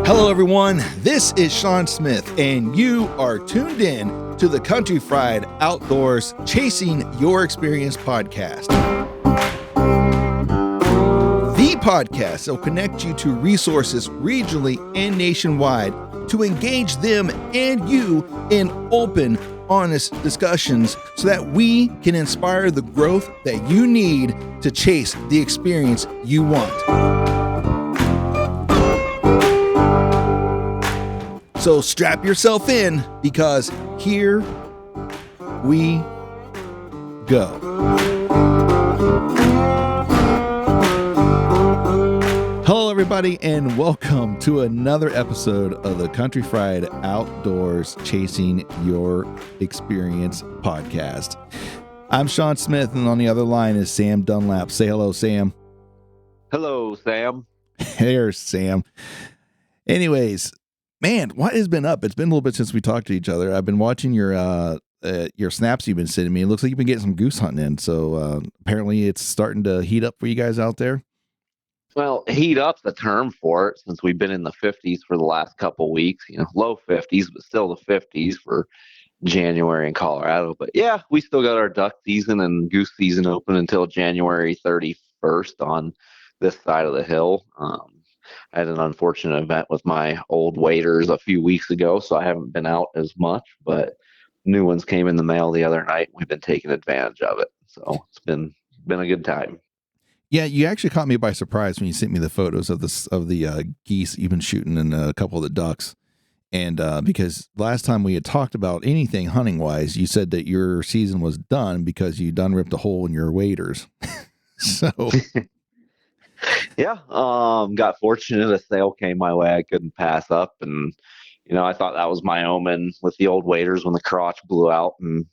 Hello, everyone. This is Sean Smith, and you are tuned in to the Country Fried Outdoors Chasing Your Experience podcast. The podcast that will connect you to resources regionally and nationwide to engage them and you in open, honest discussions so that we can inspire the growth that you need to chase the experience you want. So strap yourself in because here we go. Hello, everybody, and welcome to another episode of the Country Fried Outdoors Chasing Your Experience podcast. I'm Sean Smith, and on the other line is Sam Dunlap. Say hello, Sam. Hello, Sam. There's Sam. Anyways, man, what has been up? It's been a little bit since we talked to each other. I've been watching your snaps you've been sending me. It looks like you've been getting some goose hunting in. So apparently it's starting to heat up for you guys out there. Well, heat up's the term for it since we've been in the 50s for the last couple weeks. Low 50s, but still the 50s for January in Colorado. But yeah, we still got our duck season and goose season open until January 31st on this side of the hill. I had an unfortunate event with my old waders a few weeks ago, so I haven't been out as much, but new ones came in the mail the other night. We've been taking advantage of it. So it's been a good time. Yeah, you actually caught me by surprise when you sent me the photos of the geese you've been shooting and a couple of the ducks. And because last time we had talked about anything hunting wise, you said that your season was done because you done ripped a hole in your waders. So yeah, got fortunate. A sale came my way I couldn't pass up, and I thought that was my omen with the old waders when the crotch blew out and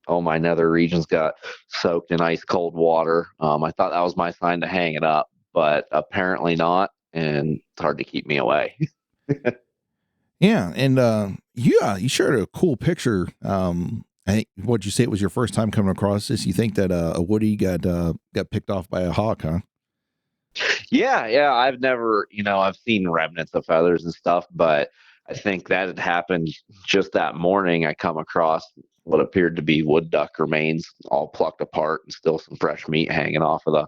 all my nether regions got soaked in ice cold water. I thought that was my sign to hang it up, but apparently not, and it's hard to keep me away. Yeah, and you shared a cool picture. I think what'd you say it was your first time coming across this? You think that a woody got picked off by a hawk, huh? Yeah, I've never, I've seen remnants of feathers and stuff, but I think that had happened just that morning. I come across what appeared to be wood duck remains all plucked apart and still some fresh meat hanging off of the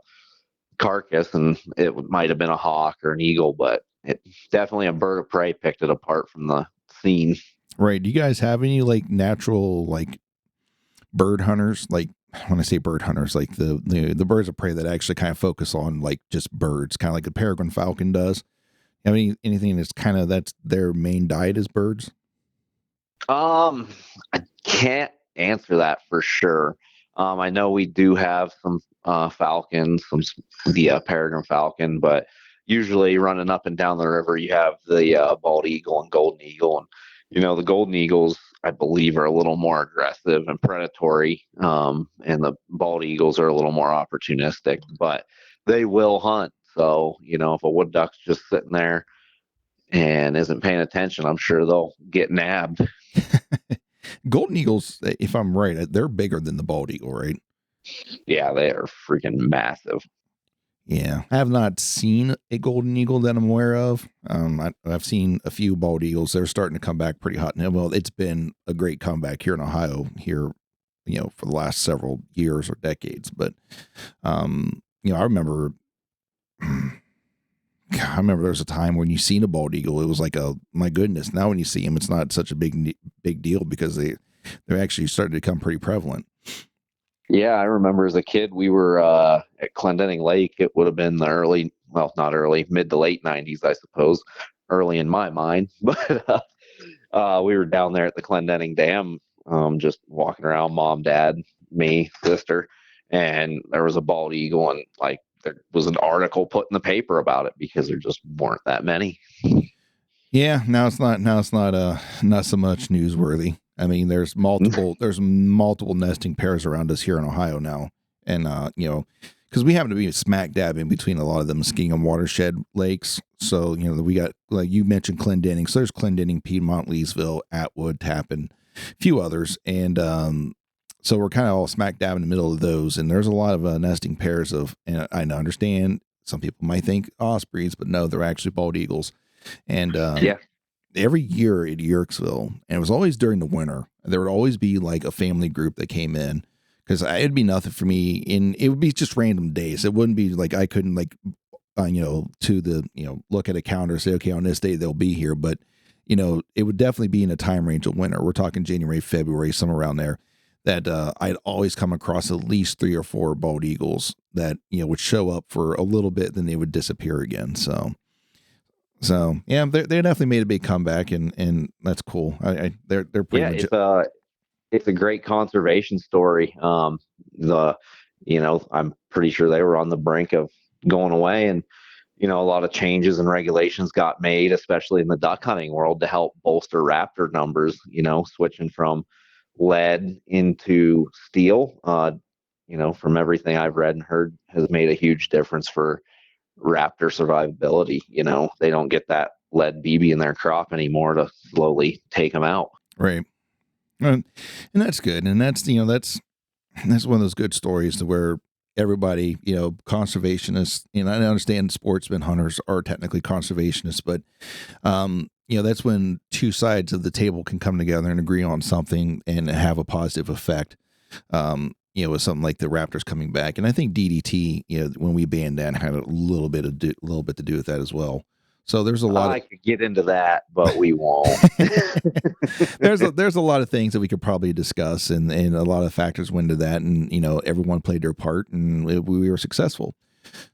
carcass. And it might have been a hawk or an eagle, but it definitely a bird of prey picked it apart from the scene. Right. Do you guys have any like natural like bird hunters? Like when I say bird hunters, like the birds of prey that actually kind of focus on like just birds, kind of like the peregrine falcon does. Have anything that's their main diet is birds? I can't answer that for sure. I know we do have some falcons, the peregrine falcon, but usually running up and down the river, you have the bald eagle and golden eagle, and the golden eagles, I believe, are a little more aggressive and predatory, and the bald eagles are a little more opportunistic, but they will hunt. So, if a wood duck's just sitting there and isn't paying attention, I'm sure they'll get nabbed. Golden eagles, if I'm right, they're bigger than the bald eagle, right? Yeah, they are freaking massive. Yeah, I have not seen a golden eagle that I'm aware of. I've seen a few bald eagles. They're starting to come back pretty hot now. Well, it's been a great comeback here in Ohio for the last several years or decades. But, I remember there was a time when you seen a bald eagle, it was like, my goodness. Now when you see them, it's not such a big deal because they're actually starting to become pretty prevalent. Yeah, I remember as a kid, we were at Clendenning Lake. It would have been the mid to late 90s, I suppose, early in my mind. But we were down there at the Clendenning Dam, just walking around, mom, dad, me, sister, and there was a bald eagle, and like there was an article put in the paper about it because there just weren't that many. Yeah, now it's not not so much newsworthy. I mean, there's multiple nesting pairs around us here in Ohio now. And, because we happen to be smack dab in between a lot of the Muskingum watershed lakes. So, we got, like you mentioned, Clendenning. So there's Clendenning, Piedmont, Leesville, Atwood, Tappan, a few others. And so we're kind of all smack dab in the middle of those. And there's a lot of nesting pairs and I understand some people might think ospreys, but no, they're actually bald eagles. And Yeah. every year at Yerksville, and it was always during the winter, there would always be like a family group that came in, because it'd be nothing for me. And it would be just random days. It wouldn't be like I couldn't like, look at a calendar and say, okay, on this day they'll be here. But, it would definitely be in a time range of winter. We're talking January, February, somewhere around there, that I'd always come across at least 3 or 4 bald eagles that, would show up for a little bit, then they would disappear again. So yeah, they definitely made a big comeback, and that's cool. They're pretty legit. It's a great conservation story. I'm pretty sure they were on the brink of going away, and a lot of changes and regulations got made, especially in the duck hunting world, to help bolster raptor numbers. Switching from lead into steel. From everything I've read and heard, has made a huge difference for raptor survivability. They don't get that lead BB in their crop anymore to slowly take them out. Right. And that's good. And that's one of those good stories to where everybody, conservationists, I understand sportsmen, hunters are technically conservationists, but, that's when two sides of the table can come together and agree on something and have a positive effect. With something like the raptors coming back. And I think DDT, when we banned that, had a little bit to do with that as well. So there's a lot. I could get into that, but we won't. There's a lot of things that we could probably discuss, and a lot of factors went into that, and everyone played their part, and we were successful.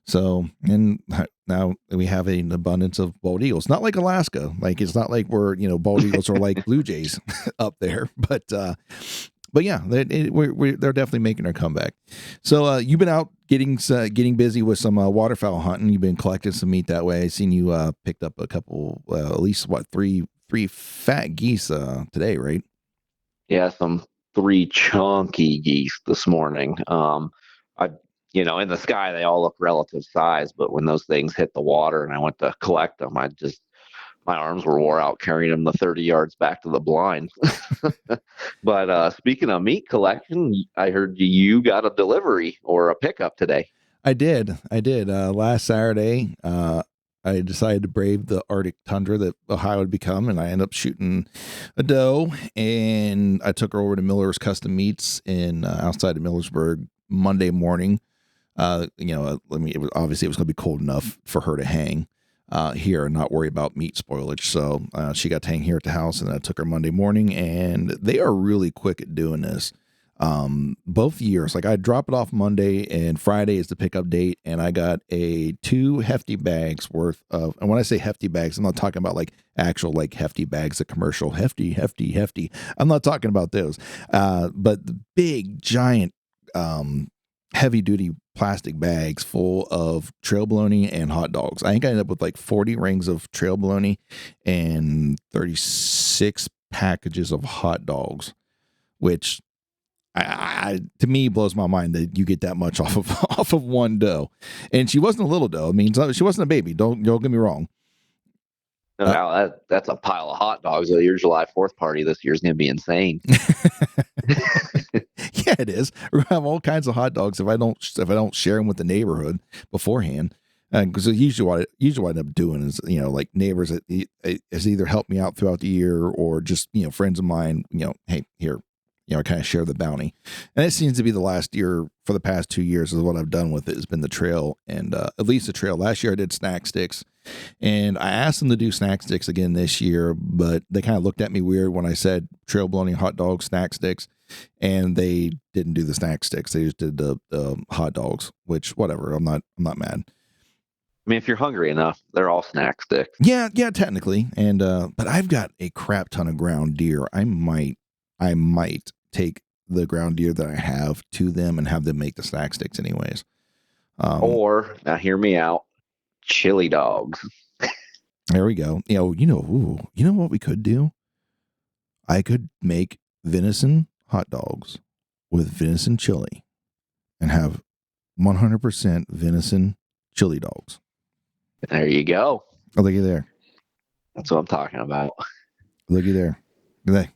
So, and now we have an abundance of bald eagles. Not like Alaska, like it's not like we're bald eagles are like blue jays up there, but yeah, they're definitely making their comeback. So you've been out getting busy with some waterfowl hunting. You've been collecting some meat that way. I seen you picked up a couple, at least three fat geese today, right? Yeah, some 3 chunky geese this morning. In the sky they all look relative size, but when those things hit the water and I went to collect them, my arms were wore out carrying them the 30 yards back to the blind. But speaking of meat collection, I heard you got a delivery or a pickup today. I did. Last Saturday, I decided to brave the Arctic tundra that Ohio had become, and I ended up shooting a doe, and I took her over to Miller's Custom Meats in outside of Millersburg Monday morning. It was going to be cold enough for her to hang here and not worry about meat spoilage. So she got to hang here at the house, and I took her Monday morning, and they are really quick at doing this. Both years, like I drop it off Monday, and Friday is the pickup date, and I got 2 hefty bags worth of, and when I say hefty bags, I'm not talking about like actual like hefty bags, a commercial hefty. I'm not talking about those, but the big giant, heavy duty plastic bags full of trail bologna and hot dogs. I think I ended up with like 40 rings of trail bologna and 36 packages of hot dogs, which to me blows my mind that you get that much off of one doe. And she wasn't a little doe. I mean, she wasn't a baby. Don't get me wrong. No, that's a pile of hot dogs. Your July 4th party this year is going to be insane. Yeah, it is. We're gonna have all kinds of hot dogs if I don't share them with the neighborhood beforehand. Because usually what I end up doing is, like neighbors that has either helped me out throughout the year or just, friends of mine, hey, here, I kind of share the bounty. And it seems to be the last year for the past 2 years is what I've done with it has been the trail, and at least the trail. Last year I did snack sticks, and I asked them to do snack sticks again this year, but they kind of looked at me weird when I said trail bologna, hot dogs, snack sticks, and they didn't do the snack sticks. They just did the hot dogs, which whatever. I'm not mad. I mean, if you're hungry enough, they're all snack sticks. Yeah, technically. And but I've got a crap ton of ground deer. I might take the ground deer that I have to them and have them make the snack sticks anyways. Or, now hear me out, chili dogs. There we go. You know what we could do? I could make venison hot dogs with venison chili and have 100% venison chili dogs. There you go. Oh, looky there. That's what I'm talking about. Looky there. Look at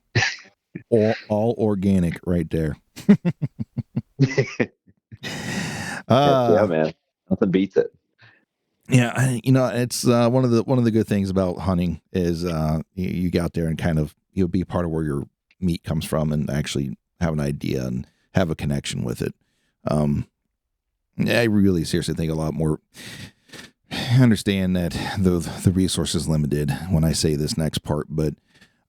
that. All organic right there. Yeah, man. Nothing beats it. Yeah, it's one of the good things about hunting is you get out there and kind of you'll be part of where your meat comes from and actually have an idea and have a connection with it. Um, I really seriously think a lot more. I understand that the resource is limited when I say this next part, but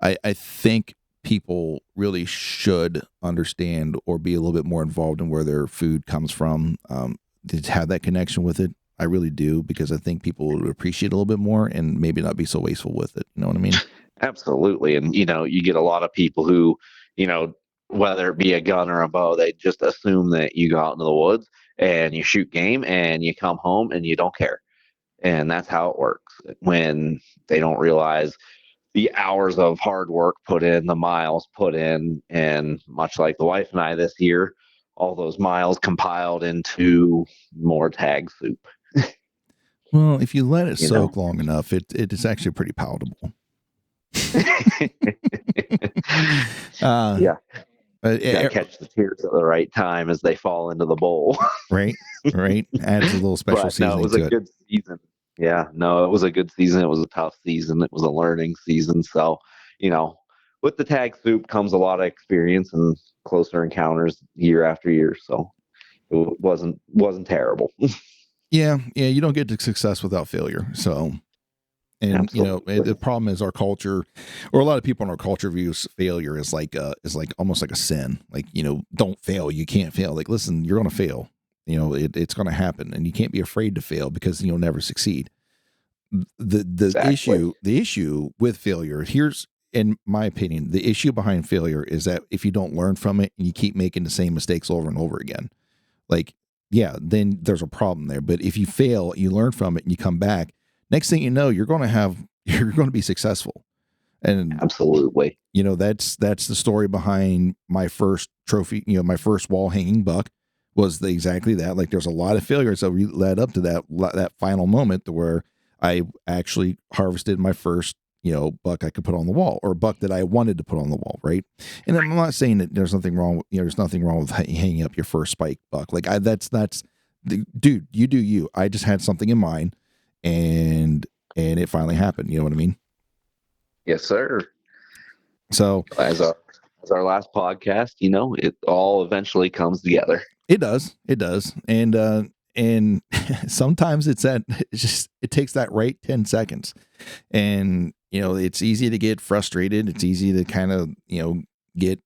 I think people really should understand or be a little bit more involved in where their food comes from. To have that connection with it, I really do, because I think people would appreciate it a little bit more and maybe not be so wasteful with it. You know what I mean? Absolutely. And, you get a lot of people who, you know, whether it be a gun or a bow, they just assume that you go out into the woods and you shoot game and you come home and you don't care. And that's how it works when they don't realize the hours of hard work put in, the miles put in, and much like the wife and I this year, all those miles compiled into more tag soup. Well, if you let it You know, soak long enough, it is actually pretty palatable. uh, yeah, you got to uh, catch the tears at the right time as they fall into the bowl. right, right. Adds a little special But no, it seasoning was a to it. good season. Yeah, no, it was a good season. It was a tough season. It was a learning season. So, you know, with the tag soup comes a lot of experience and closer encounters year after year. So it wasn't terrible. Yeah, yeah. You don't get to success without failure. So, and the Absolutely. problem is our culture, or a lot of people in our culture views failure as like almost like a sin. Like, don't fail. You can't fail. Like, listen, you're going to fail. It's going to happen, and you can't be afraid to fail because you'll never succeed. The Exactly. issue with failure, here's in my opinion, the issue behind failure is that if you don't learn from it and you keep making the same mistakes over and over again, like, yeah, then there's a problem there. But if you fail, you learn from it and you come back, next thing you know, you're going to be successful. And Absolutely. that's the story behind my first trophy, my first wall hanging buck was exactly that. Like, there's a lot of failures that led up to that final moment to where I actually harvested my first, buck I could put on the wall, or buck that I wanted to put on the wall. Right. And I'm not saying that there's nothing wrong, there's nothing wrong with hanging up your first spike buck. Like, that's dude, you do you. I just had something in mind, and it finally happened. You know what I mean? Yes, sir. So As our last podcast, it all eventually comes together. it does. And sometimes it takes that right 10 seconds. And it's easy to get frustrated. It's easy to kind of, get,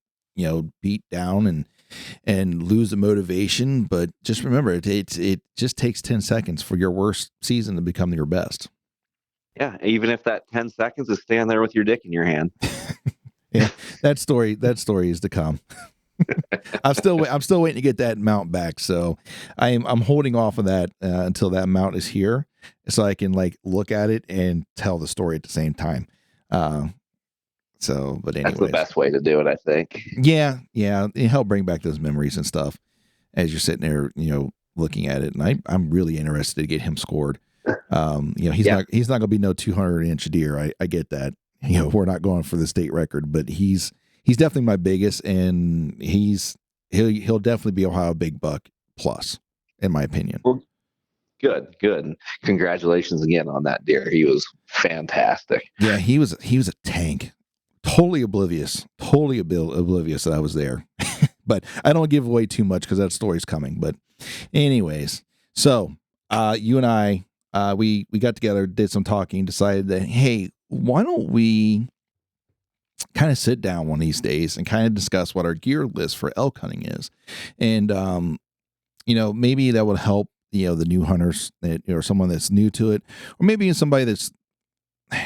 beat down and lose the motivation. But just remember, it just takes 10 seconds for your worst season to become your best. Yeah, even if that 10 seconds is standing there with your dick in your hand. Yeah, that story is to come. I'm still waiting to get that mount back. So I'm holding off on that until that mount is here, so I can like look at it and tell the story at the same time. Uh, but That's the anyways, best way to do it, I think. yeah, it help bring back those memories and stuff as you're sitting there, looking at it. And I'm really interested to get him scored. He's Yeah, not going to be no 200-inch deer. I get that. We're not going for the state record, but he's definitely my biggest, and he'll definitely be Ohio big buck plus, in my opinion. well, good. And congratulations again on that deer. He was fantastic. Yeah, he was a tank. Totally oblivious that I was there. But I don't give away too much because that story's coming. But anyways, so you and I, we got together, did some talking, decided that, hey, why don't we kind of sit down one of these days and kind of discuss what our gear list for elk hunting is, and maybe that would help the new hunters or someone that's new to it, or maybe somebody that's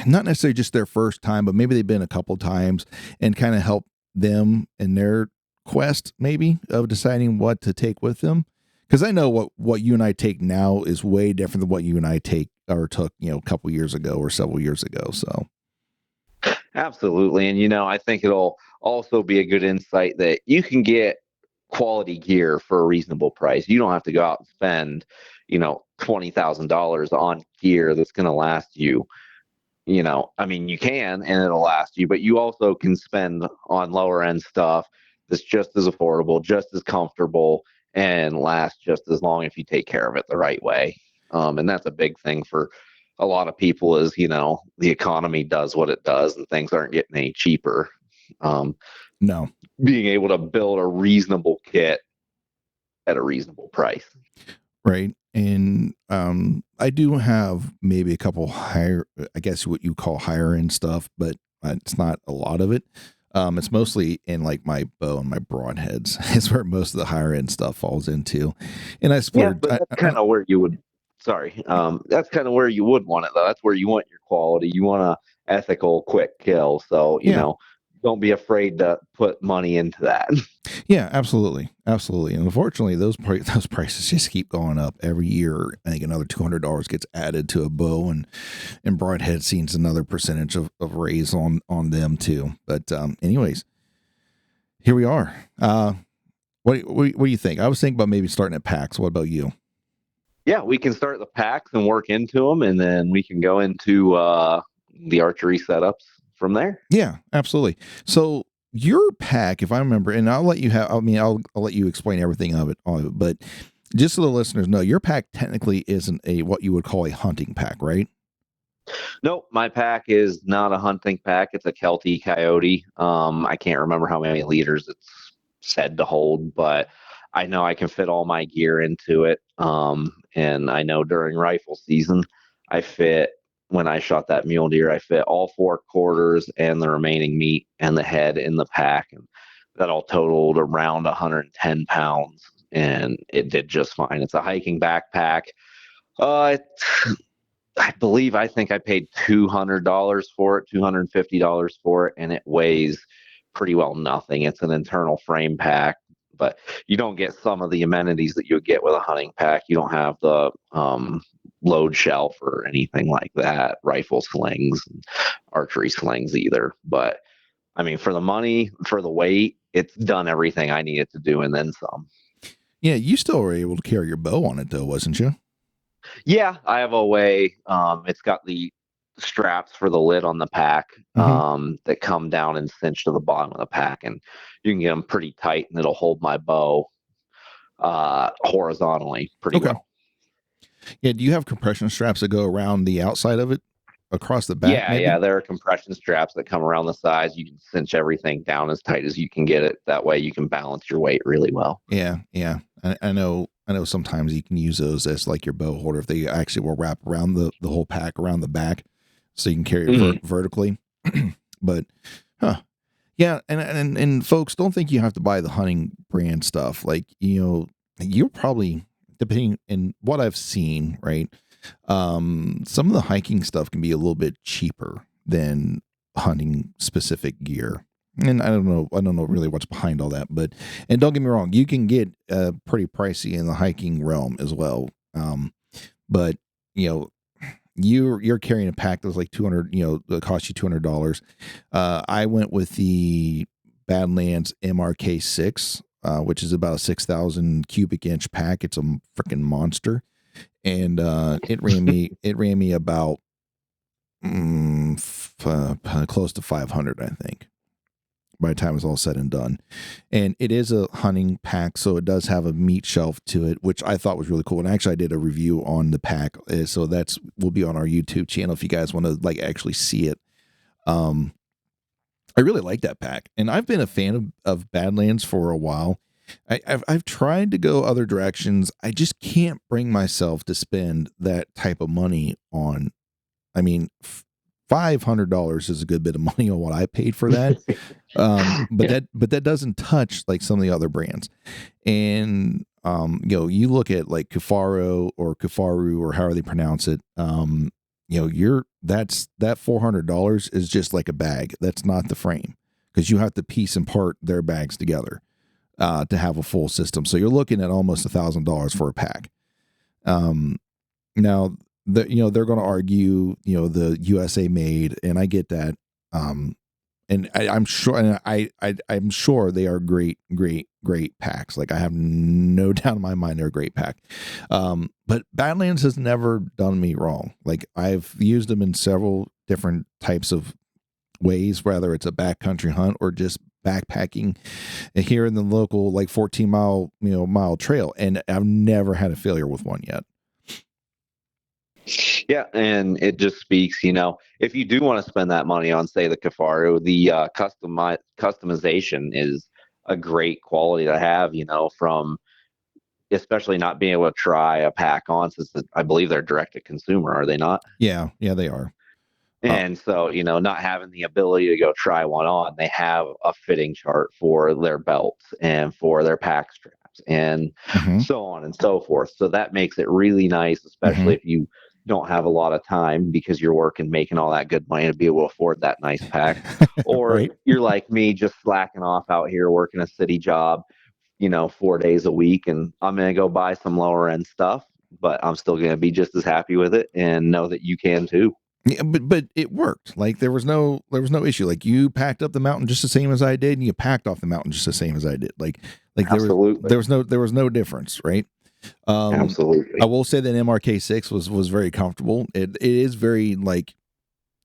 not necessarily just their first time, but maybe they've been a couple times, and kind of help them in their quest maybe of deciding what to take with them. Because I know what you and I take now is way different than what you and I take or took a couple years ago or several years ago. So Absolutely. And, I think it'll also be a good insight that you can get quality gear for a reasonable price. You don't have to go out and spend, $20,000 on gear that's going to last you. I mean, you can and it'll last you, but you also can spend on lower end stuff that's just as affordable, just as comfortable, and last just as long if you take care of it the right way. And that's a big thing for a lot of people is, the economy does what it does and things aren't getting any cheaper. No. Being able to build a reasonable kit at a reasonable price. Right. And I do have maybe a couple higher, I guess what you call higher end stuff, but it's not a lot of it. It's mostly in like my bow and my broadheads is where most of the higher end stuff falls into. And I splurge. But that's kind of where you would, that's kind of where you would want it though. That's where you want your quality. You want a ethical, quick kill. So, don't be afraid to put money into that. Yeah, absolutely. Absolutely. And unfortunately, those prices just keep going up every year. I think another $200 gets added to a bow, and broadhead seems another percentage of raise on them too. But anyways, here we are. What do you think? I was thinking about maybe starting at packs. What about you? Yeah, we can start the packs and work into them, and then we can go into the archery setups from there. Yeah, absolutely. So your pack, if I remember, and I'll let you have, I'll let you explain everything of it, but just so the listeners know, your pack technically isn't what you would call a hunting pack, right? Nope, my pack is not a hunting pack. It's a Kelty Coyote. I can't remember how many liters it's said to hold, but I know I can fit all my gear into it. And I know during rifle season, when I shot that mule deer, I fit all 4 quarters and the remaining meat and the head in the pack. And that all totaled around 110 pounds. And it did just fine. It's a hiking backpack. I think I paid $200 for it, $250 for it, and it weighs pretty well nothing. It's an internal frame pack, but you don't get some of the amenities that you would get with a hunting pack. You don't have the load shelf or anything like that, rifle slings, and archery slings either. But I mean, for the money, for the weight, it's done everything I needed to do and then some. Yeah, you still were able to carry your bow on it though, wasn't you? Yeah, I have a way. It's got the straps for the lid on the pack that come down and cinch to the bottom of the pack, and you can get them pretty tight, and it'll hold my bow horizontally pretty well. Yeah, do you have compression straps that go around the outside of it, across the back? Yeah, there are compression straps that come around the sides. You can cinch everything down as tight as you can get it. That way, you can balance your weight really well. Yeah. I know sometimes you can use those as like your bow holder if they actually will wrap around the whole pack around the back, so you can carry it vertically. But, yeah, and folks, don't think you have to buy the hunting brand stuff. Like, you're probably, depending in what I've seen, right? Some of the hiking stuff can be a little bit cheaper than hunting specific gear. And I don't know really what's behind all that, and don't get me wrong, you can get pretty pricey in the hiking realm as well. But you're carrying a pack that was like 200, that cost you $200. I went with the Badlands MRK6, which is about a 6,000 cubic inch pack. It's a freaking monster. And it ran me about close to 500, I think, by the time it's all said and done. And it is a hunting pack, so it does have a meat shelf to it, which I thought was really cool. And actually, I did a review on the pack, so will be on our YouTube channel if you guys want to like actually see it. I really like that pack, and I've been a fan of Badlands for a while. I've tried to go other directions. I just can't bring myself to spend that type of money on. I mean, $500 is a good bit of money on what I paid for that. But that doesn't touch like some of the other brands. And you look at like Kufaro or Kufaru or however they pronounce it. That $400 is just like a bag. That's not the frame, because you have to piece and part their bags together to have a full system. So you're looking at almost $1,000 for a pack. Now they're going to argue, the USA made, and I get that. And I'm sure, I'm sure they are great packs. Like, I have no doubt in my mind they're a great pack. But Badlands has never done me wrong. Like, I've used them in several different types of ways, whether it's a backcountry hunt or just backpacking here in the local, like 14 mile trail. And I've never had a failure with one yet. Yeah, and it just speaks, if you do want to spend that money on, say, the Kifaru, the customization is a great quality to have, from especially not being able to try a pack on, since I believe they're direct to consumer, are they not? Yeah, they are. And so, not having the ability to go try one on, they have a fitting chart for their belts and for their pack straps and Mm-hmm, so on and so forth. So that makes it really nice, mm-hmm. especially if you don't have a lot of time because you're working, making all that good money to be able to afford that nice pack. Or Right. you're like me, just slacking off out here working a city job, 4 days a week, and I'm going to go buy some lower end stuff, but I'm still going to be just as happy with it and know that you can too. Yeah, but it worked. Like there was no issue. Like you packed up the mountain just the same as I did, and you packed off the mountain just the same as I did. Like there was Absolutely. there was no difference, right? Um, I Absolutely. will say that MRK6 was very comfortable. It is very like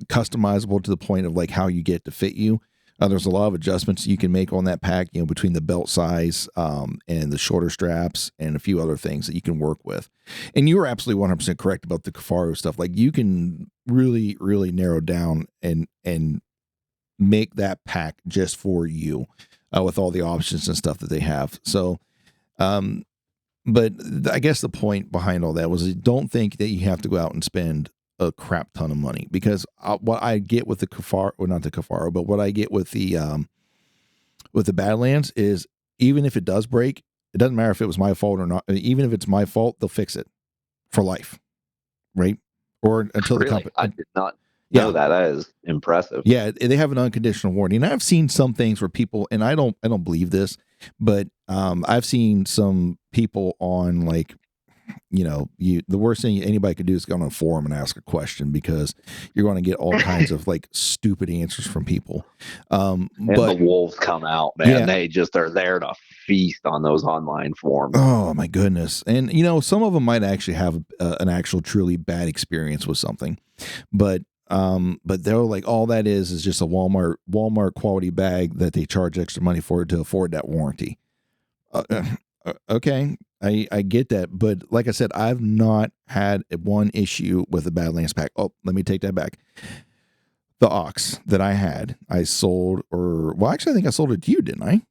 customizable to the point of like how you get to fit you. There's a lot of adjustments you can make on that pack, between the belt size and the shoulder straps and a few other things that you can work with. And you were absolutely 100% correct about the Kafaru stuff. Like you can really, really narrow down and make that pack just for you with all the options and stuff that they have. So, um, but I guess the point behind all that was don't think that you have to go out and spend a crap ton of money because what I get with the Kafar, or not the Kafaro, but what I get with the Badlands is even if it does break, it doesn't matter if it was my fault or not. Even if it's my fault, they'll fix it for life, right? Or until the Really? company. I did not know Yeah, that. That is impressive. yeah, they have an unconditional warranty, and I've seen some things where people, and I don't believe this, but I've seen some people on like the worst thing anybody could do is go on a forum and ask a question because you're going to get all kinds of like stupid answers from people. And the But wolves come out, man. yeah, They just are there to feast on those online forums. oh my goodness, and some of them might actually have an actual truly bad experience with something, but they're like all that is just a Walmart quality bag that they charge extra money for to afford that warranty. Okay, I get that, but like I said, I've not had one issue with the Badlands pack. Oh, let me take that back. The ox that I had, I sold, or well, actually, I think I sold it to you, didn't I?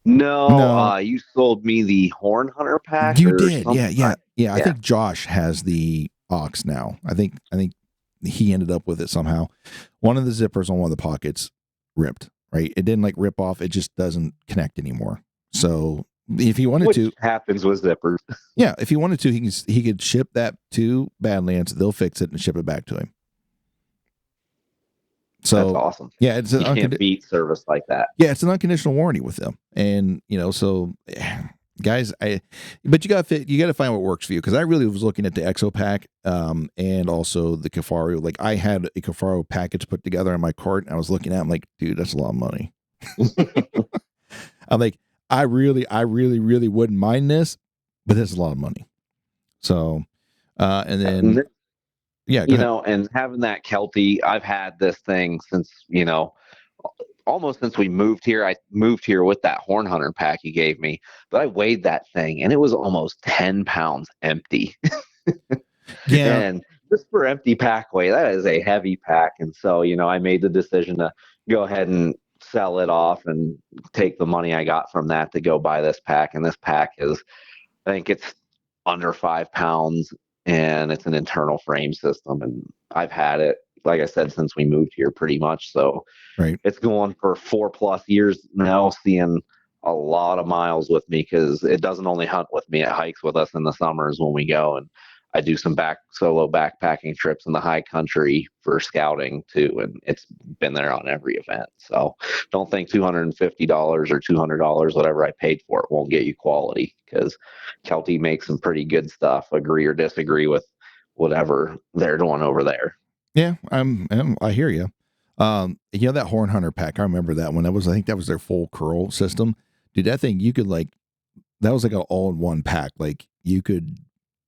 No, No, you sold me the Horn Hunter pack you or did. Yeah, something. yeah. I Yeah, think Josh has the ox now. I think he ended up with it somehow. One of the zippers on one of the pockets ripped. Right, it didn't like rip off. It just doesn't connect anymore. So if he wanted which to, happens with zippers. yeah, if he wanted to, he could ship that to Badlands. They'll fix it and ship it back to him. That's So awesome. yeah, it's You can't beat service like that. it's an unconditional warranty with them, and so guys, but you got to find what works for you because I really was looking at the Exo pack, and also the Kifaru. Like I had a Kifaru package put together in my cart, and I was looking at, it, I'm like, dude, that's a lot of money. I'm like, I really, really wouldn't mind this, but that's a lot of money. So, and then yeah, go ahead. And having that Kelty, I've had this thing since, almost since we moved here. I moved here with that Horn Hunter pack you gave me, but I weighed that thing and it was almost 10 pounds empty. Yeah, And just for empty pack weight, that is a heavy pack. And so, I made the decision to go ahead and sell it off and take the money I got from that to go buy this pack. And this pack is, I think it's under 5 pounds, and it's an internal frame system. And I've had it, like I said, since we moved here pretty much. So right. it's going for 4+ years now, seeing a lot of miles with me because it doesn't only hunt with me, it hikes with us in the summers when we go. And I do some solo backpacking trips in the high country for scouting too. And it's been there on every event. So don't think $250 or $200, whatever I paid for it, won't get you quality because Kelty makes some pretty good stuff. Agree or disagree with whatever they're doing over there. Yeah, I hear you. That Horn Hunter pack. I remember that one. I think that was their full curl system. Dude, that thing you could like. That was like an all-in-one pack. Like you could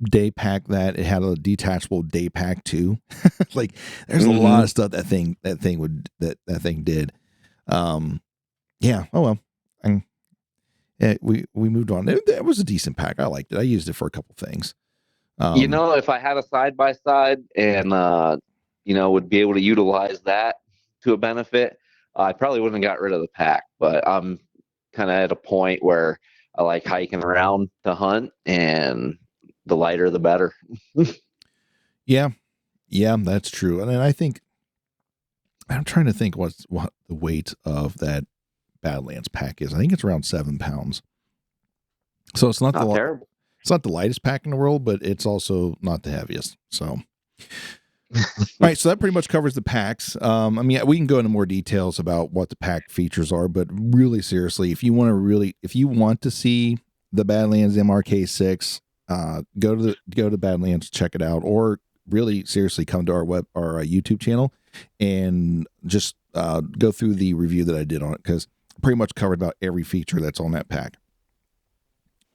day pack that. It had a detachable day pack too. Like there's a lot of stuff that thing did. Yeah. Oh well. And we moved on. It was a decent pack. I liked it. I used it for a couple things. If I had a side by side and would be able to utilize that to a benefit, I probably wouldn't have got rid of the pack. But I'm kind of at a point where I like hiking around to hunt, and the lighter the better. Yeah, that's true. And I think I'm trying to think what the weight of that Badlands pack is. I think it's around 7 pounds. So it's not terrible. It's not the lightest pack in the world, but it's also not the heaviest. So, all right. So that pretty much covers the packs. We can go into more details about what the pack features are, but really seriously, if you want to see the Badlands MRK6, go to Badlands, check it out, or really seriously come to our YouTube channel and just go through the review that I did on it, because pretty much covered about every feature that's on that pack.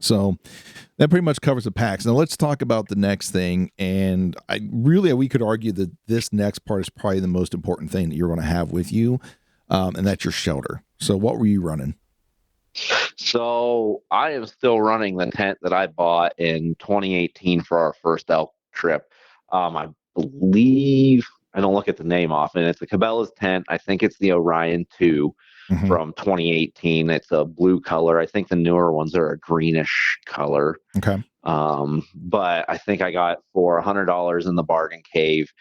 So that pretty much covers the packs. Now let's talk about the next thing. And we could argue that this next part is probably the most important thing that you're going to have with you. And that's your shelter. So what were you running? So I am still running the tent that I bought in 2018 for our first elk trip. I believe, I don't look at the name often, it's a Cabela's tent. I think it's the Orion 2. Mm-hmm. From 2018. It's a blue color. I think the newer ones are a greenish color. Okay. But I think I got for $100 in the bargain cave.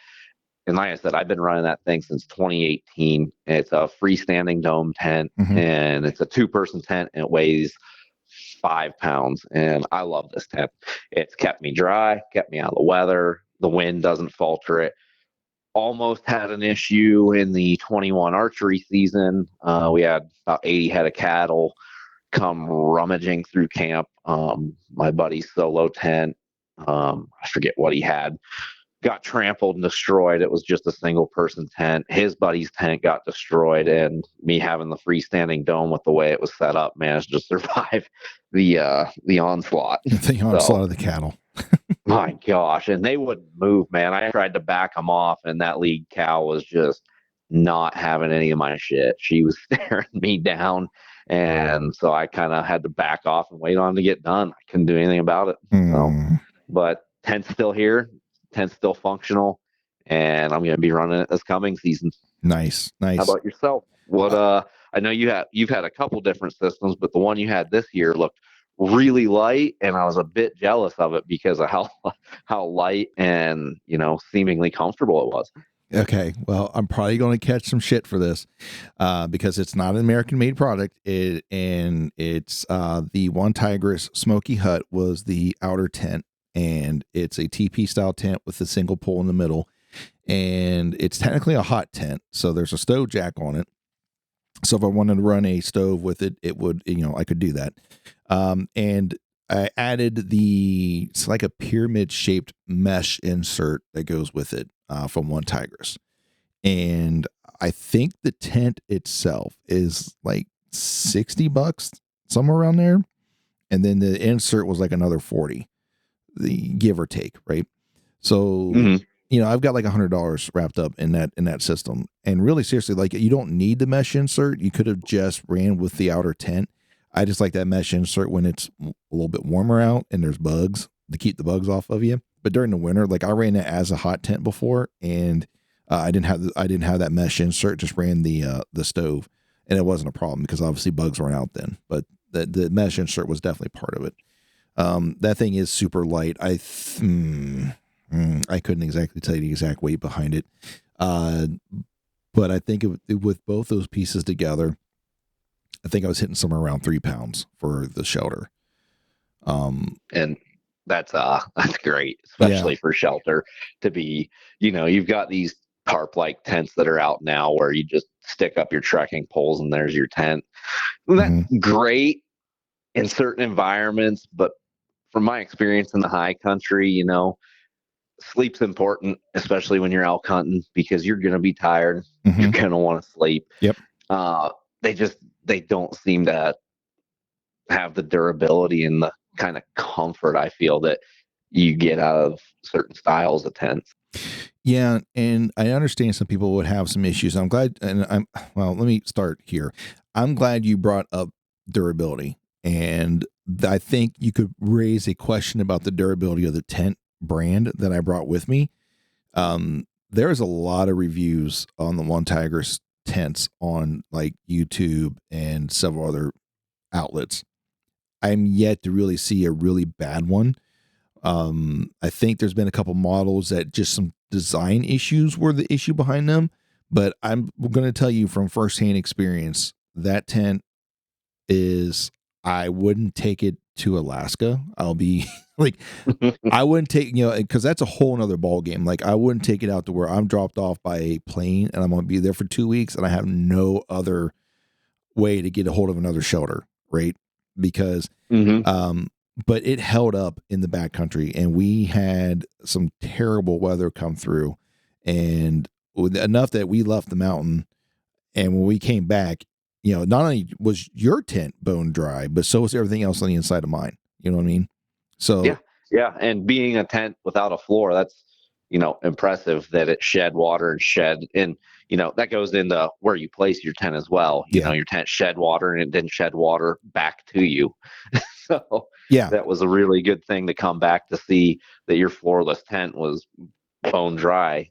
And like I said, I've been running that thing since 2018. It's a freestanding dome tent, mm-hmm. and it's a 2-person tent, and it weighs 5 pounds. And I love this tent. It's kept me dry, kept me out of the weather. The wind doesn't falter it. Almost had an issue in the 21 archery season. We had about 80 head of cattle come rummaging through camp. My buddy's solo tent, I forget what he had, got trampled and destroyed. It was just a single person tent. His buddy's tent got destroyed, and me having the freestanding dome with the way it was set up managed to survive the onslaught. The onslaught of the cattle. My gosh, and they wouldn't move, man. I tried to back them off, and that lead cow was just not having any of my shit. She was staring me down, and so I kind of had to back off and wait on them to get done. I couldn't do anything about it. So, but tent's still here, tent's still functional, and I'm going to be running it this coming season. Nice. How about yourself? What? I know you've had a couple different systems, but the one you had this year looked really light, and I was a bit jealous of it because of how light and seemingly comfortable it was. Okay, well, I'm probably going to catch some shit for this because it's not an American-made product. It's the One Tigress Smoky Hut was the outer tent, and it's a TP style tent with a single pole in the middle, and it's technically a hot tent, so there's a stove jack on it. So if I wanted to run a stove with it, it would, I could do that. And I added it's like a pyramid shaped mesh insert that goes with it from One Tigress. And I think the tent itself is like $60, somewhere around there. And then the insert was like another 40, the give or take. Right. So, I've got like $100 wrapped up in that system. And really seriously, like, you don't need the mesh insert. You could have just ran with the outer tent. I just like that mesh insert when it's a little bit warmer out and there's bugs to keep the bugs off of you. But during the winter, like, I ran it as a hot tent before, and I didn't have that mesh insert. Just ran the stove, and it wasn't a problem because obviously bugs weren't out then. But the mesh insert was definitely part of it. That thing is super light. I couldn't exactly tell you the exact weight behind it, but I think with both those pieces together, I think I was hitting somewhere around 3 pounds for the shelter. And that's great, especially for shelter to be, you've got these tarp-like tents that are out now where you just stick up your trekking poles and there's your tent. That's great in certain environments, but from my experience in the high country, sleep's important, especially when you're elk hunting, because you're going to be tired. You're going to want to sleep. Yep. They don't seem to have the durability and the kind of comfort I feel that you get out of certain styles of tents. Yeah, and I understand some people would have some issues. I'm glad, let me start here. I'm glad you brought up durability, and I think you could raise a question about the durability of the tent brand that I brought with me. There's a lot of reviews on the One Tigers tents on like YouTube and several other outlets. I'm yet to really see a really bad one. I think there's been a couple models that just some design issues were the issue behind them, but I'm going to tell you from firsthand experience that tent is, I wouldn't take it to Alaska. I'll be like, I wouldn't take, because that's a whole nother ball game. Like I wouldn't take it out to where I'm dropped off by a plane and I'm going to be there for 2 weeks and I have no other way to get a hold of another shelter, right? Because, but it held up in the backcountry and we had some terrible weather come through, and enough that we left the mountain. And when we came back, not only was your tent bone dry, but so was everything else on the inside of mine. You know what I mean? So yeah. And being a tent without a floor, that's, impressive that it shed water and shed. And, that goes into where you place your tent as well. Your tent shed water and it didn't shed water back to you. So that was a really good thing to come back to see that your floorless tent was bone dry.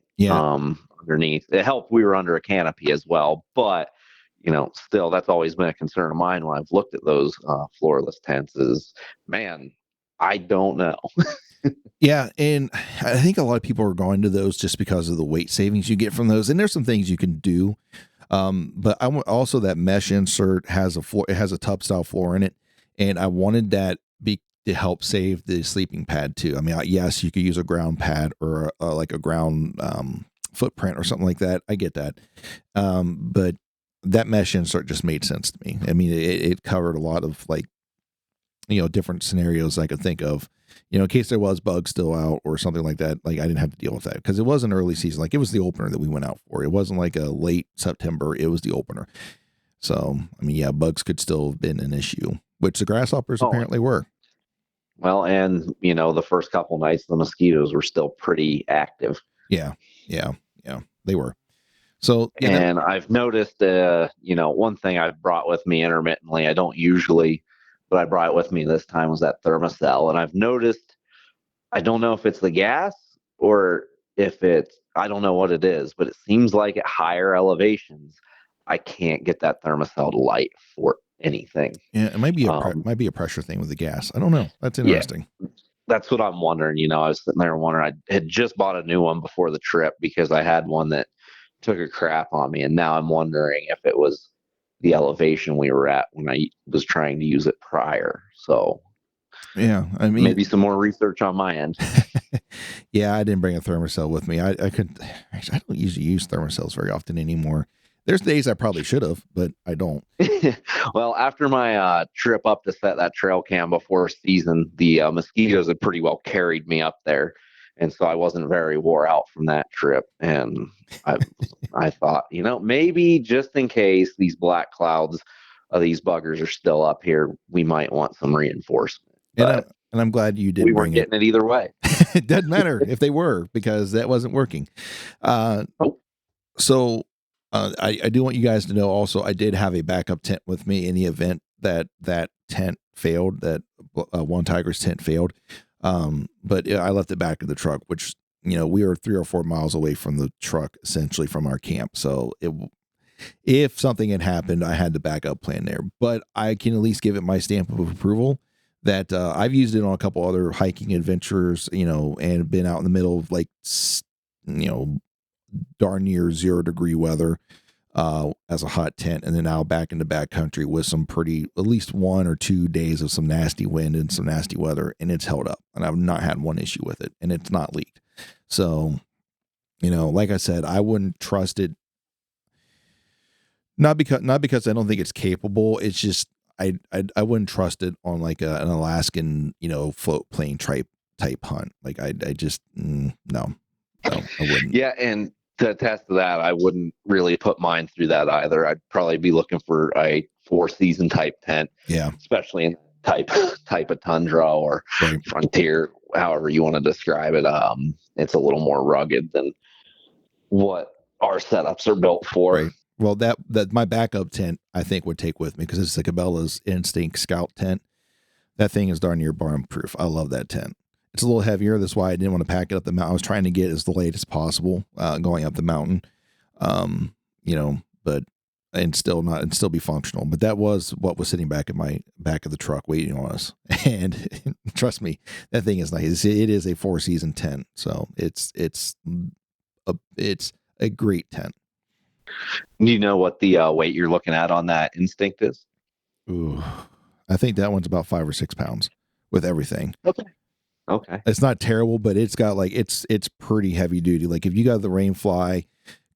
Underneath. It helped we were under a canopy as well, but still, that's always been a concern of mine when I've looked at those floorless tents is, man, I don't know. Yeah, and I think a lot of people are going to those just because of the weight savings you get from those. And there's some things you can do, but I want also that mesh insert has a floor. It has a tub style floor in it, and I wanted that to help save the sleeping pad too. I mean, yes, you could use a ground pad or like a ground footprint or something like that. I get that, but that mesh insert just made sense to me. I mean, it covered a lot of like, different scenarios I could think of, in case there was bugs still out or something like that. Like I didn't have to deal with that because it was an early season. Like it was the opener that we went out for. It wasn't like a late September. It was the opener. So, I mean, yeah, bugs could still have been an issue, which the grasshoppers apparently were. Well, and the first couple nights, the mosquitoes were still pretty active. Yeah, they were. So, and I've noticed, one thing I've brought with me intermittently, I don't usually, but I brought it with me this time, was that thermocell. And I've noticed, I don't know if it's the gas or if I don't know what it is, but it seems like at higher elevations, I can't get that thermocell to light for anything. Yeah, it might be a pressure thing with the gas. I don't know. That's interesting. Yeah, that's what I'm wondering. I was sitting there wondering. I had just bought a new one before the trip because I had one that took a crap on me, and now I'm wondering if it was the elevation we were at when I was trying to use it prior. So yeah, I mean, maybe some more research on my end. Yeah, I didn't bring a thermocell with me. I don't usually use thermocells very often anymore. There's days I probably should have, but I don't. Well, after my trip up to set that trail cam before season, the mosquitoes had pretty well carried me up there. And so I wasn't very wore out from that trip. And I thought, maybe just in case these black clouds of these buggers are still up here, we might want some reinforcement. And I'm glad you did. We weren't getting it either way. It doesn't matter if they were, because that wasn't working. So I do want you guys to know also, I did have a backup tent with me in the event that tent failed, that One Tiger's tent failed. But I left it back in the truck, which, we were 3 or 4 miles away from the truck, essentially from our camp. So if something had happened, I had the backup plan there, but I can at least give it my stamp of approval that I've used it on a couple other hiking adventures, and been out in the middle of like, darn near 0 degree weather as a hot tent, and then now back into backcountry with some pretty, at least 1 or 2 days of some nasty wind and some nasty weather, and it's held up, and I've not had one issue with it, and it's not leaked. So, like I said, I wouldn't trust it. Not because I don't think it's capable. It's just I wouldn't trust it on like an Alaskan, float plane type hunt. Like I just no, I wouldn't. Yeah, and to attest to that, I wouldn't really put mine through that either. I'd probably be looking for a 4-season type tent. Yeah, especially in type of tundra or frontier, however you want to describe it. It's a little more rugged than what our setups are built for. Right. Well, that my backup tent I think would take with me, because it's the Cabela's Instinct Scout tent. That thing is darn near barn proof. I love that tent. It's a little heavier. That's why I didn't want to pack it up the mountain. I was trying to get as light as possible going up the mountain, but and still be functional. But that was what was sitting back in my back of the truck waiting on us. And trust me, that thing is nice. It is a 4-season tent, so it's a great tent. Do you know what the weight you're looking at on that Instinct is? Ooh, I think that one's about 5 or 6 pounds with everything. Okay. It's not terrible, but it's got it's pretty heavy duty. Like if you got the Rainfly,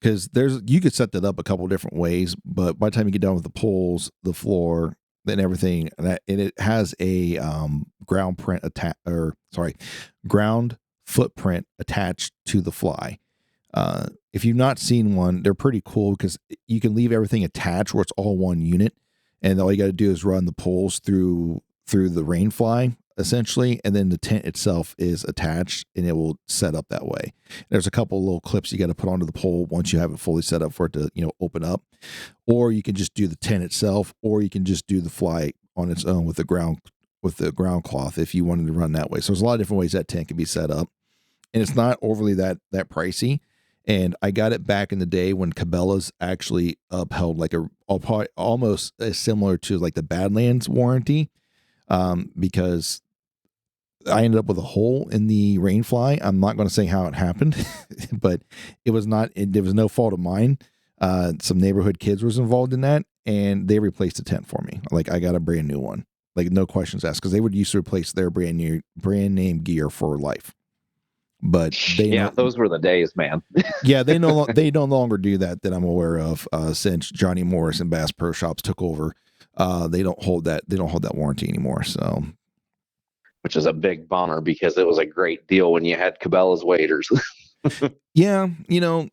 because you could set that up a couple different ways, but by the time you get done with the poles, the floor, then everything, and it has a ground footprint attached to the fly. If you've not seen one, they're pretty cool because you can leave everything attached where it's all one unit, and all you got to do is run the poles through the Rainfly essentially, and then the tent itself is attached and it will set up that way. There's a couple of little clips you got to put onto the pole once you have it fully set up for it to open up, or you can just do the tent itself, or you can just do the fly on its own with the ground cloth if you wanted to run that way. So there's a lot of different ways that tent can be set up, and it's not overly that pricey. And I got it back in the day when Cabela's actually upheld like almost similar to like the Badlands warranty, because I ended up with a hole in the Rainfly. I'm not going to say how it happened, but it was no fault of mine. Some neighborhood kids was involved in that, and they replaced the tent for me. Like I got a brand new one, like no questions asked, because they would used to replace their brand name gear for life. But those were the days, man. Yeah, they no longer do that I'm aware of, since Johnny Morris and Bass Pro Shops took over. They don't hold that warranty anymore. So, which is a big bummer because it was a great deal when you had Cabela's waders. Yeah,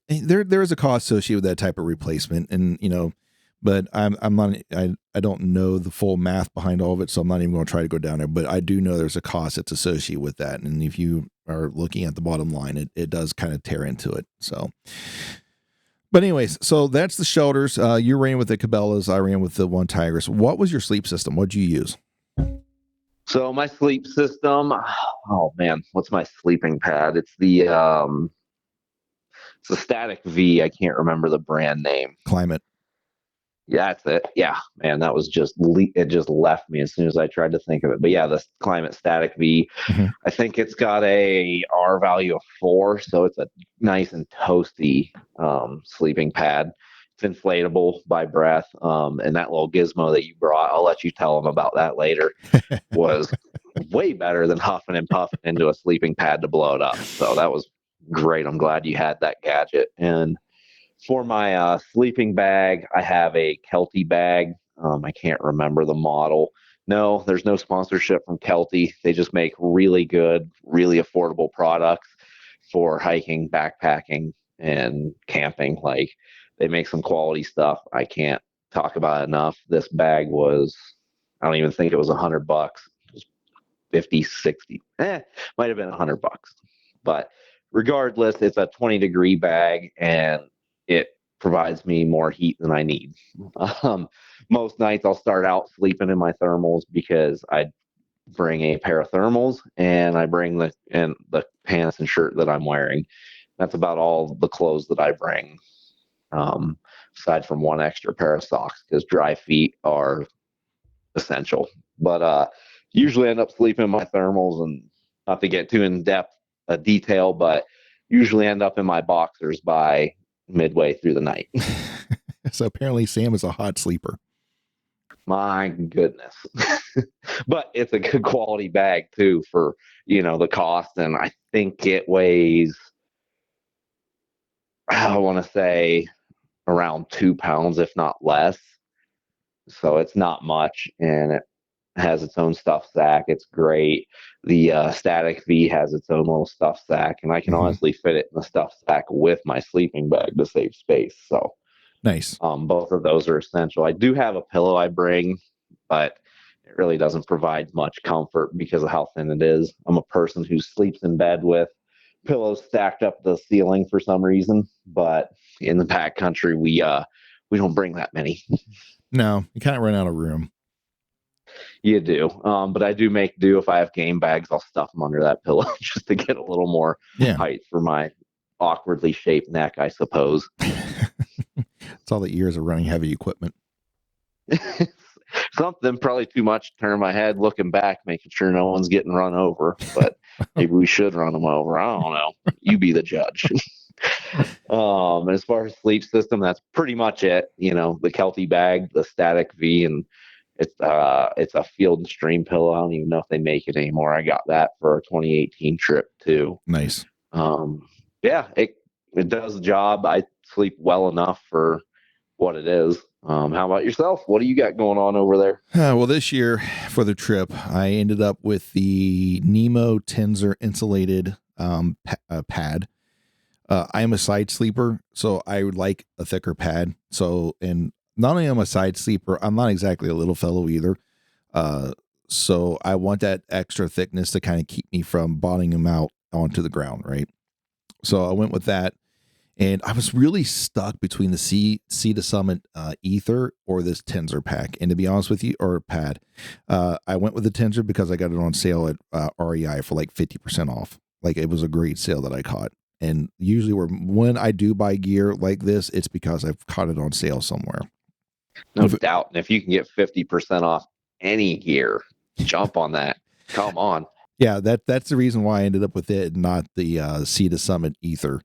there is a cost associated with that type of replacement, and but I'm not I don't know the full math behind all of it, so I'm not even going to try to go down there. But I do know there's a cost that's associated with that, and if you are looking at the bottom line, it does kind of tear into it. So, but anyways, so that's the shelters. You ran with the Cabela's, I ran with the One Tigris. What was your sleep system? What did you use? So my sleep system, oh man, what's my sleeping pad? It's the Static V. I can't remember the brand name. Climate. Yeah, that's it. Yeah, man, that was it just left me as soon as I tried to think of it. But yeah, the Climate Static V. Mm-hmm. I think it's got a R value of 4, so it's a nice and toasty sleeping pad. It's inflatable by breath, and that little gizmo that you brought, I'll let you tell them about that later, was way better than huffing and puffing into a sleeping pad to blow it up. So that was great. I'm glad you had that gadget. And for my sleeping bag, I have a Kelty bag. I can't remember the model. No, there's no sponsorship from Kelty. They just make really good, really affordable products for hiking, backpacking, and camping. Like, they make some quality stuff. I can't talk about it enough. This bag was, I don't even think it was $100. It was 50, 60. Might have been $100. But regardless, it's a 20-degree bag, and it provides me more heat than I need. Most nights I'll start out sleeping in my thermals because I bring a pair of thermals and I bring the pants and shirt that I'm wearing. That's about all the clothes that I bring, aside from one extra pair of socks, because dry feet are essential. But usually end up sleeping in my thermals, and not to get too in depth detail, but usually end up in my boxers by midway through the night. So apparently Sam is a hot sleeper. My goodness. But it's a good quality bag too for, the cost. And I think it weighs, I want to say around 2 pounds, if not less. So it's not much, and it has its own stuff sack. It's great. The Static V has its own little stuff sack, and I can honestly fit it in the stuff sack with my sleeping bag to save space. So nice. Both of those are essential. I do have a pillow I bring, but it really doesn't provide much comfort because of how thin it is. I'm a person who sleeps in bed with pillows stacked up the ceiling for some reason, but in the backcountry, we don't bring that many. No, you kind of run out of room. You do. But I do make do. If I have game bags, I'll stuff them under that pillow just to get a little more Yeah. height for my awkwardly shaped neck, I suppose. It's all the years of running heavy equipment. Something probably too much to turn my head looking back, making sure no one's getting run over. But maybe we should run them over. I don't know. You be the judge. As far as sleep system, that's pretty much it. You know, the Kelty bag, the Static V, and it's a Field and Stream pillow. I don't even know if they make it anymore. I got that for a 2018 trip too. Nice. Yeah, it does the job. I sleep well enough for what it is. How about yourself? What do you got going on over there? Well, this year for the trip, I ended up with the Nemo Tensor insulated pad. I am a side sleeper, so I would like a thicker pad. So, and not only am I a side sleeper, I'm not exactly a little fellow either. So I want that extra thickness to kind of keep me from bottoming out onto the ground, right? So I went with that. And I was really stuck between the Sea to Summit Ether or this Tensor pack. And to be honest with you, or pad, I went with the Tensor because I got it on sale at REI for like 50% off. Like it was a great sale that I caught. And usually when I do buy gear like this, it's because I've caught it on sale somewhere. No doubt. And if you can get 50% off any gear, jump on that. Come on. Yeah, that's the reason why I ended up with it, not the Sea to Summit Ether.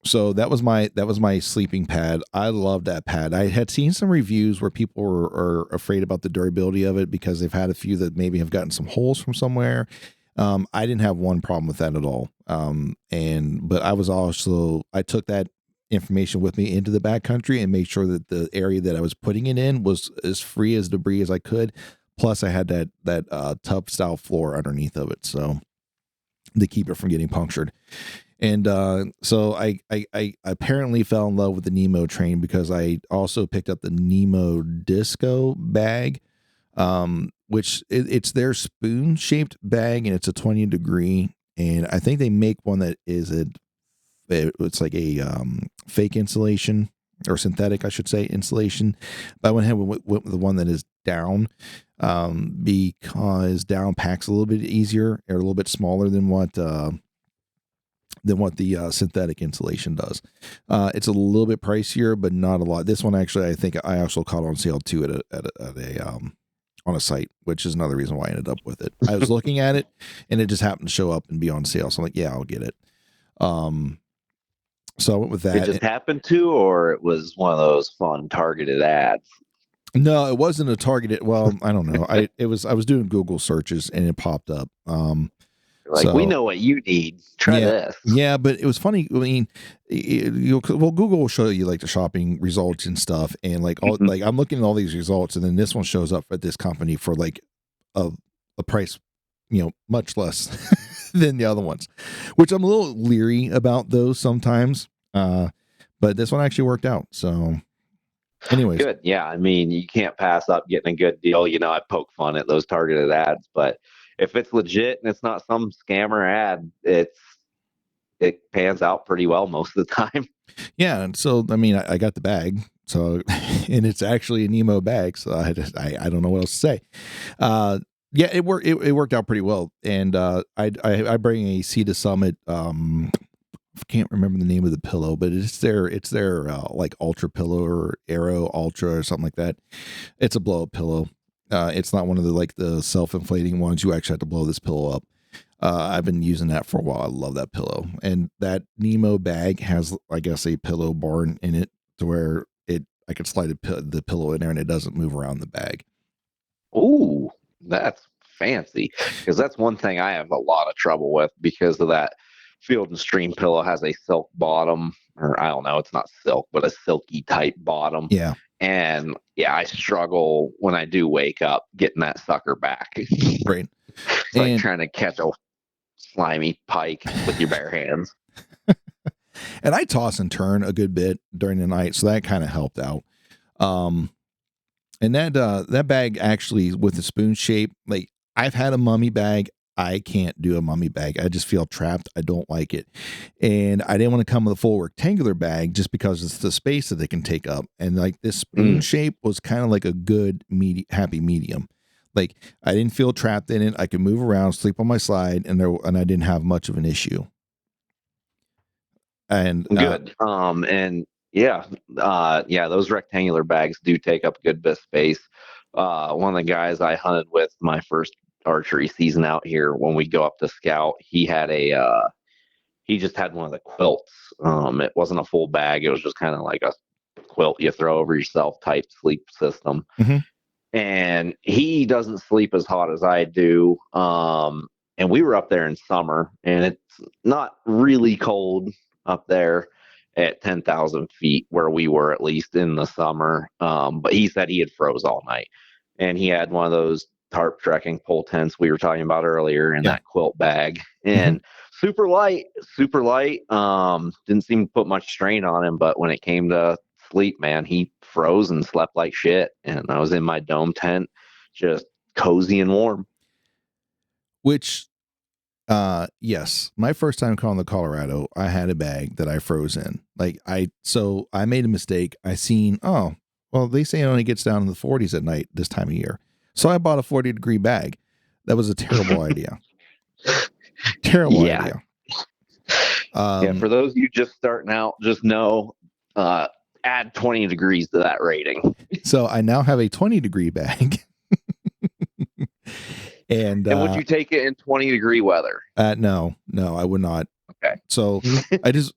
So that was my sleeping pad. I love that pad. I had seen some reviews where people are afraid about the durability of it because they've had a few that maybe have gotten some holes from somewhere. I didn't have one problem with that at all. But I took that information with me into the backcountry and made sure that the area that I was putting it in was as free as debris as I could. Plus I had that tub style floor underneath of it. So to keep it from getting punctured. And so I apparently fell in love with the Nemo train because I also picked up the Nemo Disco bag, which it's their spoon shaped bag, and it's a 20 degree. And I think they make one that is it's like a fake insulation or synthetic, I should say, insulation. But I went ahead with the one that is down because down packs a little bit easier or a little bit smaller than what the synthetic insulation does. It's a little bit pricier, but not a lot. This one actually, I think I also caught on sale too at a on a site, which is another reason why I ended up with it. I was looking at it and it just happened to show up and be on sale. So I'm like, yeah, I'll get it. So I went with that. It just happened to, or it was one of those fun targeted ads? No, it wasn't a targeted. Well, I don't know. I was doing Google searches and it popped up. We know what you need. Try this. Yeah, but it was funny. I mean, Google will show you like the shopping results and stuff, and like like I'm looking at all these results, and then this one shows up at this company for like a price, much less than the other ones, which I'm a little leery about those sometimes. But this one actually worked out. So, anyways, good. Yeah, I mean, you can't pass up getting a good deal. I poke fun at those targeted ads, but if it's legit and it's not some scammer ad, it pans out pretty well most of the time. Yeah, and so I mean, I got the bag, so and it's actually a Nemo bag, so I don't know what else to say. Yeah, it worked out pretty well, and I bring a Sea to Summit. I can't remember the name of the pillow, but it's their like Ultra pillow or Aero Ultra or something like that. It's a blow up pillow. It's not one of the self-inflating ones. You actually have to blow this pillow up. I've been using that for a while. I love that pillow. And that Nemo bag has, I guess, a pillow barn in it to where I could slide the pillow in there and it doesn't move around the bag. Ooh, that's fancy. Because that's one thing I have a lot of trouble with because of that Field and Stream pillow has a silk bottom, or I don't know, it's not silk, but a silky type bottom. Yeah. And yeah, I struggle when I do wake up getting that sucker back. Right. It's like trying to catch a slimy pike with your bare hands. And I toss and turn a good bit during the night, so that kind of helped out. And that bag actually with the spoon shape, like I've had a mummy bag. I can't do a mummy bag. I just feel trapped. I don't like it. And I didn't want to come with a full rectangular bag just because it's the space that they can take up. And like this spoon shape was kind of like a good happy medium. Like I didn't feel trapped in it. I could move around, sleep on my side, and I didn't have much of an issue. And good. And yeah, those rectangular bags do take up a good bit of space. One of the guys I hunted with my first archery season out here, when we go up to scout, he just had one of the quilts. It wasn't a full bag. It was just kind of like a quilt you throw over yourself type sleep system. mm-hmm. And he doesn't sleep as hot as I do. And we were up there in summer, and it's not really cold up there at 10,000 feet where we were, at least in the summer. But he said he had froze all night, and he had one of those tarp trekking pole tents we were talking about earlier in that quilt bag, and super light. Didn't seem to put much strain on him, but when it came to sleep, man, he froze and slept like shit. And I was in my dome tent, just cozy and warm. Which, yes, my first time calling the Colorado, I had a bag that I froze in. So I made a mistake. I seen, they say it only gets down in the 40s at night this time of year. So I bought a 40-degree bag. That was a terrible idea. Terrible idea. For those of you just starting out, just know, add 20 degrees to that rating. So I now have a 20-degree bag. And would you take it in 20-degree weather? No, I would not. Okay. So I just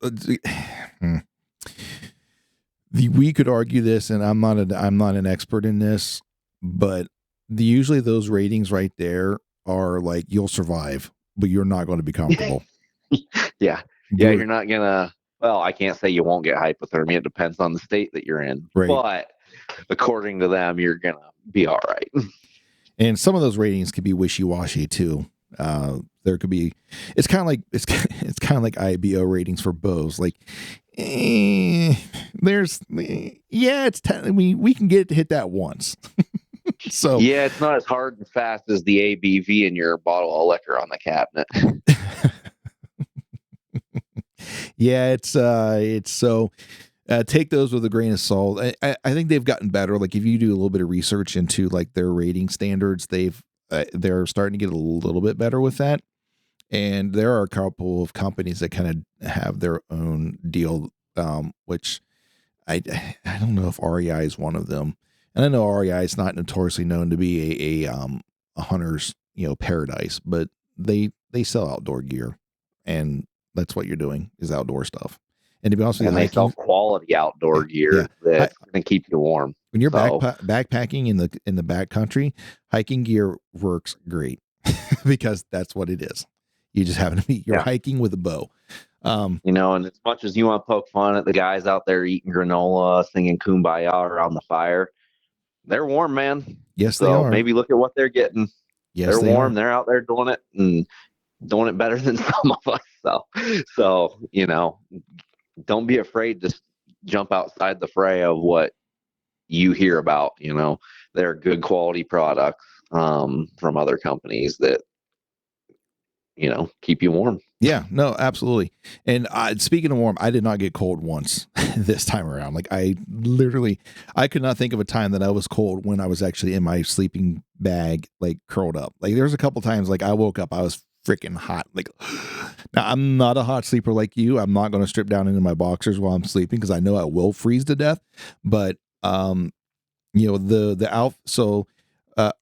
we could argue this, and I'm not an expert in this, but usually those ratings right there are like you'll survive, but you're not going to be comfortable. Yeah, you're not gonna. Well, I can't say you won't get hypothermia. It depends on the state that you're in. Right. But according to them, you're gonna be all right. And some of those ratings could be wishy-washy too. There could be, it's kind of like IBO ratings for bows. Like, we can get it to hit that once. So yeah, it's not as hard and fast as the ABV in your bottle of liquor on the cabinet. Yeah, it's so. Take those with a grain of salt. I think they've gotten better. Like if you do a little bit of research into like their rating standards, they're starting to get a little bit better with that. And there are a couple of companies that kind of have their own deal, which I don't know if REI is one of them. And I know REI is not notoriously known to be a hunter's paradise, but they sell outdoor gear, and that's what you're doing is outdoor stuff. And to be honest with you, they sell quality outdoor gear that's going to keep you warm. When you're backpacking in the backcountry, hiking gear works great because that's what it is. You just happen to be hiking with a bow. And as much as you want to poke fun at the guys out there eating granola, singing Kumbaya around the fire, they're warm, man. Yes, they are. Maybe look at what they're getting. Yes, they're warm. They're out there doing it and doing it better than some of us. So don't be afraid to jump outside the fray of what you hear about. They're good quality products from other companies that keep you warm. Yeah, no, absolutely. And speaking of warm, I did not get cold once this time around. Like I could not think of a time that I was cold when I was actually in my sleeping bag, like curled up. Like there's a couple times like I woke up, I was freaking hot. Like now I'm not a hot sleeper like you. I'm not going to strip down into my boxers while I'm sleeping because I know I will freeze to death. But our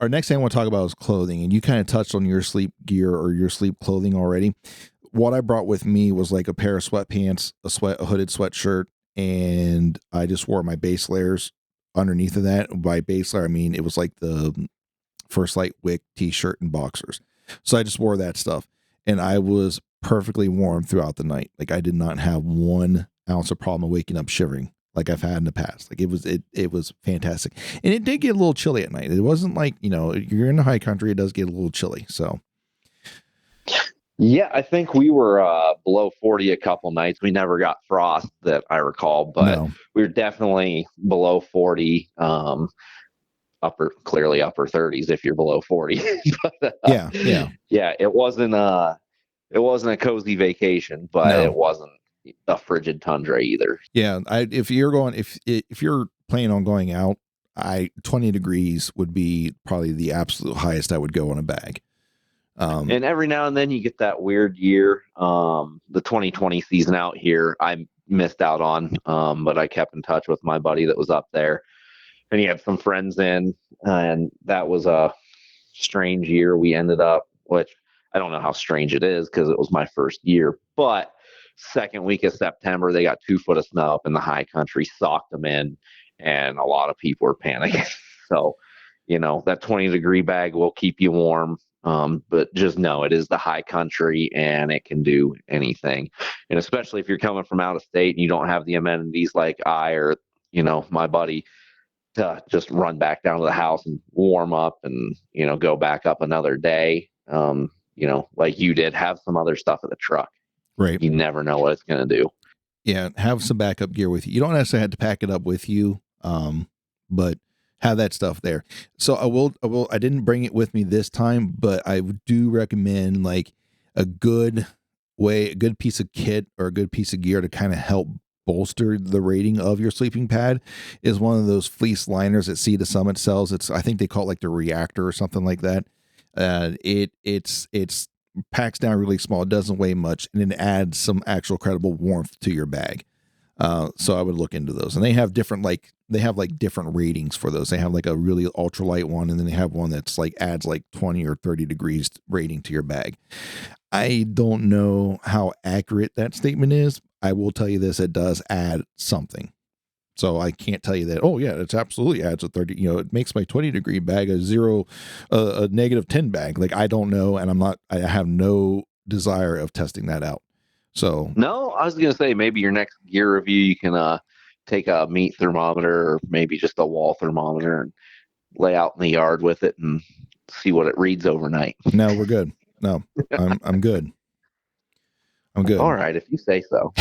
next thing I want to talk about is clothing, and you kind of touched on your sleep gear or your sleep clothing already. What I brought with me was like a pair of sweatpants, a hooded sweatshirt, and I just wore my base layers underneath of that. By base layer, I mean it was like the First Light Wick t-shirt and boxers. So I just wore that stuff, and I was perfectly warm throughout the night. Like I did not have 1 ounce of problem waking up shivering like I've had in the past. Like it was fantastic. And it did get a little chilly at night. It wasn't like, you're in the high country, it does get a little chilly. So yeah, I think we were below 40 a couple nights. We never got frost that I recall, but we were definitely below 40. clearly upper 30s if you're below 40. But, yeah, it wasn't a cozy vacation, but it wasn't a frigid tundra either. Yeah, if you're planning on going out, 20 degrees would be probably the absolute highest I would go on a bag. And every now and then you get that weird year. The 2020 season out here, I missed out on, but I kept in touch with my buddy that was up there, and he had some friends in, and that was a strange year. We ended up, which I don't know how strange it is because it was my first year, but second week of September, they got 2 foot of snow up in the high country, socked them in, and a lot of people were panicking. So, that 20-degree bag will keep you warm. But just know it is the high country and it can do anything. And especially if you're coming from out of state and you don't have the amenities like I or, my buddy, to just run back down to the house and warm up and, go back up another day. Like you did, have some other stuff in the truck. Right. You never know what it's going to do. Yeah. Have some backup gear with you. You don't necessarily have to pack it up with you. But have that stuff there. So I didn't bring it with me this time, but I do recommend like a good piece of kit or a good piece of gear to kind of help bolster the rating of your sleeping pad is one of those fleece liners that Sea to Summit sells. I think they call it like the Reactor or something like that. It's packs down really small. It doesn't weigh much, and it adds some actual credible warmth to your bag. So I would look into those, and they have different different ratings for those. They have like a really ultralight one, and then they have one that's like adds like 20 or 30 degrees rating to your bag. I don't know how accurate that statement is. I will tell you this: it does add something. So I can't tell you that. Oh yeah, it's absolutely adds a 30. It makes my 20-degree bag a negative 10 bag. Like I don't know, and I have no desire of testing that out. So no, I was going to say maybe your next gear review, you can take a meat thermometer or maybe just a wall thermometer and lay out in the yard with it and see what it reads overnight. No, we're good. No, I'm good. I'm good. All right, if you say so.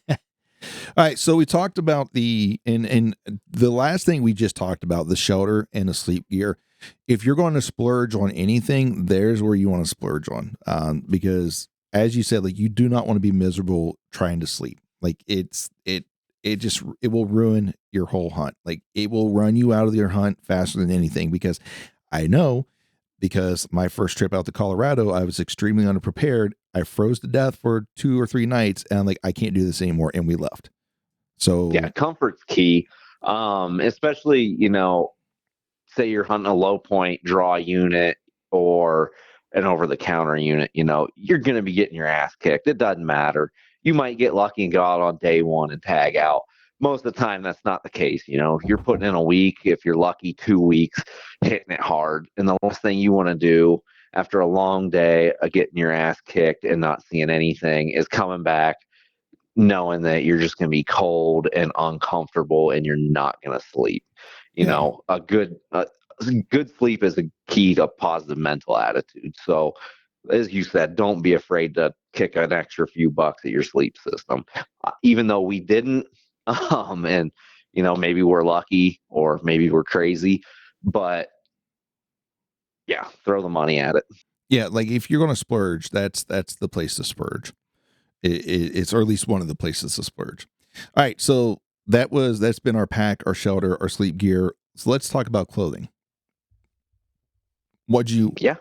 All right, so we talked about and the last thing we just talked about, the shelter and the sleep gear. If you're going to splurge on anything, there's where you want to splurge on, because as you said, like you do not want to be miserable trying to sleep. Like it will ruin your whole hunt. Like it will run you out of your hunt faster than anything, because I know, because my first trip out to Colorado, I was extremely unprepared. I froze to death for 2 or 3 nights, and I'm like, I can't do this anymore, and we left. So yeah, comfort's key. Especially, say you're hunting a low point draw unit or an over the counter unit, you're going to be getting your ass kicked. It doesn't matter. You might get lucky and go out on day one and tag out. Most of the time, that's not the case. You're putting in a week, if you're lucky, 2 weeks, hitting it hard. And the last thing you want to do after a long day of getting your ass kicked and not seeing anything is coming back knowing that you're just going to be cold and uncomfortable and you're not going to sleep. A good sleep is a key to positive mental attitude. So, as you said, don't be afraid to kick an extra few bucks at your sleep system, even though we didn't. And maybe we're lucky or maybe we're crazy, but yeah, throw the money at it. yeah, like if you're going to splurge, that's the place to splurge. It's or at least one of the places to splurge. All right, so that's been our pack, our shelter, our sleep gear. So let's talk about clothing. Yeah.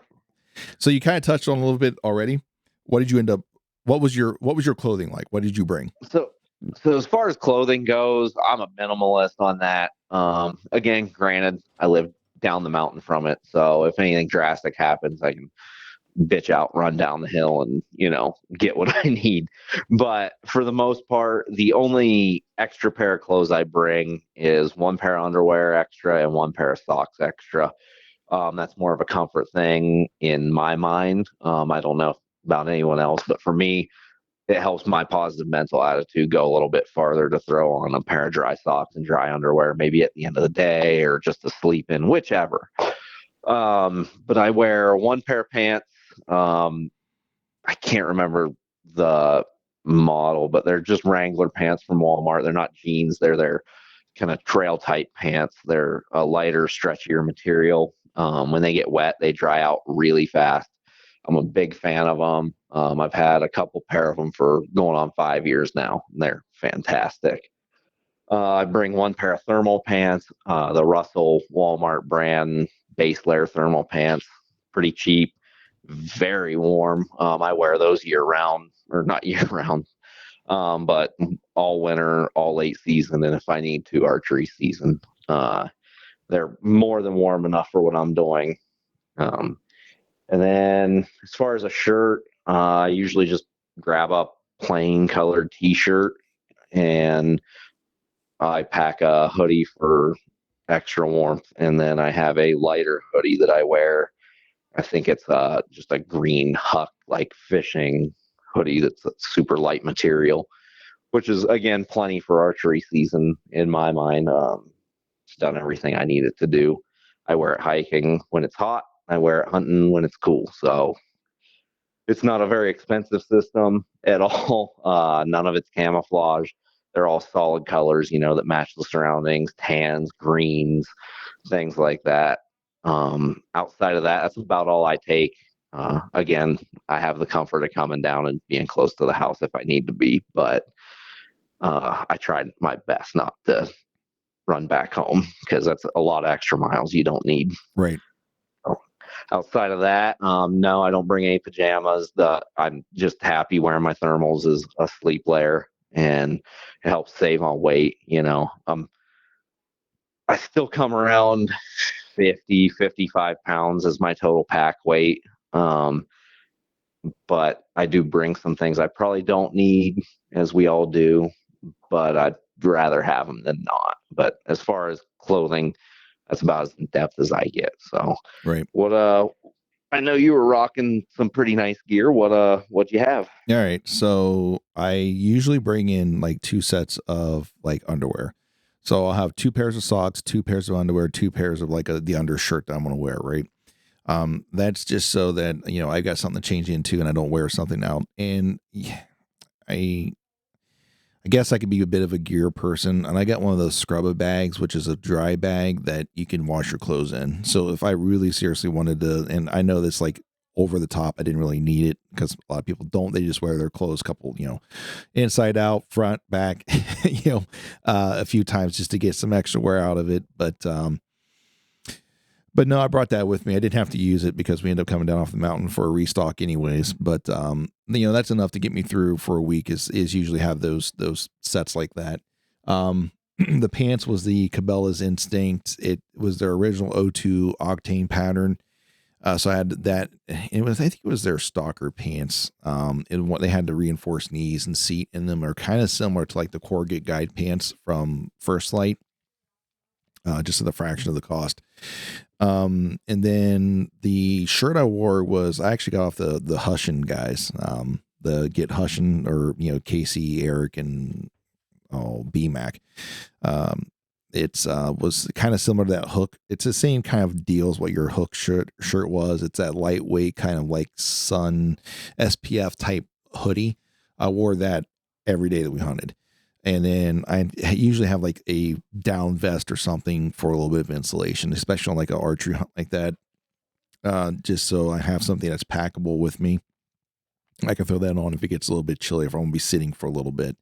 So you kind of touched on a little bit already. What did you end up? What was your clothing like? What did you bring? So as far as clothing goes, I'm a minimalist on that. Again, granted, I live down the mountain from it, so if anything drastic happens, I can bitch out, run down the hill, and get what I need. But for the most part, the only extra pair of clothes I bring is 1 pair of underwear extra and 1 pair of socks extra. That's more of a comfort thing in my mind. I don't know about anyone else, but for me, it helps my positive mental attitude go a little bit farther to throw on a pair of dry socks and dry underwear, maybe at the end of the day or just to sleep in, whichever. But I wear 1 pair of pants. I can't remember the model, but they're just Wrangler pants from Walmart. They're not jeans. They're their kind of trail type pants. They're a lighter, stretchier material. When they get wet, they dry out really fast. I'm a big fan of them. I've had a couple pair of them for going on 5 years now. They're fantastic. I bring one pair of thermal pants, the Russell Walmart brand base layer thermal pants, pretty cheap, very warm. I wear those year round, or not year round, but all winter, all late season, and if I need to, archery season. They're more than warm enough for what I'm doing. And then as far as a shirt, I usually just grab a plain colored t-shirt and I pack a hoodie for extra warmth, and then I have a lighter hoodie that I wear. I think it's just a green huck like fishing hoodie that's a super light material, which is again plenty for archery season in my mind. It's done everything I need it to do. I wear it hiking when it's hot. I wear it hunting when it's cool. So it's not a very expensive system at all. None of it's camouflage. They're all solid colors, that match the surroundings, tans, greens, things like that. Outside of that, that's about all I take. Again, I have the comfort of coming down and being close to the house if I need to be, but I tried my best not to run back home because that's a lot of extra miles you don't need. Right. Outside of that, no, I don't bring any pajamas. I'm just happy wearing my thermals as a sleep layer, and it helps save on weight. I still come around 50, 55 pounds as my total pack weight. But I do bring some things I probably don't need, as we all do, but I'd rather have them than not. But as far as clothing, that's about as in depth as I get. So, right. I know you were rocking some pretty nice gear. What'd you have? All right. So I usually bring in like 2 sets of like underwear. So I'll have 2 pairs of socks, 2 pairs of underwear, 2 pairs of like the undershirt that I'm going to wear. Right. That's just so that, I got something to change into and I don't wear something out. And I guess I could be a bit of a gear person, and I got one of those scrubba bags, which is a dry bag that you can wash your clothes in. So if I really seriously wanted to, and I know that's like over the top, I didn't really need it because a lot of people don't. They just wear their clothes couple, inside out, front, back, a few times just to get some extra wear out of it. But no, I brought that with me. I didn't have to use it because we ended up coming down off the mountain for a restock anyways. But, that's enough to get me through for a week is usually have those sets like that. The pants was the Cabela's Instinct. It was their original O2 octane pattern. So I had that. I think it was their stalker pants. And what they had the reinforced knees and seat in them are kind of similar to like the Corrugate guide pants from First Light. Just at the fraction of the cost. And then the shirt I wore was, I actually got off the Hushin guys, the Get Hushin, or, Casey, Eric, and BMAC. It's was kind of similar to that Hook. It's the same kind of deal as what your Hook shirt was. It's that lightweight kind of like sun SPF type hoodie. I wore that every day that we hunted. And then I usually have like a down vest or something for a little bit of insulation, especially on like an archery hunt like that. Just so I have something that's packable with me. I can throw that on if it gets a little bit chilly, if I'm going to be sitting for a little bit.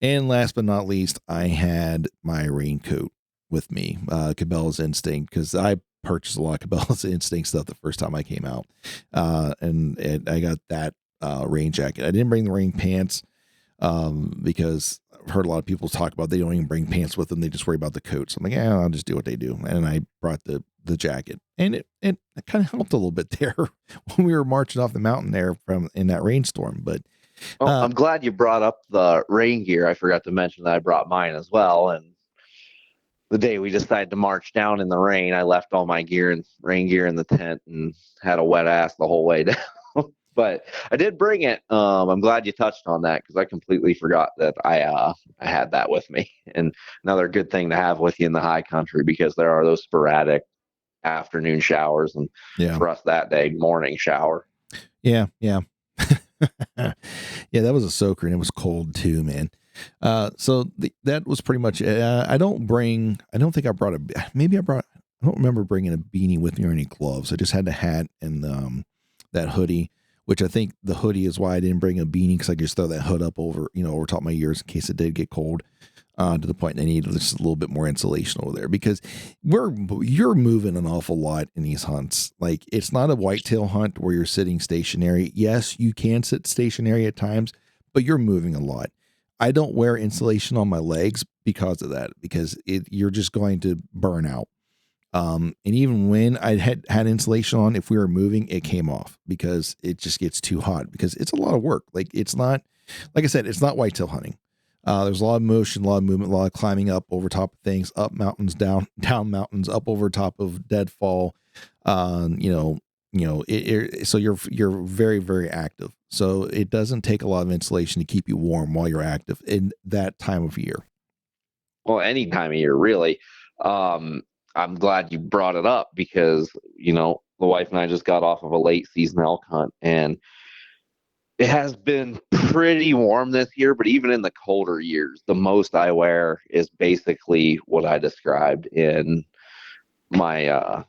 And last but not least, I had my raincoat with me, Cabela's Instinct, because I purchased a lot of Cabela's Instinct stuff the first time I came out. And I got that rain jacket. I didn't bring the rain pants because I've heard a lot of people talk about they don't even bring pants with them. They just worry about the coats. I'm like, yeah, I'll just do what they do. And I brought the jacket, and it kind of helped a little bit there when we were marching off the mountain there in that rainstorm. But I'm glad you brought up the rain gear. I forgot to mention that I brought mine as well. And the day we decided to march down in the rain, I left all my rain gear in the tent and had a wet ass the whole way down. But I did bring it. I'm glad you touched on that because I completely forgot that I had that with me. And another good thing to have with you in the high country, because there are those sporadic afternoon showers, and for us that day, morning shower. Yeah. Yeah, that was a soaker, and it was cold too, man. That was pretty much it. I don't think I brought I don't remember bringing a beanie with me or any gloves. I just had the hat and that hoodie, which I think the hoodie is why I didn't bring a beanie, because I could just throw that hood up over top of my ears in case it did get cold. To the point I need just a little bit more insulation over there, because you're moving an awful lot in these hunts. Like, it's not a whitetail hunt where you're sitting stationary. Yes, you can sit stationary at times, but you're moving a lot. I don't wear insulation on my legs because of that, because you're just going to burn out. And even when I had insulation on, if we were moving, it came off because it just gets too hot, because it's a lot of work. Like, it's not, like I said, it's not whitetail hunting. There's a lot of motion, a lot of movement, a lot of climbing up over top of things, up mountains, down mountains, up over top of deadfall. So you're very, very active. So it doesn't take a lot of insulation to keep you warm while you're active in that time of year. Well, any time of year, really. I'm glad you brought it up, because, the wife and I just got off of a late season elk hunt, and it has been pretty warm this year, but even in the colder years, the most I wear is basically what I described in my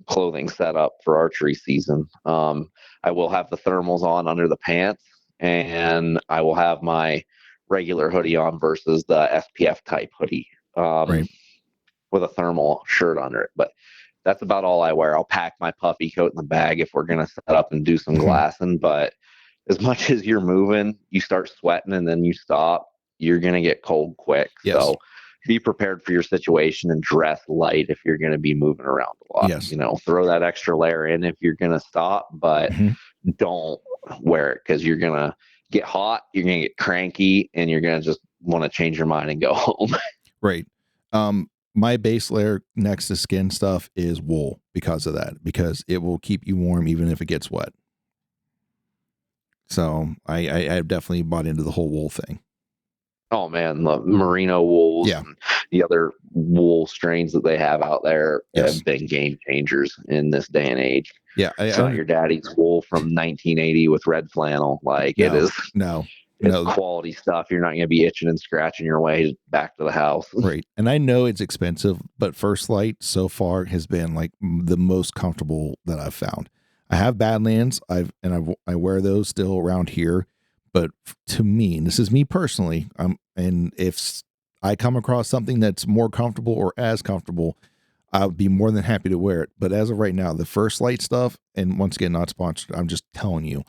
clothing setup for archery season. I will have the thermals on under the pants, and I will have my regular hoodie on versus the SPF type hoodie, Right. with a thermal shirt under it. But that's about all I wear. I'll pack my puffy coat in the bag if we're going to set up and do some glassing, but as much as you're moving, you start sweating and then you stop, you're going to get cold quick. Yes. So be prepared for your situation and dress light if you're going to be moving around a lot. Yes. Throw that extra layer in if you're going to stop, but don't wear it, because you're going to get hot, you're going to get cranky, and you're going to just want to change your mind and go home. Right. My base layer next to skin stuff is wool because of that, because it will keep you warm even if it gets wet. So I've definitely bought into the whole wool thing. Oh man, the merino wools, and the other wool strains that they have out there have been game changers in this day and age. Yeah, it's not your daddy's wool from 1980 with red flannel. Like, no, it is. It's quality stuff. You're not going to be itching and scratching your way back to the house. Right. And I know it's expensive, but First Light so far has been like the most comfortable that I've found. I have Badlands. I wear those still around here, but to me, and this is me personally, and if I come across something that's more comfortable or as comfortable, I would be more than happy to wear it. But as of right now, the First Light stuff, and once again, not sponsored, I'm just telling you,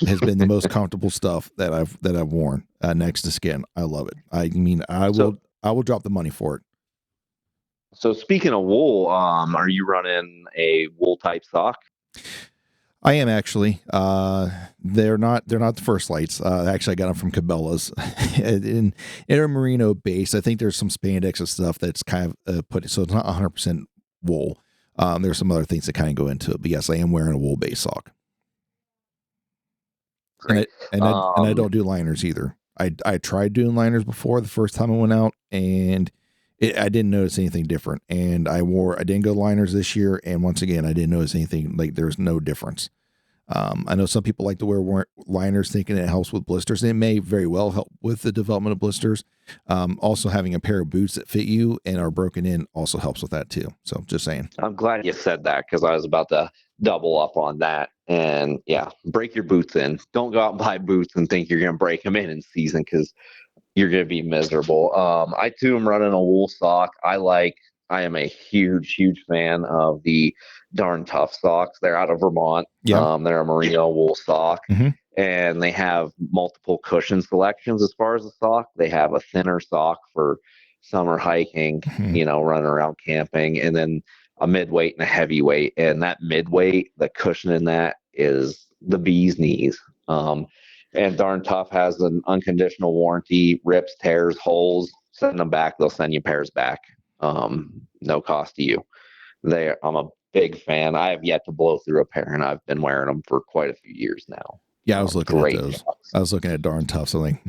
has been the most comfortable stuff that I've worn next to skin. I love it. I mean, I will drop the money for it. So speaking of wool, are you running a wool type sock? I am actually. They're not the First Lights. Actually, I got them from Cabela's in a merino base. I think there's some spandex and stuff that's kind of put it, so it's not 100% wool. There's some other things that kind of go into it, but yes, I am wearing a wool base sock. Great. And I don't do liners either. I tried doing liners before the first time I went out, and I didn't notice anything different. And I didn't go liners this year, and once again, I didn't notice anything. Like, there's no difference. I know some people like to wear liners thinking it helps with blisters. It may very well help with the development of blisters. Also, having a pair of boots that fit you and are broken in also helps with that too. So just saying. I'm glad you said that, because I was about to double up on that. And yeah, break your boots in. Don't go out and buy boots and think you're going to break them in season, because you're going to be miserable. I too am running a wool sock. I am a huge fan of the Darn Tough socks. They're out of Vermont. Yeah. They're a merino wool sock, and they have multiple cushion selections as far as the sock. They have a thinner sock for summer hiking, running around camping, and then a midweight and a heavyweight. And that midweight, the cushion in that is the bee's knees. And Darn Tough has an unconditional warranty. Rips, tears, holes, send them back. They'll send you pairs back. No cost to you. I'm a big fan. I have yet to blow through a pair, and I've been wearing them for quite a few years now. Yeah, I was looking at those. I was looking at Darn Tough. So I'm like,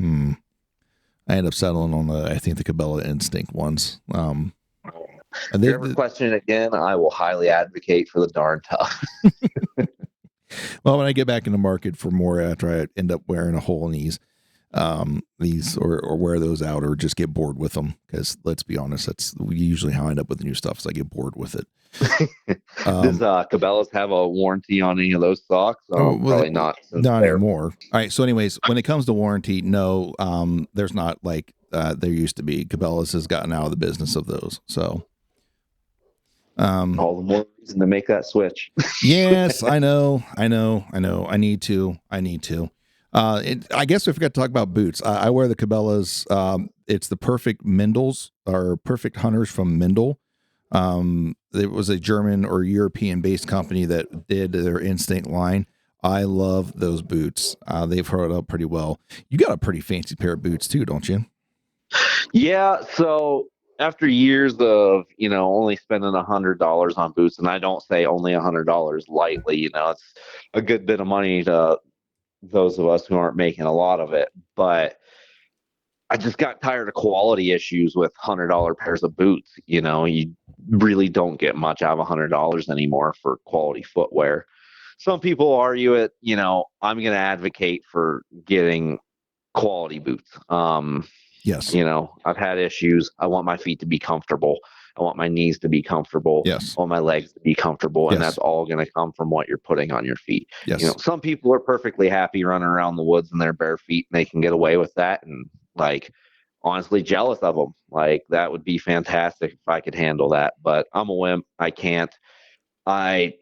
I ended up settling on the Cabela Instinct ones. And if you ever question it again, I will highly advocate for the Darn Tough. Well, when I get back in the market for more after I end up wearing a hole in these, these or wear those out or just get bored with them. Because let's be honest, that's usually how I end up with new stuff. Is I get bored with it. Does Cabela's have a warranty on any of those socks? Probably not. Not anymore. All right. So, anyways, when it comes to warranty, no, there's not like there used to be. Cabela's has gotten out of the business of those. So, all the more reason to make that switch. Yes, I know. I need to. I guess we forgot to talk about boots. I wear the Cabela's. It's the perfect Mendel's or perfect Hunters from Mendel. It was a German or European based company that did their Instinct line. I love those boots. They've held up pretty well. You got a pretty fancy pair of boots too, don't you? Yeah. So after years of, only spending $100 on boots, and I don't say only $100 lightly, it's a good bit of money to those of us who aren't making a lot of it, but I just got tired of quality issues with $100 pairs of boots. You really don't get much out of $100 anymore for quality footwear. Some people argue it, I'm going to advocate for getting quality boots. Yes. I've had issues. I want my feet to be comfortable. I want my knees to be comfortable. Yes. I want my legs to be comfortable. Yes. And that's all going to come from what you're putting on your feet. Yes. Some people are perfectly happy running around the woods in their bare feet and they can get away with that. And honestly jealous of them. That would be fantastic if I could handle that. But I'm a wimp. I can't. I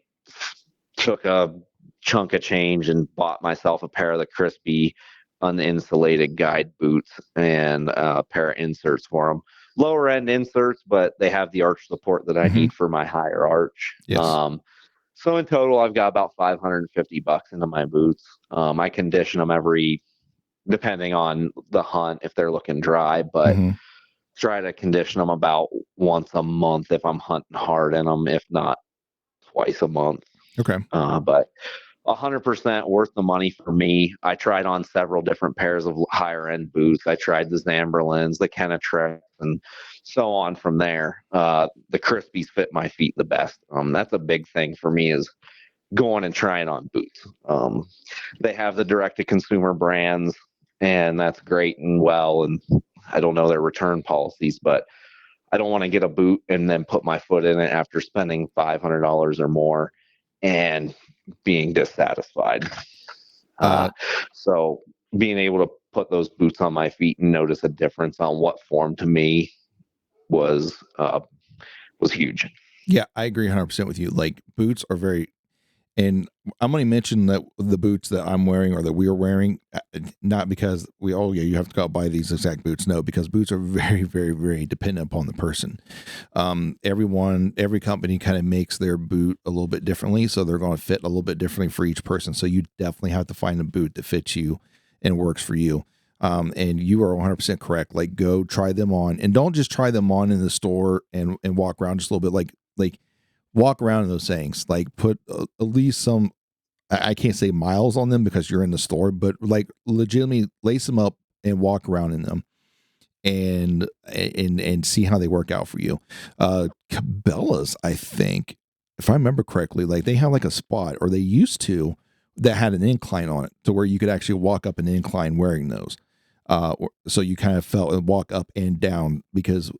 took a chunk of change and bought myself a pair of the crispy uninsulated guide boots and a pair of inserts for them. Lower end inserts, but they have the arch support that I need for my higher arch. Yes. So in total, I've got about $550 into my boots. I condition them depending on the hunt, if they're looking dry, but try to condition them about once a month if I'm hunting hard in them, if not twice a month. Okay. But 100% worth the money for me. I tried on several different pairs of higher end boots. I tried the Zamberlins, the Kennetreks, and so on from there. The Crispies fit my feet the best. That's a big thing for me is going and trying on boots. They have the direct to consumer brands, and that's great and well. And I don't know their return policies, but I don't want to get a boot and then put my foot in it after spending $500 or more and being dissatisfied. So being able to put those boots on my feet and notice a difference on what formed to me was huge. Yeah, I agree 100% with you. Boots are very, and I'm only mentioning that the boots that I'm wearing or that we're wearing, not because you have to go out buy these exact boots. No, because boots are very, very, very dependent upon the person. Every company kind of makes their boot a little bit differently. So they're going to fit a little bit differently for each person. So you definitely have to find a boot that fits you and works for you. And you are 100% correct. Go try them on, and don't just try them on in the store and walk around just a little bit. Walk around in those things, put at least some, I can't say miles on them because you're in the store, but legitimately lace them up and walk around in them and see how they work out for you. Cabela's, I think, if I remember correctly, they have a spot, or they used to, that had an incline on it to where you could actually walk up an incline wearing those. So you kind of felt and walk up and down, because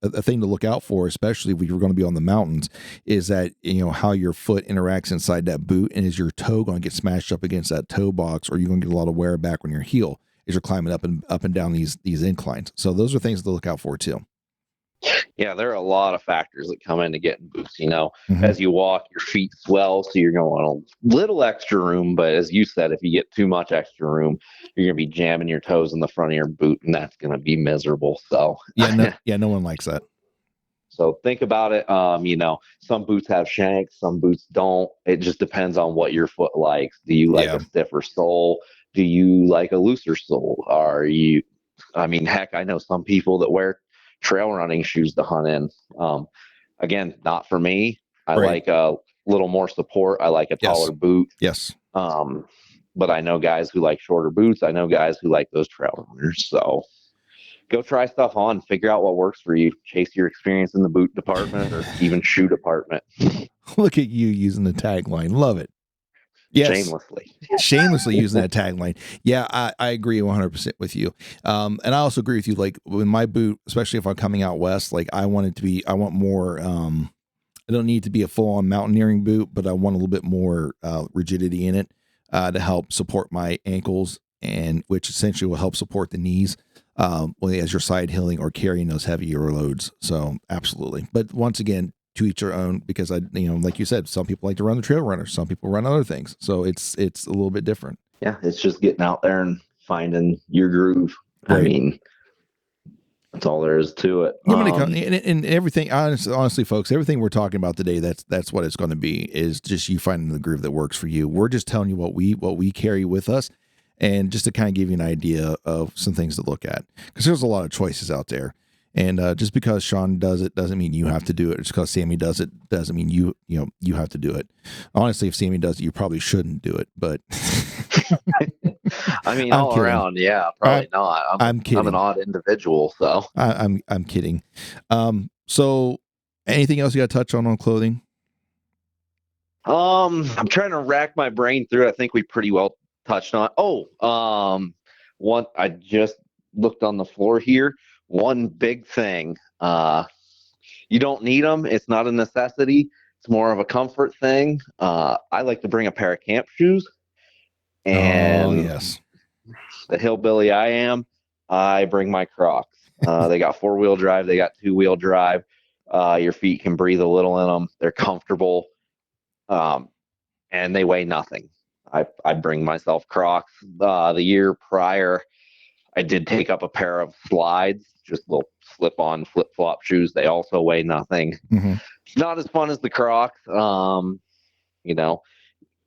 a thing to look out for, especially if you're going to be on the mountains, is that how your foot interacts inside that boot, and is your toe going to get smashed up against that toe box, or you're going to get a lot of wear back on your heel as you're climbing up and down these inclines. So those are things to look out for too. Yeah, there are a lot of factors that come into getting boots. As you walk, your feet swell, so you're going a little extra room. But as you said, if you get too much extra room, you're going to be jamming your toes in the front of your boot, and that's going to be miserable. So no one likes that. So think about it. Some boots have shanks, some boots don't. It just depends on what your foot likes. Do you like a stiffer sole? Do you like a looser sole? Heck, I know some people that wear trail running shoes to hunt in. Again, not for me. I like a little more support. I like a taller boot. Yes. But I know guys who like shorter boots. I know guys who like those trail runners. So go try stuff on, figure out what works for you. Chase your experience in the boot department or even shoe department. Look at you using the tagline. Love it. Yes. shamelessly. Shamelessly using that tagline. Yeah, I agree 100% with you. And I also agree with you. Like with my boot, especially if I'm coming out west, like I want it to be, I want more, I don't need to be a full on mountaineering boot, but I want a little bit more rigidity in it to help support my ankles, and which essentially will help support the knees as you're side hilling or carrying those heavier loads. So absolutely. But once again, to each their own, because like you said, some people like to run the trail runner, some people run other things. So it's a little bit different. Yeah, it's just getting out there and finding your groove. I Right. mean, that's all there is to it. Yeah, and everything, honestly, folks, everything we're talking about today, that's what it's going to be, is just you finding the groove that works for you. We're just telling you what we carry with us, and just to kind of give you an idea of some things to look at, because there's a lot of choices out there. And just because Sean does it doesn't mean you have to do it. Just because Sammy does it doesn't mean you have to do it. Honestly, if Sammy does it, you probably shouldn't do it. But I mean, I'm all kidding. around, yeah, probably not. I'm kidding. I'm an odd individual, so I'm kidding. So anything else you got to touch on clothing? I'm trying to rack my brain through. I think we pretty well touched on. One I just looked on the floor here. One big thing. You don't need them. It's not a necessity. It's more of a comfort thing. I like to bring a pair of camp shoes, Oh and yes, the hillbilly I am, I bring my Crocs. They got 4-wheel drive. They got 2-wheel drive. Your feet can breathe a little in them. They're comfortable. Um, and they weigh nothing. I bring myself Crocs. The year prior, I did take up a pair of slides, just little slip-on flip-flop shoes. They also weigh nothing. mm-hmm. Not as fun as the Crocs. You know,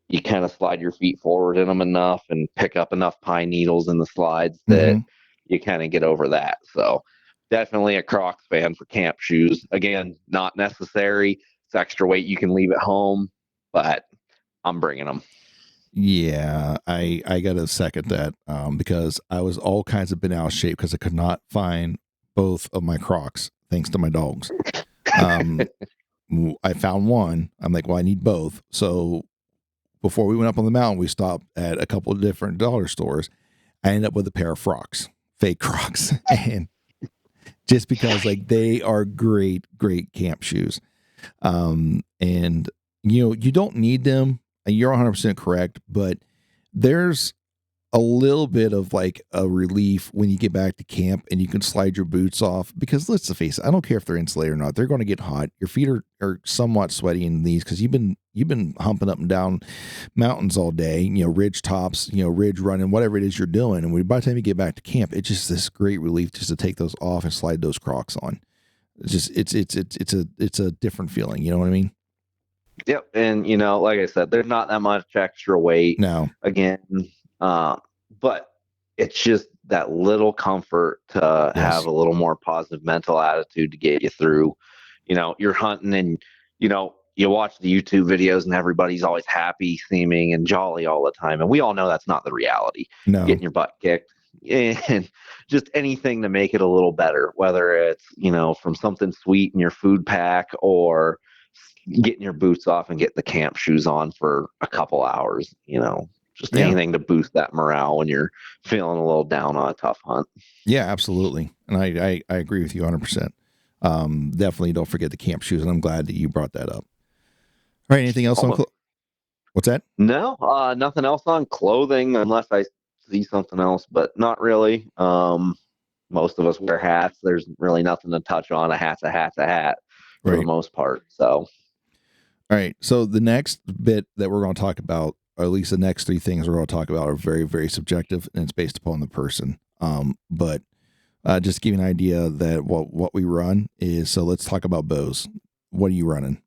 you kind of slide your feet forward in them enough and pick up enough pine needles in the slides that you kind of get over that. So definitely a Crocs fan for camp shoes. Again, not necessary. It's extra weight you can leave at home, but I'm bringing them. Yeah, I got to second that because I was all kinds of bent out of shape because I could not find both of my Crocs thanks to my dogs. I found one. I'm like, well, I need both. So before we went up on the mountain, we stopped at a couple of different dollar stores. I ended up with a pair of Crocs, fake Crocs, and just because like they are great camp shoes. And you don't need them. You're 100% correct, but there's a little bit of like a relief when you get back to camp and you can slide your boots off, because let's face it, I don't care if they're insulated or not. They're going to get hot. Your feet are somewhat sweaty in these because you've been humping up and down mountains all day, ridge tops, ridge running, whatever it is you're doing. And by the time you get back to camp, it's just this great relief just to take those off and slide those Crocs on. It's just, it's a different feeling. You know what I mean? Yep. And, like I said, there's not that much extra weight. No. Again, but it's just that little comfort to have a little more positive mental attitude to get you through. You're hunting and, you watch the YouTube videos and everybody's always happy seeming and jolly all the time. And we all know that's not the reality. No. Getting your butt kicked and just anything to make it a little better, whether it's, from something sweet in your food pack or getting your boots off and get the camp shoes on for a couple hours, just anything to boost that morale when you're feeling a little down on a tough hunt. Yeah, absolutely. And I agree with you 100%. Definitely don't forget the camp shoes. And I'm glad that you brought that up. All right. Anything else on what's that? No, nothing else on clothing unless I see something else, but not really. Most of us wear hats. There's really nothing to touch on. A hat's a hat for the most part. So. All right. So the next bit that we're going to talk about, or at least the next three things we're going to talk about, are very, very subjective, and it's based upon the person. But just to give you an idea that what we run is, so let's talk about bows. What are you running?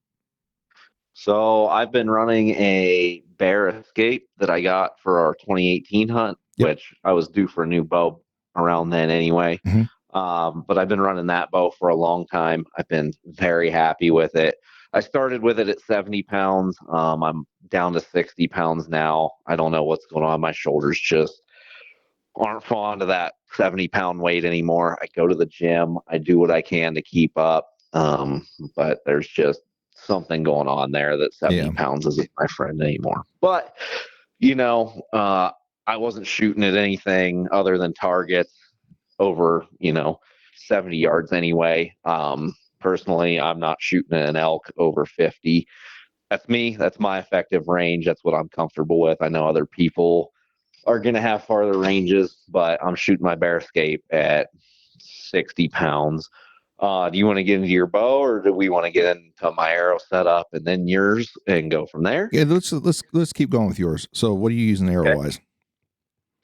So I've been running a Bear Escape that I got for our 2018 hunt, which I was due for a new bow around then anyway. But I've been running that bow for a long time. I've been very happy with it. I started with it at 70 pounds. I'm down to 60 pounds now. I don't know what's going on. My shoulders just aren't fond of that 70-pound weight anymore. I go to the gym. I do what I can to keep up. But there's just something going on there that 70 pounds isn't my friend anymore. But, I wasn't shooting at anything other than targets over, 70 yards anyway. Personally, I'm not shooting at an elk over 50. That's me. That's my effective range. That's what I'm comfortable with. I know other people are going to have farther ranges, but I'm shooting my bear scape at 60 pounds. Do you want to get into your bow, or do we want to get into my arrow setup and then yours and go from there? Yeah, let's keep going with yours. So what are you using arrow wise?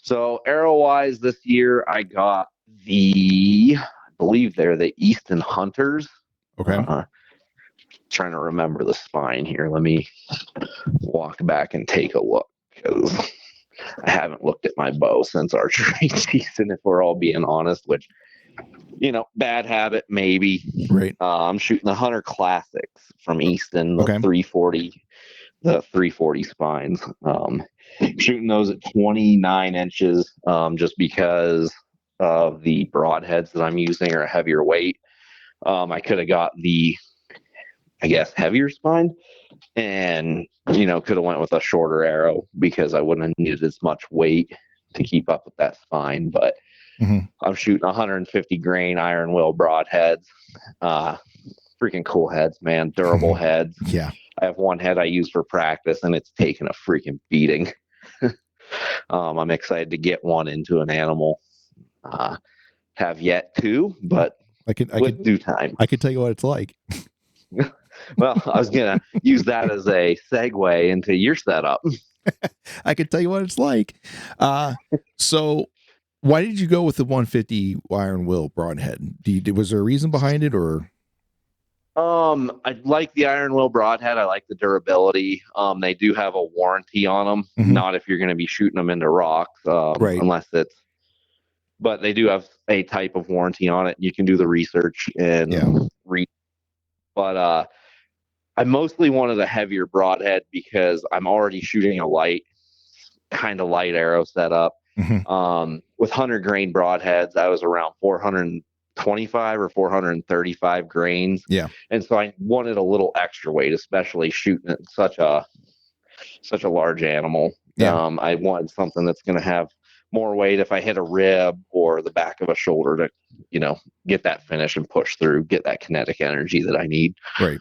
So arrow wise this year, I got I believe they're the Easton Hunters. Okay. Trying to remember the spine here. Let me walk back and take a look, because I haven't looked at my bow since archery season, if we're all being honest, which, bad habit, maybe. Right. I'm shooting the Hunter Classics from Easton, the Okay. 340 spines. Shooting those at 29 inches, just because of the broadheads that I'm using are a heavier weight. I could have got the, I guess, heavier spine, and could have went with a shorter arrow because I wouldn't have needed as much weight to keep up with that spine. But I'm shooting 150 grain iron will broadheads. Freaking cool heads, man. Durable heads. Yeah. I have one head I use for practice, and it's taken a freaking beating. I'm excited to get one into an animal. Have yet to, but with due time. I could tell you what it's like. Well, I was going to use that as a segue into your setup. I could tell you what it's like. So why did you go with the 150 iron will broadhead? Was there a reason behind it, or? I like the iron will broadhead. I like the durability. They do have a warranty on them. Not if you're going to be shooting them into rocks, right. Unless but they do have a type of warranty on it. You can do the research and read. But I mostly wanted a heavier broadhead because I'm already shooting a kind of light arrow setup. With 100 grain broadheads, I was around 425 or 435 grains. Yeah. And so I wanted a little extra weight, especially shooting at such a large animal. Yeah. I wanted something that's going to have more weight if I hit a rib or the back of a shoulder to, get that finish and push through, get that kinetic energy that I need. Right.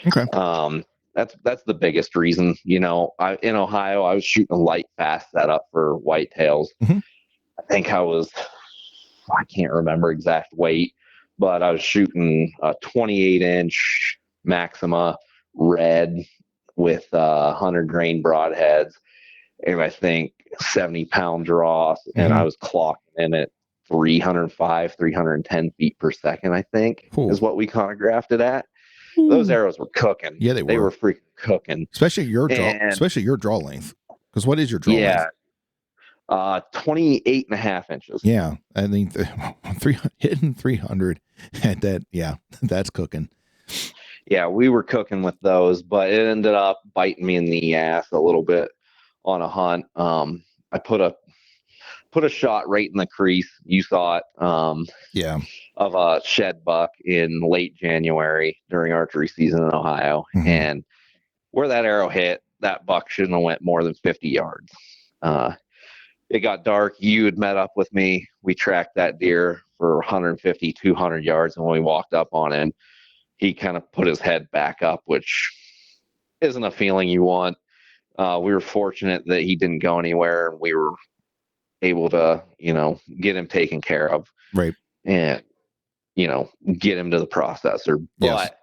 Okay. That's the biggest reason. In Ohio, I was shooting a light fast setup for whitetails. I think I can't remember exact weight, but I was shooting a 28-inch Maxima red with 100 grain broadheads, and I think 70-pound draws, and I was clocking in at 305, 310 feet per second, I think, is what we chronographed it at. Those arrows were cooking. Yeah, they were. They were freaking cooking. Especially your draw length. Because what is your draw length? 28 and a half inches. Yeah. I think hitting 300 at that. Yeah, that's cooking. Yeah, we were cooking with those, but it ended up biting me in the ass a little bit on a hunt. I put a shot right in the crease. You saw it. Of a shed buck in late January during archery season in Ohio. And where that arrow hit, that buck shouldn't have went more than 50 yards. It got dark. You had met up with me. We tracked that deer for 150, 200 yards. And when we walked up on him, he kind of put his head back up, which isn't a feeling you want. We were fortunate that he didn't go anywhere, and we were able to, get him taken care of. Right. And, get him to the processor. But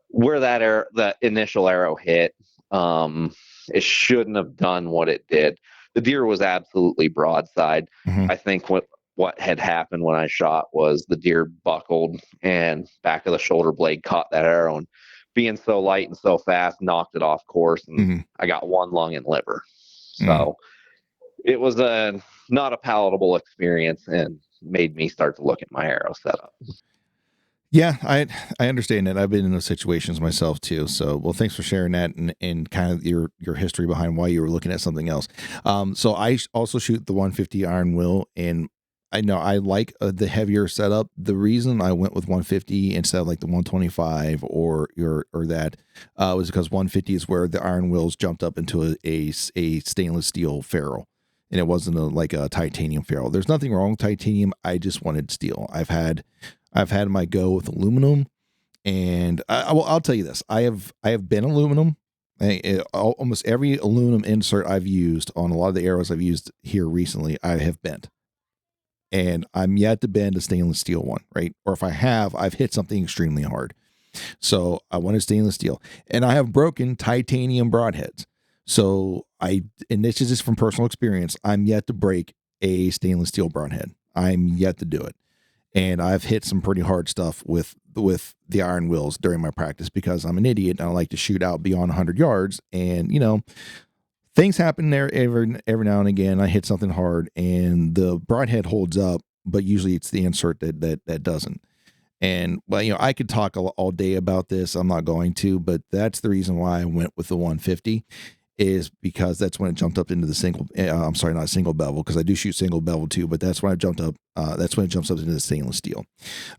where that initial arrow hit, it shouldn't have done what it did. The deer was absolutely broadside. I think what had happened when I shot was the deer buckled and back of the shoulder blade caught that arrow, and being so light and so fast knocked it off course, and I got one lung and liver. So it was not a palatable experience, and made me start to look at my arrow setup. Yeah, I understand that. I've been in those situations myself too. So, well, thanks for sharing that and kind of your history behind why you were looking at something else. So I also shoot the 150 iron will, and I know I like the heavier setup. The reason I went with 150 instead of like the 125 or that was because 150 is where the iron wheels jumped up into a stainless steel ferrule, and it wasn't like a titanium ferrule. There's nothing wrong with titanium. I just wanted steel. I've had my go with aluminum, and I'll tell you this: I have been aluminum. Almost every aluminum insert I've used on a lot of the arrows I've used here recently, I have bent. And I'm yet to bend a stainless steel one, right? Or if I have, I've hit something extremely hard. So I wanted stainless steel. And I have broken titanium broadheads. So and this is just from personal experience, I'm yet to break a stainless steel broadhead. I'm yet to do it. And I've hit some pretty hard stuff with the iron wheels during my practice because I'm an idiot and I like to shoot out beyond 100 yards. And, things happen there every now and again. I hit something hard and the broadhead holds up, but usually it's the insert that doesn't. And well, I could talk all day about this. I'm not going to, but that's the reason why I went with the 150 is because that's when it jumped up into the single. I'm sorry, not single bevel, because I do shoot single bevel too, but that's when I jumped up. That's when it jumps up into the stainless steel.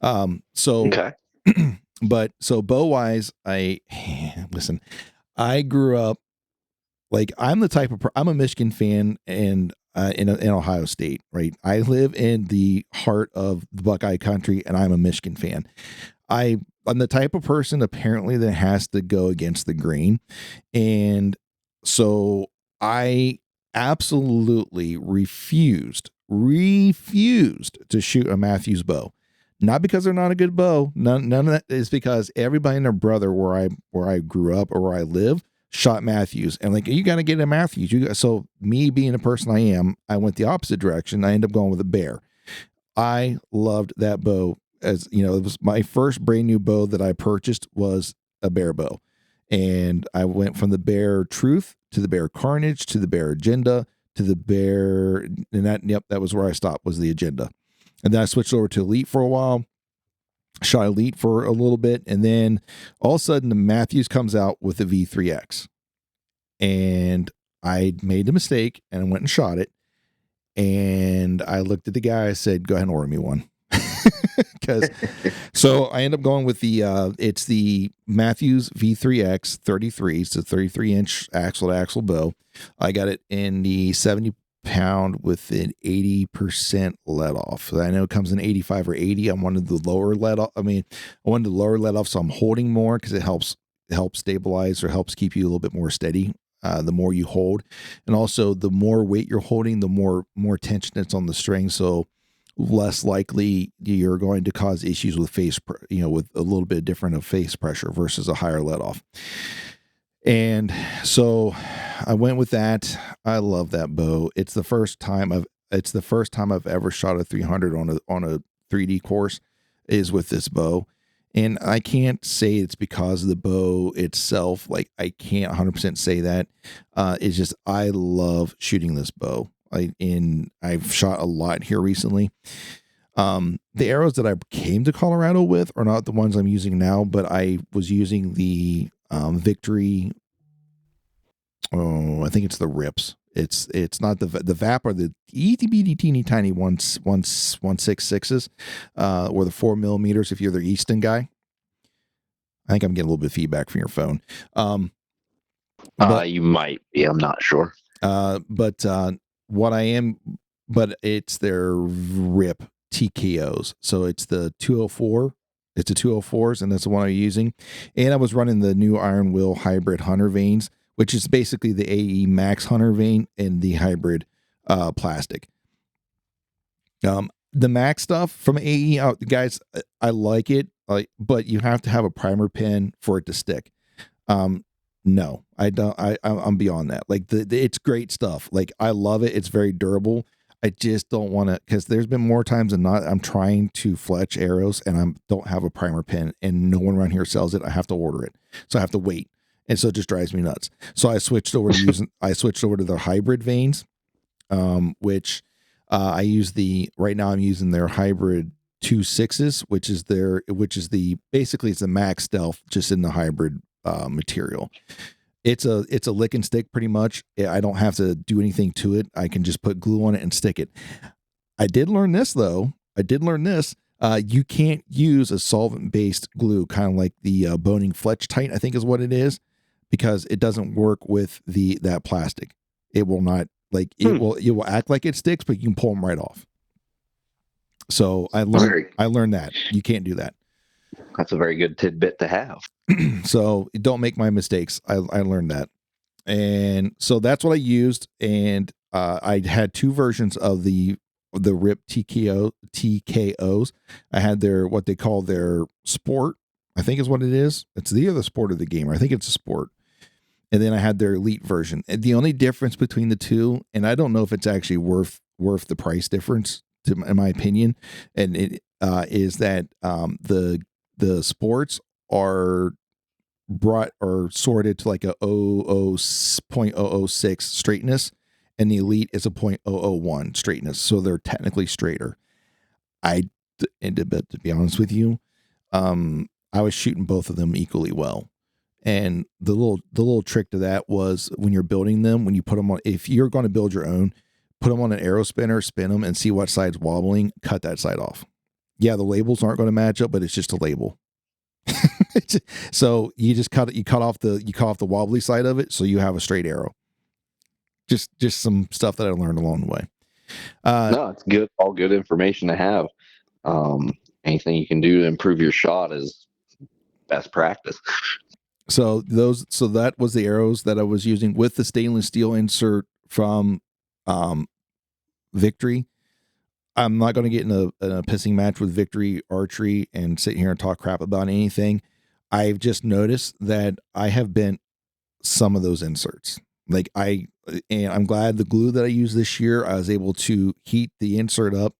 Okay. But so bow wise, listen, I grew up like I'm the type of I'm a Michigan fan and in Ohio State, right? I live in the heart of the Buckeye country and I'm a Michigan fan. I'm the type of person apparently that has to go against the grain. And so I absolutely refused to shoot a Matthews bow. Not because they're not a good bow. None of that is because everybody and their brother where I grew up or where I live shot Matthews. And like, you got to get a Matthews. So me being the person I am, I went the opposite direction. I ended up going with a Bear. I loved that bow. As it was my first brand new bow that I purchased was a Bear bow. And I went from the Bear Truth to the Bear Carnage to the Bear Agenda to the Bear. And that was where I stopped, was the Agenda. And then I switched over to Elite for a while, shot Elite for a little bit. And then all of a sudden the Matthews comes out with the V3X. And I made a mistake and I went and shot it. And I looked at the guy, I said, go ahead and order me one. So I end up going with it's the Matthews V3X 33. It's a 33-inch axle to axle bow. I got it in the 70 pound with an 80% let off. I know it comes in 85 or 80. I wanted the lower let off. I wanted the lower let off, so I'm holding more because it helps stabilize or helps keep you a little bit more steady. The more you hold, and also the more weight you're holding, the more tension that's on the string. So less likely you're going to cause issues with with a little bit different of face pressure versus a higher let off. And so I went with that. I love that bow. It's the first time I've ever shot a 300 on a 3D course is with this bow. And I can't say it's because of the bow itself. Like, I can't 100% say that. It's just, I love shooting this bow. I've shot a lot here recently. The arrows that I came to Colorado with are not the ones I'm using now, but I was using the Victory. Oh, I think it's the Rips. It's not the VAP or the itty bitty teeny tiny 166s, or the 4 millimeters if you're the Easton guy. I think I'm getting a little bit of feedback from your phone. You might be. I'm not sure. But it's their RIP TKOs. So it's the 204. It's the 204s, and that's the one I'm using. And I was running the new Iron Will Hybrid Hunter vanes, which is basically the AE Max Hunter vane and the hybrid plastic. The Max stuff from AE, guys, I like it, but you have to have a primer pin for it to stick. No, I don't. I'm beyond that. Like it's great stuff. Like I love it. It's very durable. I just don't want to, because there's been more times than not I'm trying to fletch arrows and I don't have a primer pin and no one around here sells it. I have to order it, so I have to wait. And so it just drives me nuts. So I switched over to the hybrid vanes, which I use right now I'm using their hybrid 2.6s, which is basically it's the Max Stealth just in the hybrid material. It's a lick and stick pretty much. I don't have to do anything to it. I can just put glue on it and stick it. I did learn this though. I did learn this. You can't use a solvent-based glue, kind of like the Boning Fletch Tight, I think is what it is, because it doesn't work with that plastic. It will not, like, it will act like it sticks, but you can pull them right off. So I learned that you can't do that. That's a very good tidbit to have. So don't make my mistakes. I learned that. And so that's what I used. And I had two versions of the RIP TKOs. I had what they call their sport, I think is what it is. It's the other sport of the game. I think it's a sport. And then I had their elite version. And the only difference between the two, and I don't know if it's actually worth the price difference, in my opinion, and it is that the sports are brought or sorted to like a 0.006 straightness, and the elite is a 0.001 straightness, so they're technically straighter. But to be honest with you, I was shooting both of them equally well. And the little trick to that was when you're building them, when you put them on, if you're going to build your own, put them on an arrow spinner, spin them, and see what side's wobbling. Cut that side off. Yeah, the labels aren't going to match up, but it's just a label. So you just cut off the wobbly side of it, so you have a straight arrow. Just some stuff that I learned along the way. No, it's good. All good information to have. Anything you can do to improve your shot is best practice. So that was the arrows that I was using with the stainless steel insert from Victory. I'm not going to get in a pissing match with Victory Archery and sit here and talk crap about anything. I've just noticed that I have bent some of those inserts. And I'm glad the glue that I used this year, I was able to heat the insert up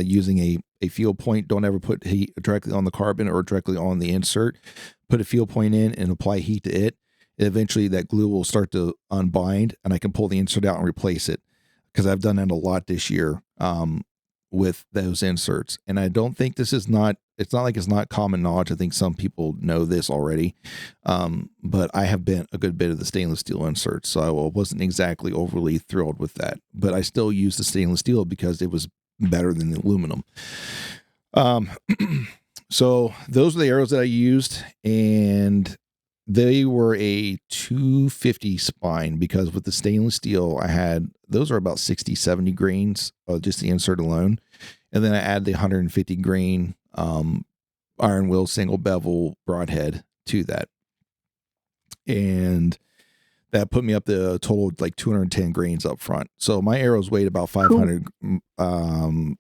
using a field point. Don't ever put heat directly on the carbon or directly on the insert. Put a field point in and apply heat to it. Eventually that glue will start to unbind and I can pull the insert out and replace it, because I've done that a lot this year with those inserts. And I don't think it's not like it's not common knowledge. I think some people know this already. But I have been a good bit of the stainless steel inserts, so I wasn't exactly overly thrilled with that, but I still used the stainless steel because it was better than the aluminum. So those are the arrows that I used, and they were a 250 spine, because with the stainless steel those are about 60, 70 grains of just the insert alone. And then I add the 150 grain iron wheel single bevel broadhead to that. And that put me up to a total of like 210 grains up front. So my arrows weighed about 500. Cool.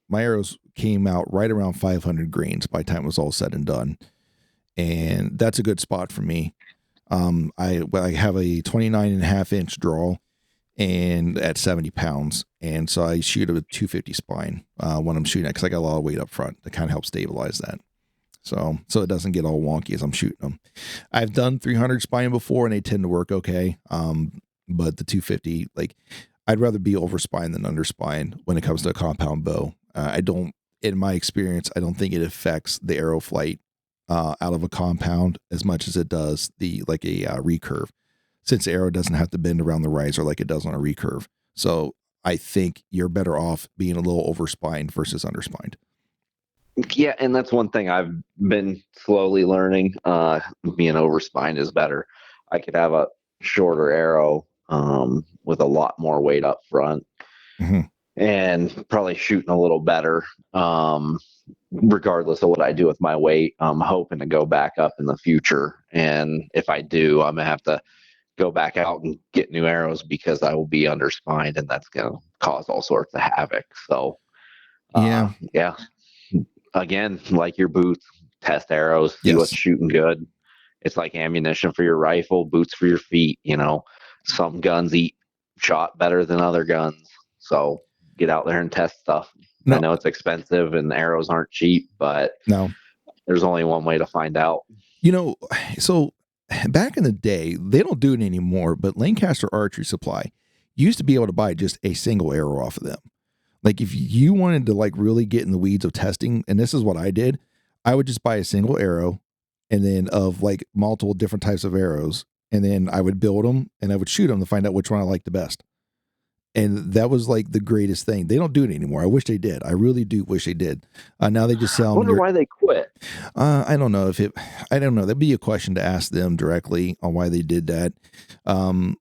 My arrows came out right around 500 grains by the time it was all said and done. And that's a good spot for me. I have a 29.5-inch draw and at 70 pounds. And so I shoot a 250 spine when I'm shooting it, because I got a lot of weight up front to kind of help stabilize that. So it doesn't get all wonky as I'm shooting them. I've done 300 spine before and they tend to work okay. But the 250, like, I'd rather be over spine than under spine when it comes to a compound bow. In my experience, I don't think it affects the arrow flight out of a compound as much as it does a recurve, since the arrow doesn't have to bend around the riser like it does on a recurve. So I think you're better off being a little over spined versus under spined. Yeah, and that's one thing I've been slowly learning. Being overspined is better. I could have a shorter arrow with a lot more weight up front, mm-hmm. and probably shooting a little better, regardless of what I do with my weight. I'm hoping to go back up in the future, and if I do, I'm going to have to go back out and get new arrows, because I will be underspined, and that's going to cause all sorts of havoc. So, yeah. Again, like your boots, test arrows, see what's shooting good. It's like ammunition for your rifle, boots for your feet. Some guns eat shot better than other guns. So get out there and test stuff. No. I know it's expensive and arrows aren't cheap, but there's only one way to find out. So back in the day, they don't do it anymore, but Lancaster Archery Supply used to be able to buy just a single arrow off of them. Like, if you wanted to like really get in the weeds of testing, and this is what I did, I would just buy a single arrow, and then of like multiple different types of arrows, and then I would build them and I would shoot them to find out which one I liked the best. And that was like the greatest thing. They don't do it anymore. I wish they did. I really do wish they did. Now they just I sell them. wonder why they quit. I don't know if it. I don't know. That'd be a question to ask them directly on why they did that. I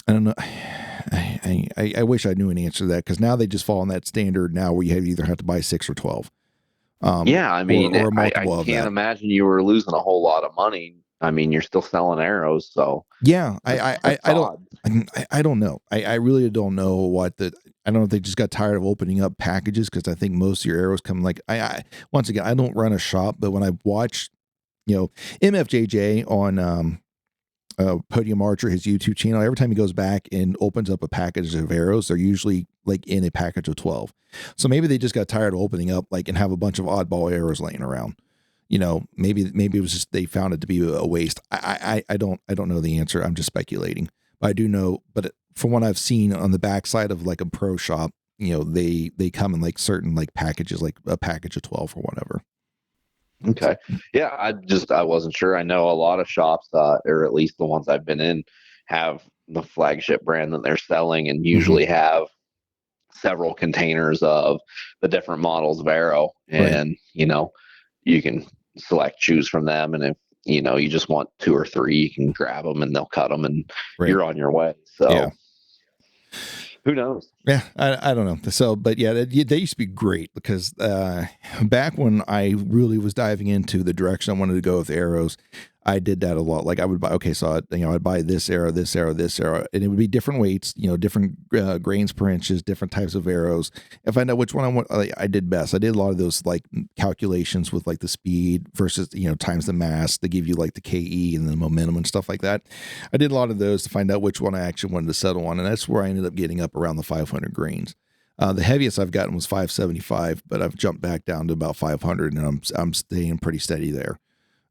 don't know. I wish I knew an answer to that, because now they just fall in that standard now where you either have to buy 6 or 12. Yeah, I mean, or a I multiple of can't that. imagine you were losing a whole lot of money. I mean, you're still selling arrows, so Yeah, that's I don't. odd. I don't know. I really don't know what the. I don't know if they just got tired of opening up packages, because I think most of your arrows come like once again, I don't run a shop, but when I watch, MFJJ on Podium Archer, his YouTube channel, every time he goes back and opens up a package of arrows, they're usually like in a package of 12. So maybe they just got tired of opening up like and have a bunch of oddball arrows laying around. Maybe it was just they found it to be a waste. I don't know the answer. I'm just speculating. But I do know, but from what I've seen on the backside of like a pro shop, they come in like certain like packages, like a package of 12 or whatever. Okay. Yeah, I wasn't sure. I know a lot of shops, or at least the ones I've been in, have the flagship brand that they're selling and usually have several containers of the different models of arrow. Right. And, you can choose from them. And if, you just want 2 or 3, you can grab them and they'll cut them and Right. you're on your way. Yeah. So who knows? Yeah, I don't know. So, but yeah, they used to be great, because back when I really was diving into the direction I wanted to go with arrows, I did that a lot. Like I would buy, I'd buy this arrow, and it would be different weights, different grains per inches, different types of arrows. And find out which one I did best. I did a lot of those like calculations with like the speed versus, times the mass. They give you like the KE and the momentum and stuff like that. I did a lot of those to find out which one I actually wanted to settle on. And that's where I ended up getting up around the 500 grains. The heaviest I've gotten was 575, but I've jumped back down to about 500, and I'm staying pretty steady there.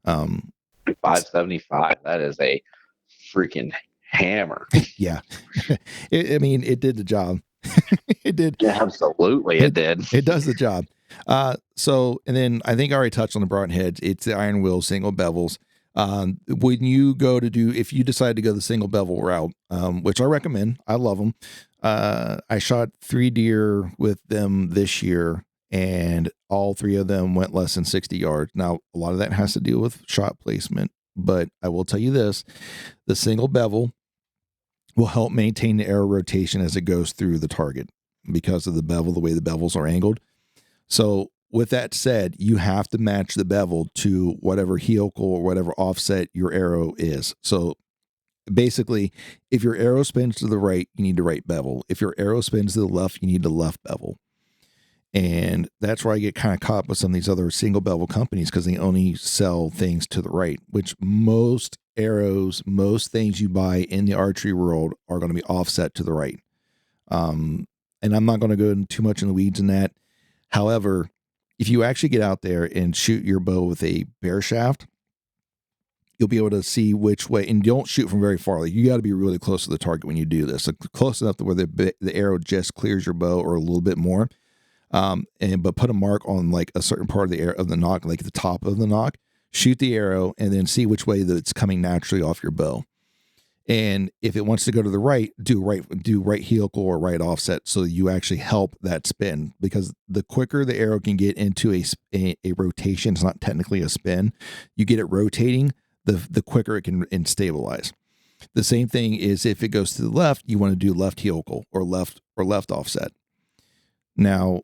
575, that is a freaking hammer. Yeah. It did the job. It did. Yeah, absolutely, it did. It does the job. So, and then I think I already touched on the broadheads. It's the iron wheel single bevels. When you if you decide to go the single bevel route, which I recommend, I love them. I shot 3 deer with them this year, and all 3 of them went less than 60 yards. Now, a lot of that has to do with shot placement, but I will tell you this: the single bevel will help maintain the arrow rotation as it goes through the target because of the bevel, the way the bevels are angled. So with that said, you have to match the bevel to whatever helical or whatever offset your arrow is. So basically, if your arrow spins to the right, you need the right bevel. If your arrow spins to the left, you need the left bevel. And that's where I get kind of caught with some of these other single bevel companies, because they only sell things to the right, which most arrows, most things you buy in the archery world are going to be offset to the right. And I'm not going to go into too much in the weeds in that. However, if you actually get out there and shoot your bow with a bear shaft, you'll be able to see which way, and don't shoot from very far. Like, you got to be really close to the target when you do this, like close enough to where the arrow just clears your bow or a little bit more. But put a mark on like a certain part of the nock, like the top of the nock, shoot the arrow, and then see which way that it's coming naturally off your bow. And if it wants to go to the right, do right helical or right offset, so you actually help that spin, because the quicker the arrow can get into a rotation, it's not technically a spin, you get it rotating, the quicker it can stabilize. The same thing is if it goes to the left, you want to do left helical or left offset. Now,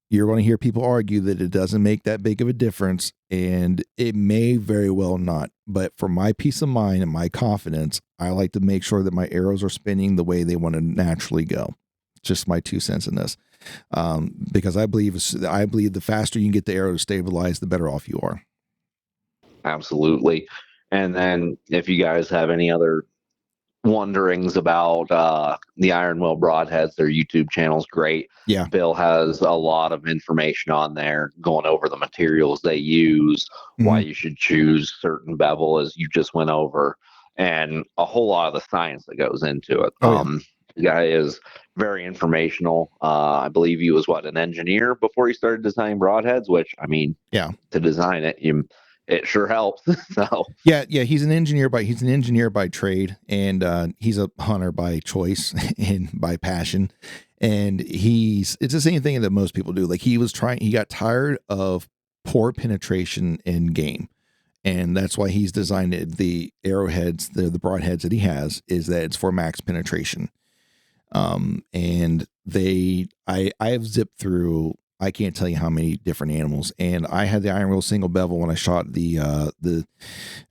you're going to hear people argue that it doesn't make that big of a difference, and it may very well not. But for my peace of mind and my confidence, I like to make sure that my arrows are spinning the way they want to naturally go. Just my 2 cents in this, because I believe the faster you can get the arrow to stabilize, the better off you are. Absolutely. And then if you guys have any other wonderings about the Iron Will broadheads, their YouTube channel's great. Yeah. Bill has a lot of information on there going over the materials they use, why you should choose certain bevel, as you just went over, and a whole lot of the science that goes into it. The guy is very informational. I believe he was an engineer before he started designing broadheads, which, I mean, yeah, to design it, it sure helps. So Yeah, he's an engineer by trade, and he's a hunter by choice and by passion. And it's the same thing that most people do. Like he got tired of poor penetration in game. And that's why he's designed the arrowheads, the broadheads that he has, is that it's for max penetration. And I have zipped through, I can't tell you how many different animals, and I had the iron wheel single bevel when I shot the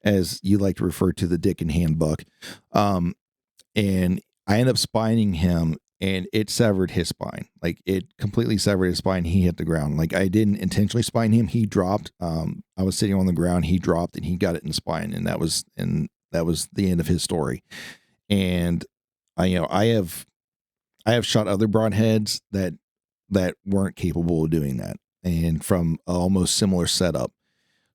as you like to refer to, the dick and hand buck. And I ended up spining him, and it severed his spine. Like, it completely severed his spine. He hit the ground. Like, I didn't intentionally spine him. He dropped. I was sitting on the ground. He dropped, and he got it in the spine, and that was the end of his story. And I have shot other broadheads that weren't capable of doing that, and from a almost similar setup.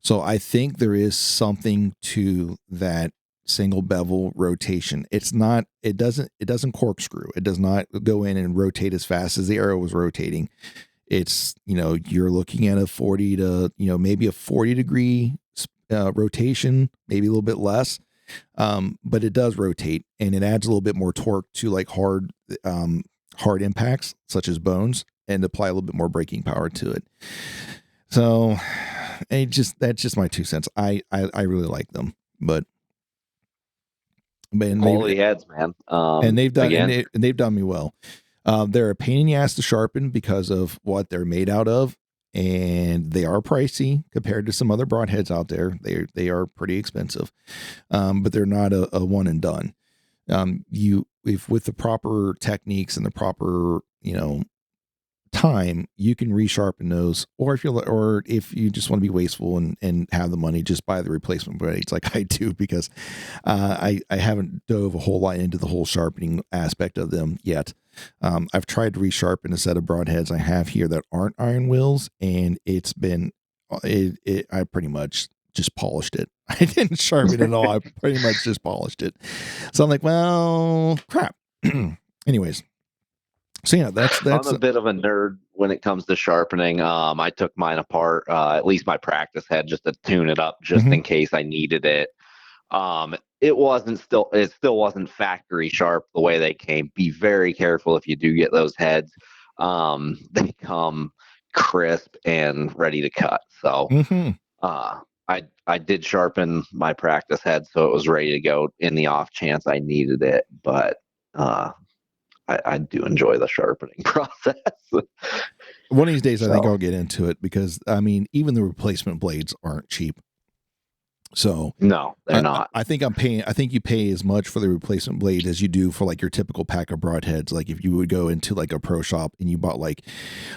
So I think there is something to that single bevel rotation. It doesn't corkscrew. It does not go in and rotate as fast as the arrow was rotating. It's, you're looking at a 40 to, maybe a 40-degree rotation, maybe a little bit less. But it does rotate, and it adds a little bit more torque to like hard impacts such as bones, and apply a little bit more braking power to it. So that's just my 2 cents. I really like them, but quality heads, man. And they've done me well. They're a pain in the ass to sharpen because of what they're made out of, and they are pricey compared to some other broadheads out there. They are pretty expensive, but they're not a one and done. If with the proper techniques and the proper time, you can resharpen those, or if you just want to be wasteful and have the money, just buy the replacement blades like I do, because I haven't dove a whole lot into the whole sharpening aspect of them yet. I've tried to resharpen a set of broadheads I have here that aren't iron wheels, and it's been I pretty much just polished it. I didn't sharpen it at all. I pretty much just polished it. So I'm like, well, crap. Anyways. So yeah, that's I'm a bit of a nerd when it comes to sharpening. I took mine apart, at least my practice head, just to tune it up, just in case I needed it. It still wasn't factory sharp the way they came. Be very careful if you do get those heads. They come crisp and ready to cut. So, I did sharpen my practice head so it was ready to go in the off chance I needed it, but I do enjoy the sharpening process. One of these days, I think I'll get into it, because even the replacement blades aren't cheap. So no, they're not. I think you pay as much for the replacement blade as you do for like your typical pack of broadheads. Like if you would go into like a pro shop and you bought like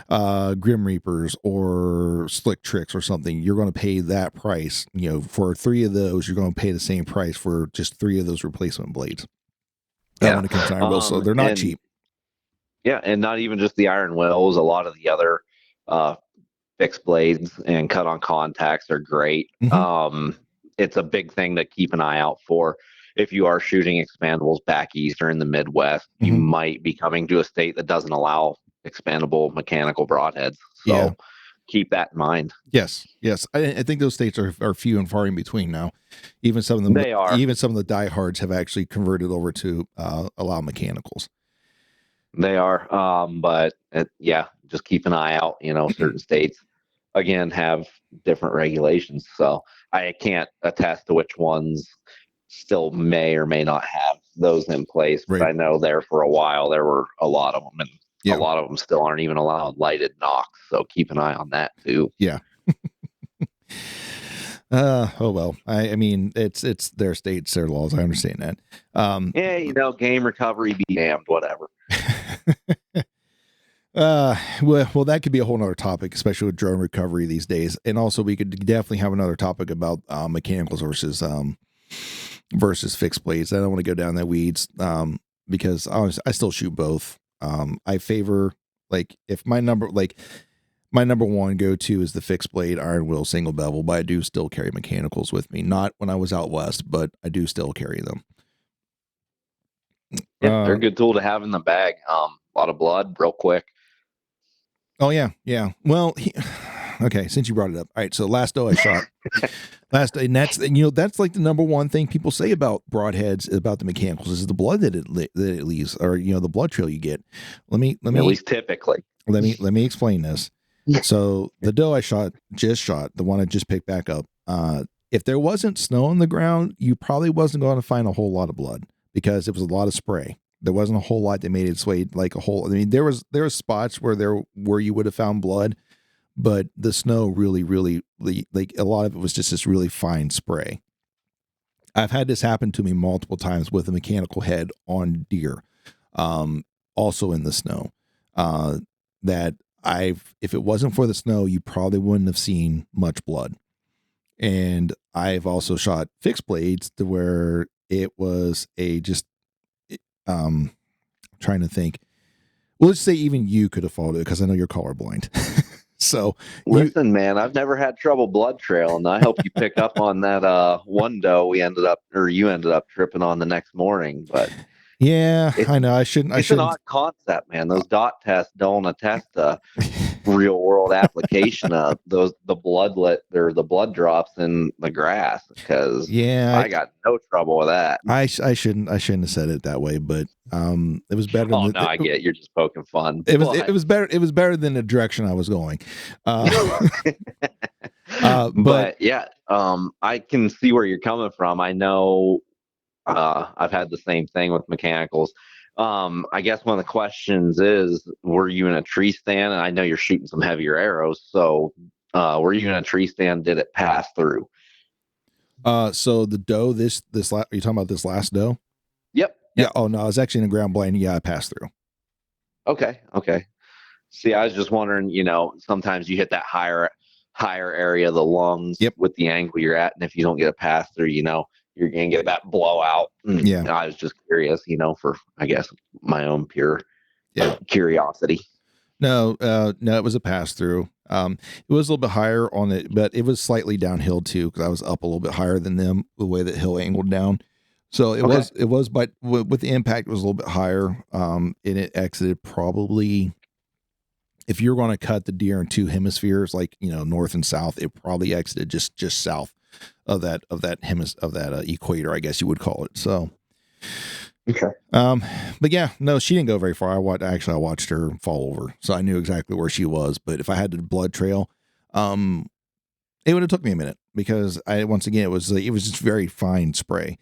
Grim Reapers or Slick Tricks or something, you're going to pay that price. For 3 of those, you're going to pay the same price for just 3 of those replacement blades. When it comes to iron wheels, so they're not cheap. Yeah, and not even just the iron wheels. A lot of the other fixed blades and cut on contacts are great. It's a big thing to keep an eye out for. If you are shooting expandables back east or in the Midwest, you might be coming to a state that doesn't allow expandable mechanical broadheads. So keep that in mind. Yes. I think those states are few and far in between now. Even some of them, even some of the diehards have actually converted over to allow mechanicals. They are, but just keep an eye out. Certain states again have different regulations, so I can't attest to which ones still may or may not have those in place. But I know there for a while there were a lot of them, and a lot of them still aren't even allowed lighted knocks. So keep an eye on that too. Yeah. Oh well. I mean, it's their states, their laws. I understand that. Game recovery be damned, whatever. Well, that could be a whole nother topic, especially with drone recovery these days. And also, we could definitely have another topic about mechanicals versus fixed blades. I don't want to go down that weeds because I still shoot both. I favor, like, if my number one go-to is the fixed blade iron wheel single bevel, but I do still carry mechanicals with me. Not when I was out west, but I do still carry them. Yeah, they're a good tool to have in the bag. A lot of blood, real quick. Oh yeah. Well, Okay, since you brought it up. All right, so last doe I shot. And that's like the number one thing people say about broadheads, about the mechanicals, is the blood that it leaves, or the blood trail you get. Let me at least typically. let me explain this. So the doe I just shot, the one I just picked back up. If there wasn't snow on the ground, you probably wasn't going to find a whole lot of blood because it was a lot of spray. There wasn't a whole lot that made it sway like a whole. I mean, there was spots where you would have found blood, but the snow really, like a lot of it was just this really fine spray. I've had this happen to me multiple times with a mechanical head on deer, also in the snow. That if it wasn't for the snow, you probably wouldn't have seen much blood. And I've also shot fixed blades to where it was trying to think. Well, let's say even you could have followed it because I know you're colorblind. So listen, man, I've never had trouble blood trail, and I hope you pick up on that one doe you ended up tripping on the next morning. But yeah, I know I shouldn't. It's an odd concept, man. Those dot tests don't attest to real world application of the blood drops in the grass, because I got no trouble with that. I shouldn't have said it that way, but it was better. I get it. You're just poking fun. It was better. It was better than the direction I was going. But yeah, I can see where you're coming from. I know I've had the same thing with mechanicals. I guess one of the questions is, were you in a tree stand? And I know you're shooting some heavier arrows. So were you in a tree stand? Did it pass through? So the doe, are you talking about this last doe? Yep. Yeah. Oh no, I was actually in a ground blind. Yeah, I passed through. Okay. See, I was just wondering, sometimes you hit that higher area of the lungs with the angle you're at. And if you don't get a pass through, you're going to get that blowout. Yeah. I was just curious, for, I guess, my own pure curiosity. No, it was a pass through. It was a little bit higher on it, but it was slightly downhill too, because I was up a little bit higher than them, the way that hill angled down. So it was, but with the impact, it was a little bit higher. And it exited probably, if you're going to cut the deer in two hemispheres, like, north and south, it probably exited just south of that equator, I guess you would call it. So, okay. But yeah, no, she didn't go very far. I watched her fall over, so I knew exactly where she was. But if I had the blood trail, it would have took me a minute, because it was just very fine spray.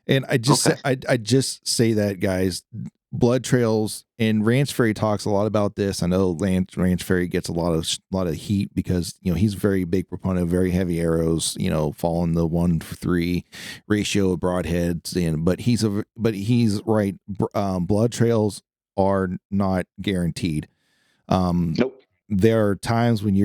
And I just say that, guys, blood trails, and Ranch Fairy talks a lot about this. I know Ranch Fairy gets a lot of heat because he's a very big proponent of very heavy arrows, following the 1-3 ratio of broadheads. But he's right. Blood trails are not guaranteed. Nope. There are times when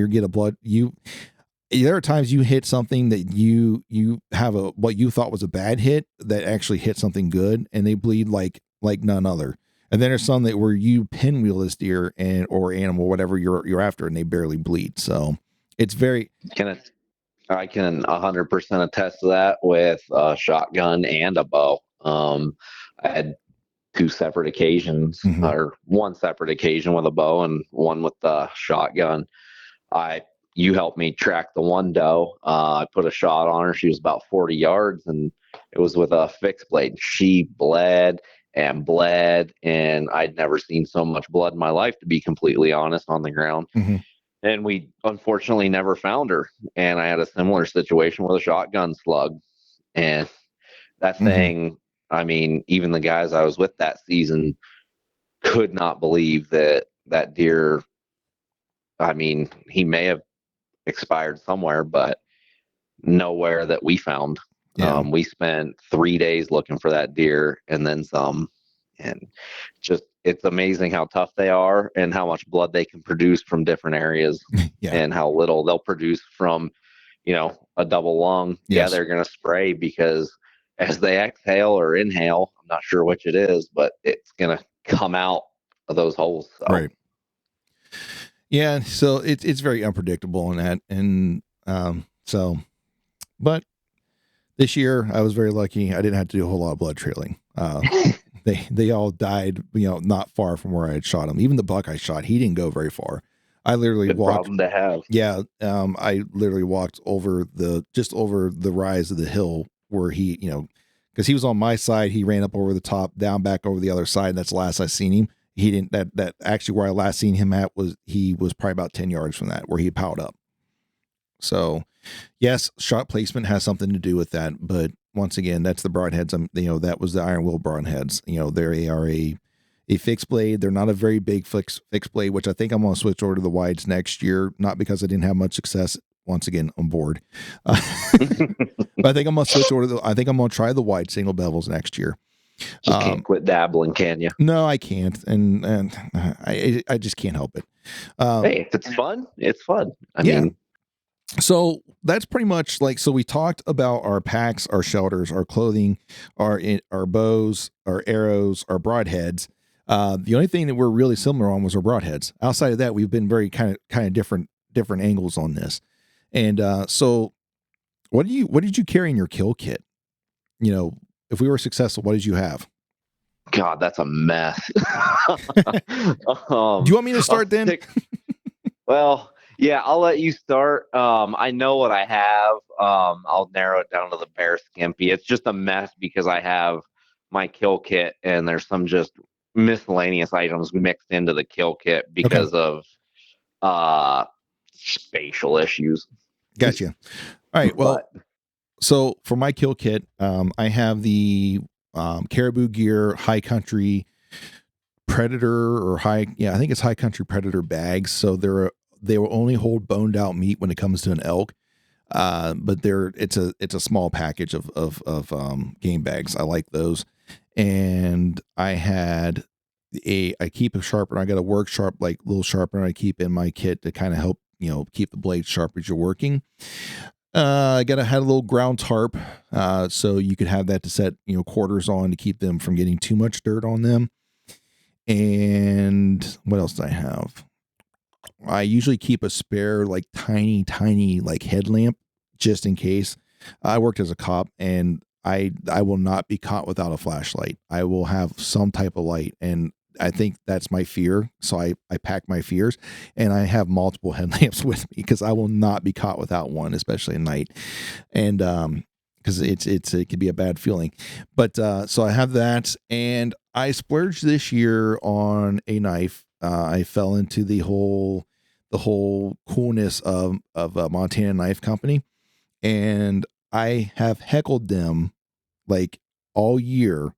there are times you hit something that you have what you thought was a bad hit that actually hit something good, and they bleed like none other. And then there's some where you pinwheel this deer or animal, whatever you're after, and they barely bleed. So it's very. I can 100% attest to that with a shotgun and a bow. I had two separate occasions, or one separate occasion with a bow and one with the shotgun. You helped me track the one doe. I put a shot on her. She was about 40 yards, and it was with a fixed blade. She bled, and I'd never seen so much blood in my life, to be completely honest, on the ground. And we unfortunately never found her. And I had a similar situation with a shotgun slug. And that thing, I mean, even the guys I was with that season could not believe that deer, I mean, he may have expired somewhere, but nowhere that we found. We spent 3 days looking for that deer and then some. And just, it's amazing how tough they are and how much blood they can produce from different areas. And how little they'll produce from, a double lung. Yeah, they're going to spray, because as they exhale or inhale, I'm not sure which it is, but it's going to come out of those holes. So. Right. Yeah. So it's very unpredictable in that. And but this year I was very lucky. I didn't have to do a whole lot of blood trailing. They all died, not far from where I had shot them. Even the buck I shot, he didn't go very far. I literally Good walked. problem to have. Yeah, I literally walked over the rise of the hill where he, because he was on my side, he ran up over the top, down back over the other side, and that's the last I seen him. He didn't that actually where I last seen him at was he was probably about 10 yards from that where he piled up. So, yes, shot placement has something to do with that, but once again, that's the broadheads. That was the Iron Will broadheads. They are a fixed blade. They're not a very big fixed blade, which I think I'm going to switch over to the wides next year. Not because I didn't have much success. Once again, on board. But I think I'm going to switch over I think I'm going to try the wide single bevels next year. You can't quit dabbling, can you? No, I can't, and I just can't help it. Hey, if it's fun, it's fun. I mean, so that's pretty much so we talked about our packs, our shelters, our clothing, our bows, our arrows, our broadheads. The only thing that we're really similar on was our broadheads. Outside of that, we've been very kind of different angles on this. And so what did you carry in your kill kit? If we were successful, what did you have? God, that's a mess. Do you want me to start then? Well, yeah, I'll let you start. I know what I have. I'll narrow it down to the bare skimpy. It's just a mess because I have my kill kit and there's some just miscellaneous items mixed into the kill kit because of spatial issues. Gotcha. All right. Well, so for my kill kit, I have the Caribou Gear High Country Predator I think it's High Country Predator bags. So they will only hold boned out meat when it comes to an elk. But it's a small package of game bags. I like those. And I keep a sharpener. I got a work sharp, little sharpener I keep in my kit to kind of help, keep the blade sharp as you're working. I had a little ground tarp, so you could have that to set, quarters on to keep them from getting too much dirt on them. And what else do I have? I usually keep a spare, tiny headlamp just in case. I worked as a cop and I will not be caught without a flashlight. I will have some type of light, and I think that's my fear. So I pack my fears, and I have multiple headlamps with me because I will not be caught without one, especially at night. And because it could be a bad feeling. But so I have that, and I splurged this year on a knife. I fell into the whole coolness of Montana Knife Company, and I have heckled them all year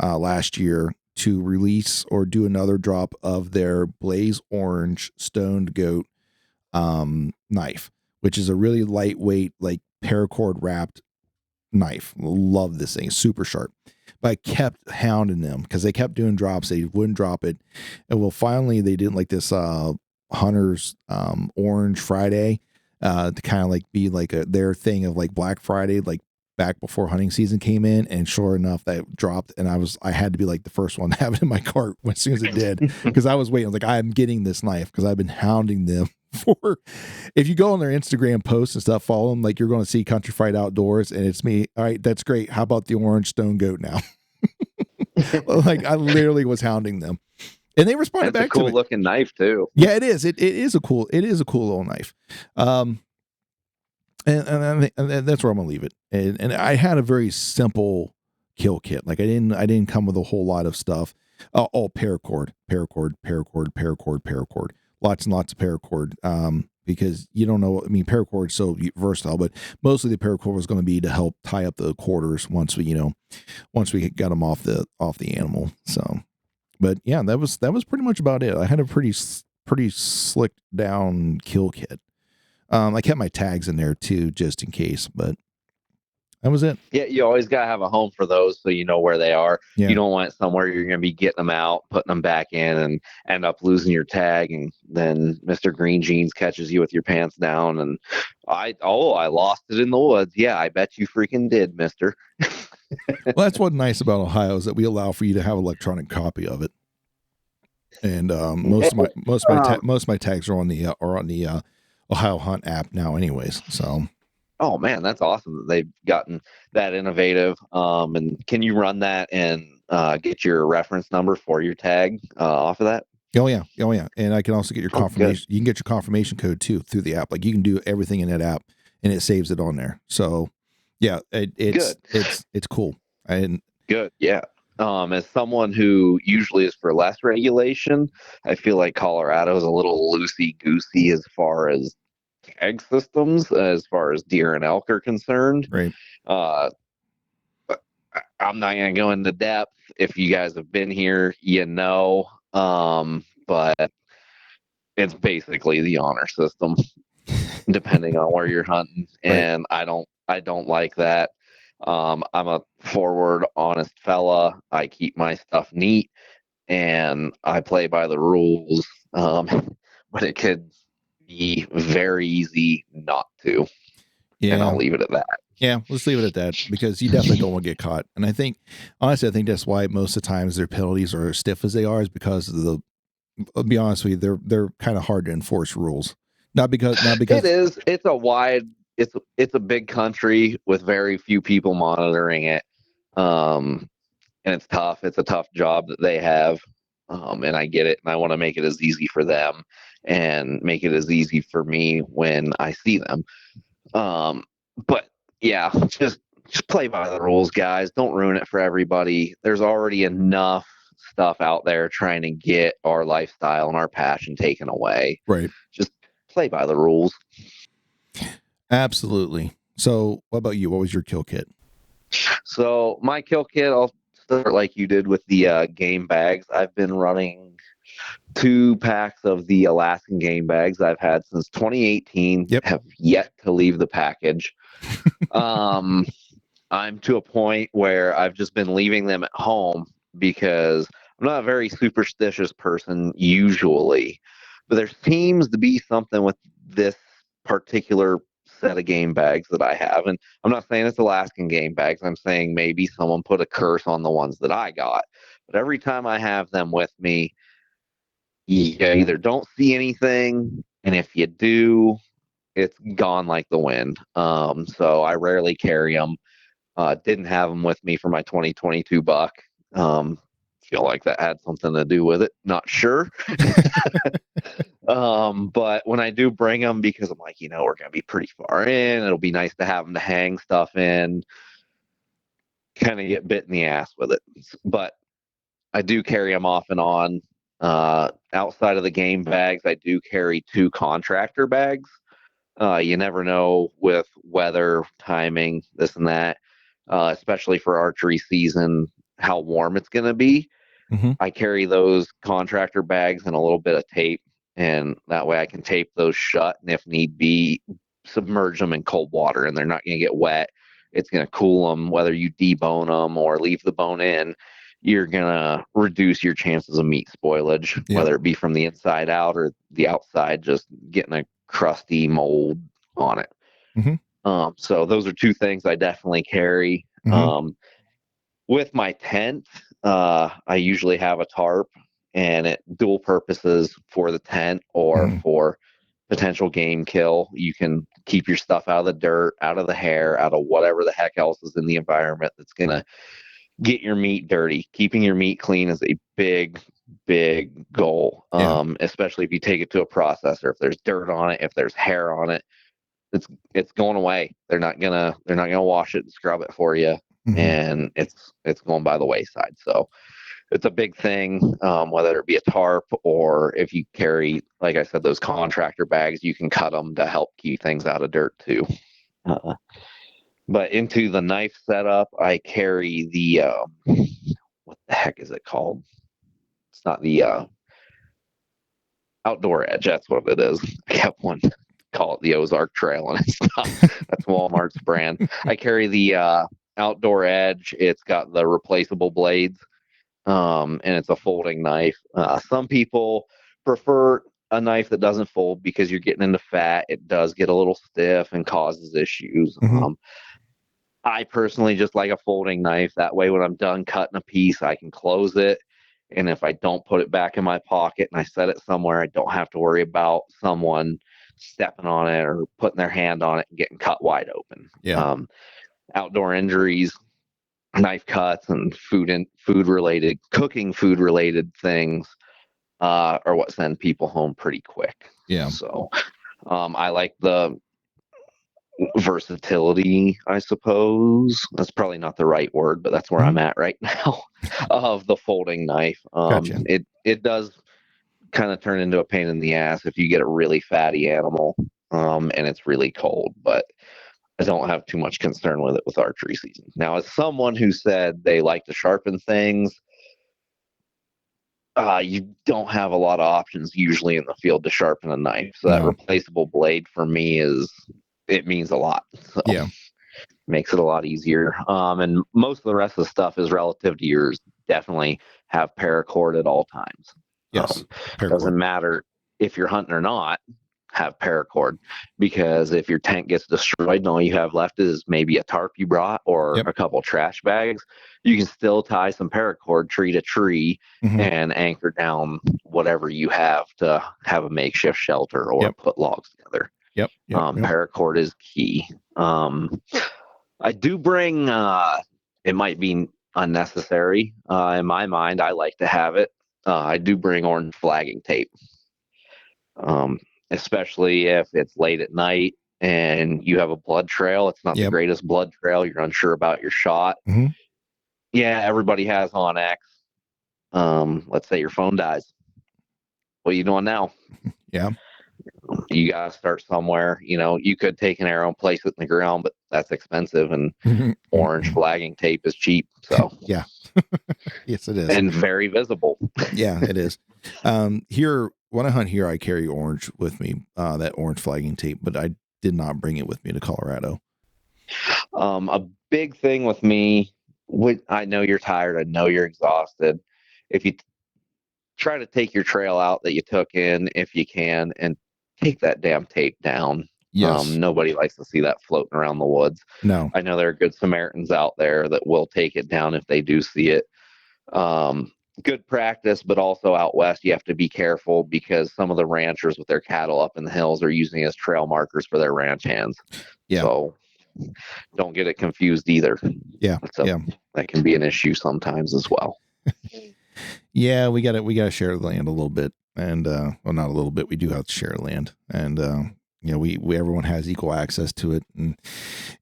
last year to release or do another drop of their Blaze Orange Stoned Goat knife, which is a really lightweight, paracord wrapped knife. Love this thing, super sharp. But I kept hounding them because they kept doing drops. They wouldn't drop it. And well, finally they did this Hunter's Orange Friday to kind of be their thing of Black Friday, back before hunting season came in. And sure enough, that dropped, and I had to be the first one to have it in my cart as soon as it did, because I was waiting. I was I'm getting this knife because I've been hounding them for. If you go on their Instagram posts and stuff, follow them, you're going to see Country Fried Outdoors, and it's me. All right, that's great. How about the Orange Stone Goat now? I literally was hounding them, and they responded back to me. Cool looking knife too. Yeah, it is. It is a cool little knife. And that's where I'm gonna leave it. And I had a very simple kill kit. I didn't come with a whole lot of stuff. Paracord, lots and lots of paracord. Because you don't know. I mean, paracord's so versatile, but mostly the paracord was going to be to help tie up the quarters once we got them off the animal. So, but yeah, that was pretty much about it. I had a pretty slicked down kill kit. I kept my tags in there too, just in case, but that was it. Yeah, you always got to have a home for those so you know where they are. Yeah. You don't want somewhere you're going to be getting them out, putting them back in, and end up losing your tag, and then Mr. Green Jeans catches you with your pants down, and I lost it in the woods. Yeah, I bet you freaking did, mister. Well, that's what's nice about Ohio is that we allow for you to have an electronic copy of it. And most of my tags are on the Ohio Hunt app now anyways. So oh man, that's awesome that they've gotten that innovative. And can you run that and get your reference number for your tag off of that? Oh yeah, oh yeah, and I can also get your Oh, good. confirmation. You can get your confirmation code too through the app. Like you can do everything in that app, and it saves it on there. So, yeah, Good. it's cool. And Good. Yeah. As someone who usually is for less regulation, I feel like Colorado is a little loosey goosey as far as tag systems, as far as deer and elk are concerned. right, Uh, I'm not going to go into depth. If you guys have been here, you know. But it's basically the honor system, depending on where you're hunting, right. and I don't like that. I'm a forward, honest fella. I keep my stuff neat and I play by the rules. But it could be very easy not to, and I'll Yeah, leave it at that. yeah. Let's leave it at that because you definitely don't want to get caught. And I think, honestly, I think that's why most of the times their penalties are as stiff as they are is because of the. I'll be honest with you, they're kind of hard to enforce rules. Not It because is. It's a big country with very few people monitoring it. Um, and it's tough. It's a tough job that they have. And I get it. And I want to make it as easy for them and make it as easy for me when I see them. But yeah, just play by the rules, guys. Don't ruin it for everybody. There's already enough stuff out there trying to get our lifestyle and our passion taken away. right. Just play by the rules. Absolutely. So, what about you? What was your kill kit? So my kill kit, I'll start like you did with the game bags. I've been running 2 packs of the Alaskan game bags I've had since 2018. Yep. Have yet to leave the package. um, I'm to a point where I've just been leaving them at home because I'm not a very superstitious person usually, but there seems to be something with this particular set of game bags that I have. And I'm not saying it's Alaskan game bags. I'm saying maybe someone put a curse on the ones that I got. But every time I have them with me, you either don't see anything, and if you do, it's gone like the wind. So I rarely carry them. Didn't have them with me for my 2022 buck. Feel like that had something to do with it. Not sure. But when I do bring them, because I'm like, we're going to be pretty far in, it'll be nice to have them to hang stuff in, kind of get bit in the ass with it. But I do carry them off and on. Outside of the game bags, I do carry 2 contractor bags. You never know with weather, timing, this and that, especially for archery season, how warm it's going to be. Mm-hmm. I carry those contractor bags and a little bit of tape, and that way I can tape those shut, and if need be, submerge them in cold water, and they're not going to get wet. It's going to cool them, whether you debone them or leave the bone in. You're going to reduce your chances of meat spoilage, Yep. whether it be from the inside out or the outside, just getting a crusty mold on it. Mm-hmm. So those are 2 things I definitely carry. Mm-hmm. With my tent, I usually have a tarp, and it dual purposes for the tent or Mm-hmm. for potential game kill. You can keep your stuff out of the dirt, out of the hair, out of whatever the heck else is in the environment that's going to get your meat dirty. Keeping your meat clean is a big, big goal, Yeah. especially if you take it to a processor. If there's dirt on it, if there's hair on it, it's going away. They're not gonna wash it and scrub it for you, Mm-hmm. and it's going by the wayside. So it's a big thing, whether it be a tarp or if you carry, like I said, those contractor bags, you can cut them to help keep things out of dirt too. Uh, but into the knife setup, I carry the what the heck is it called? It's not the Outdoor Edge. That's what it is. I kept one call it the Ozark Trail, and it's not. That's Walmart's brand. I carry the Outdoor Edge. It's got the replaceable blades, and it's a folding knife. Some people prefer a knife that doesn't fold because you're getting into fat. It does get a little stiff and causes issues. Mm-hmm. I personally just like a folding knife. That way, when I'm done cutting a piece, I can close it. And if I don't put it back in my pocket and I set it somewhere, I don't have to worry about someone stepping on it or putting their hand on it and getting cut wide open. Yeah. Outdoor injuries, knife cuts, and food related, cooking food related things or what send people home pretty quick. Yeah. So I like the versatility, I suppose. That's probably not the right word, but that's where I'm at right now of the folding knife. Gotcha. It does kind of turn into a pain in the ass if you get a really fatty animal and it's really cold, but I don't have too much concern with it with archery season. Now, as someone who said they like to sharpen things, you don't have a lot of options usually in the field to sharpen a knife. So that No. replaceable blade for me it means a lot. So Yeah. makes it a lot easier. And most of the rest of the stuff is relative to yours. Definitely have paracord at all times. Yes. Doesn't matter if you're hunting or not, have paracord, because if your tent gets destroyed and all you have left is maybe a tarp you brought or a couple trash bags, you can still tie some paracord tree to tree and anchor down whatever you have to have a makeshift shelter or put logs together. Paracord is key. I do bring, it might be unnecessary. In my mind, I like to have it. I do bring orange flagging tape, especially if it's late at night and you have a blood trail. It's not the greatest blood trail. You're unsure about your shot. Yeah, everybody has on X. Let's say your phone dies. What are you doing now? Yeah. You got to start somewhere. You could take an arrow and place it in the ground, but that's expensive, and orange flagging tape is cheap. So yeah. Yes, it is. And very visible. Yeah, it is. Here, when I hunt here, I carry orange with me, that orange flagging tape, but I did not bring it with me to Colorado. A big thing with me, I know you're tired. I know you're exhausted. If you try to take your trail out that you took in, if you can, and take that damn tape down. Yes. Nobody likes to see that floating around the woods. No. I know there are good Samaritans out there that will take it down if they do see it. Good practice, but also out west, you have to be careful because some of the ranchers with their cattle up in the hills are using it as trail markers for their ranch hands. Yeah. So don't get it confused either. Yeah. That can be an issue sometimes as well. Yeah, we got to share the land a little bit, and well, not a little bit. We do have to share land, and we everyone has equal access to it,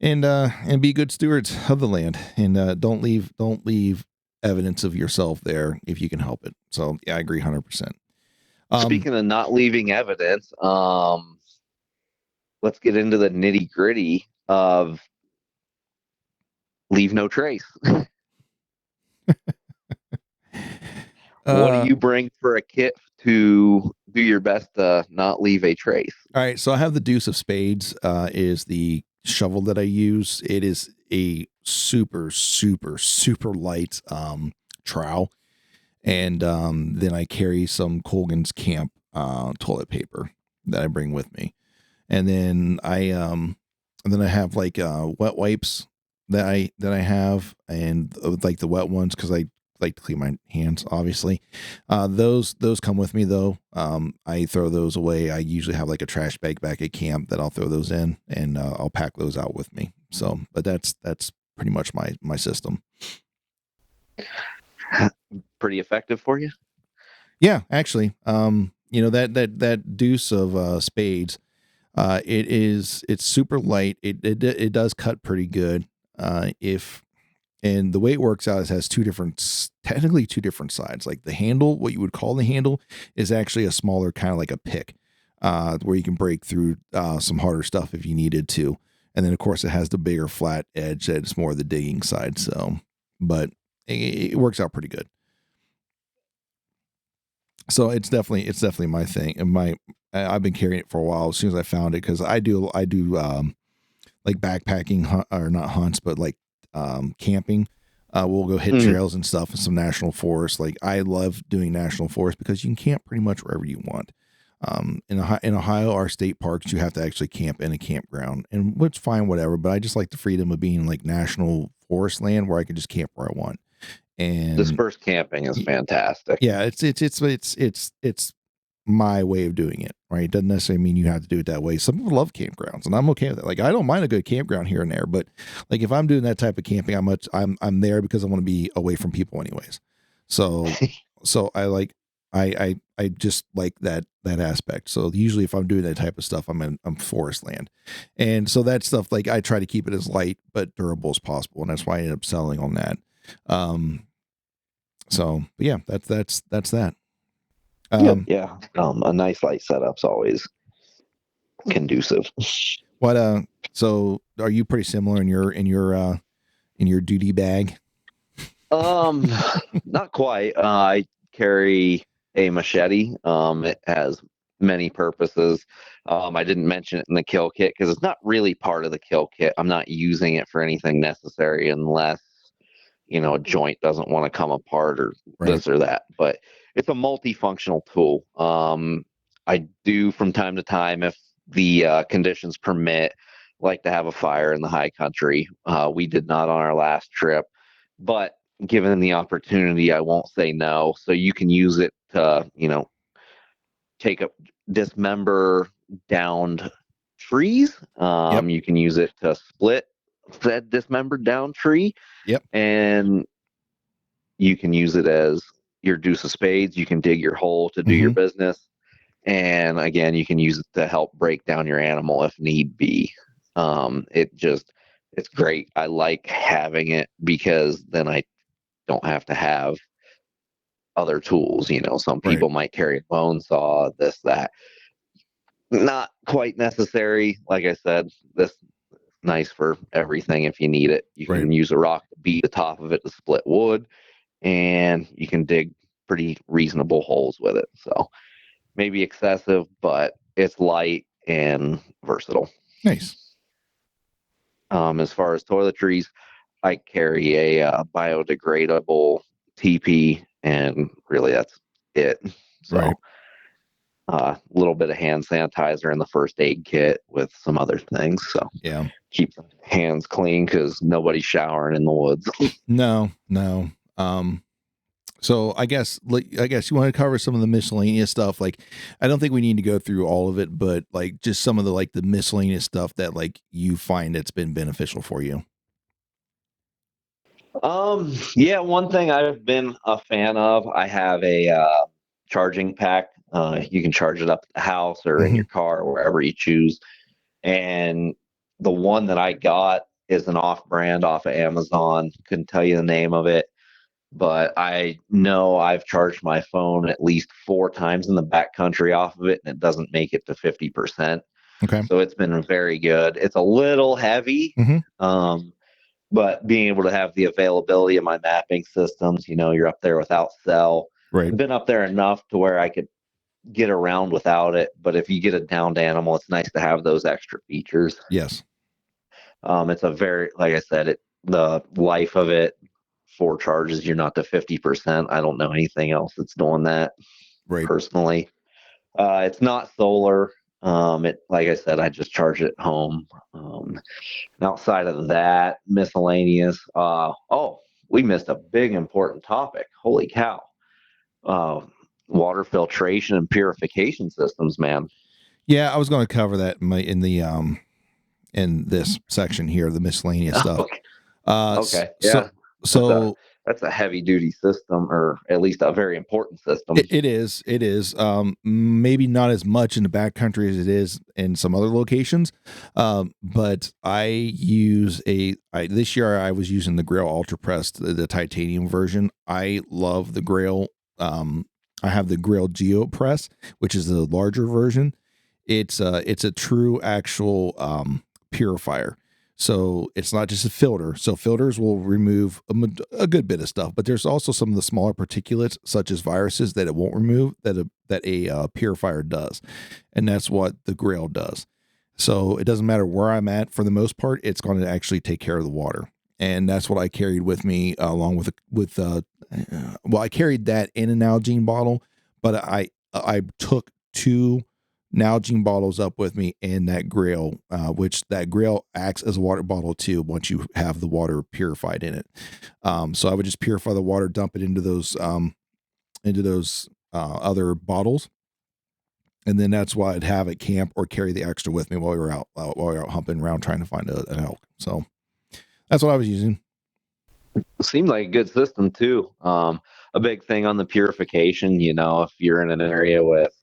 and be good stewards of the land, and don't leave evidence of yourself there if you can help it. So yeah, I agree 100%. Speaking of not leaving evidence, let's get into the nitty gritty of leave no trace. What do you bring for a kit to do your best to not leave a trace? All right, so I have the Deuce of Spades, is the shovel that I use. It is a super, super, super light trowel. And then I carry some Colgan's Camp toilet paper that I bring with me. And then I have like wet wipes that I have, and like the wet ones because I like to clean my hands, obviously. Those come with me though. I throw those away. I usually have like a trash bag back at camp that I'll throw those in, and I'll pack those out with me. So, but that's pretty much my system. Pretty effective for you? Yeah, actually. That Deuce of Spades, it's super light. It does cut pretty good. And the way it works out is it has technically two different sides. Like the handle, what you would call the handle, is actually a smaller kind of like a pick, where you can break through some harder stuff if you needed to. And then of course it has the bigger flat edge that is more the digging side. So, but it works out pretty good. So it's definitely my thing, and I've been carrying it for a while as soon as I found it, because I do like backpacking or not hunts, but like camping. We'll go hit trails and stuff in some national forests. Like I love doing national forests because you can camp pretty much wherever you want. In Ohio, our state parks, you have to actually camp in a campground, and which fine, whatever. But I just like the freedom of being like national forest land where I can just camp where I want. And dispersed camping is fantastic. Yeah, it's my way of doing it, right? It doesn't necessarily mean you have to do it that way. Some people love campgrounds, and I'm okay with it. Like I don't mind a good campground here and there, but like if I'm doing that type of camping, I'm there because I want to be away from people anyways. So I I just like that aspect. So usually if I'm doing that type of stuff, I'm forest land. And so that stuff, like I try to keep it as light but durable as possible. And that's why I ended up selling on that. So but yeah, that's that. Yeah. A nice light setup's always conducive. What so are you pretty similar in your duty bag? Not quite. I carry a machete. It has many purposes. I didn't mention it in the kill kit because it's not really part of the kill kit. I'm not using it for anything necessary unless, a joint doesn't want to come apart or Right. this or that. But it's a multifunctional tool. I do from time to time, if the conditions permit, like to have a fire in the high country. We did not on our last trip, but given the opportunity, I won't say no. So you can use it to, take up dismember downed trees. Yep. You can use it to split that dismembered down tree, Yep. and you can use it as your deuce of spades. You can dig your hole to do your business, and again, you can use it to help break down your animal if need be. It's great. I like having it because then I don't have to have other tools. Some Right. people might carry a bone saw, this, that. Not quite necessary. Like I said, this nice for everything if you need it. You Right. can use a rock to beat the top of it to split wood, and you can dig pretty reasonable holes with it. So maybe excessive, but it's light and versatile. Nice. As far as toiletries, I carry a biodegradable TP, and really that's it. So Right. a little bit of hand sanitizer in the first aid kit with some other things. So Yeah. keep the hands clean because nobody's showering in the woods. No. So I guess you want to cover some of the miscellaneous stuff. Like, I don't think we need to go through all of it, but like just some of the miscellaneous stuff that like you find that's been beneficial for you. Yeah, one thing I've been a fan of, I have a charging pack. You can charge it up at the house or in your car, wherever you choose. And the one that I got is an off brand off of Amazon. Couldn't tell you the name of it, but I know I've charged my phone at least 4 times in the backcountry off of it, and it doesn't make it to 50%. Okay. So it's been very good. It's a little heavy, but being able to have the availability of my mapping systems, you're up there without cell. Right. I've been up there enough to where I could get around without it, but if you get a downed animal, it's nice to have those extra features. Yes. It's a very, like I said, the life of it, 4 charges, you're not to 50%. I don't know anything else that's doing that Right. personally. It's not solar. Like I said, I just charge it at home. Outside of that, miscellaneous. We missed a big important topic. Holy cow! Uh, Water filtration and purification systems, man. Yeah, I was going to cover that in this section here, the miscellaneous stuff. Okay. Okay. So Yeah. so That's a heavy duty system, or at least a very important system. it is. It is. Maybe not as much in the backcountry as it is in some other locations. But I use this year I was using the Grail Ultra Press, the titanium version. I love the Grail. I have the Grail Geo Press, which is the larger version. It's a true actual purifier. So it's not just a filter. So filters will remove a good bit of stuff, but there's also some of the smaller particulates, such as viruses, that it won't remove that a purifier does, and that's what the Grail does. So it doesn't matter where I'm at. For the most part, it's going to actually take care of the water, and that's what I carried with me along with I carried that in an Nalgene bottle, but I took 2 Nalgene bottles up with me and that Grail, which that Grail acts as a water bottle too once you have the water purified in it. So I would just purify the water, dump it into those other bottles, and then that's why I'd have at camp or carry the extra with me while we were out humping around trying to find an elk. So that's what I was using. Seemed like a good system too. a big thing on the purification. If you're in an area with,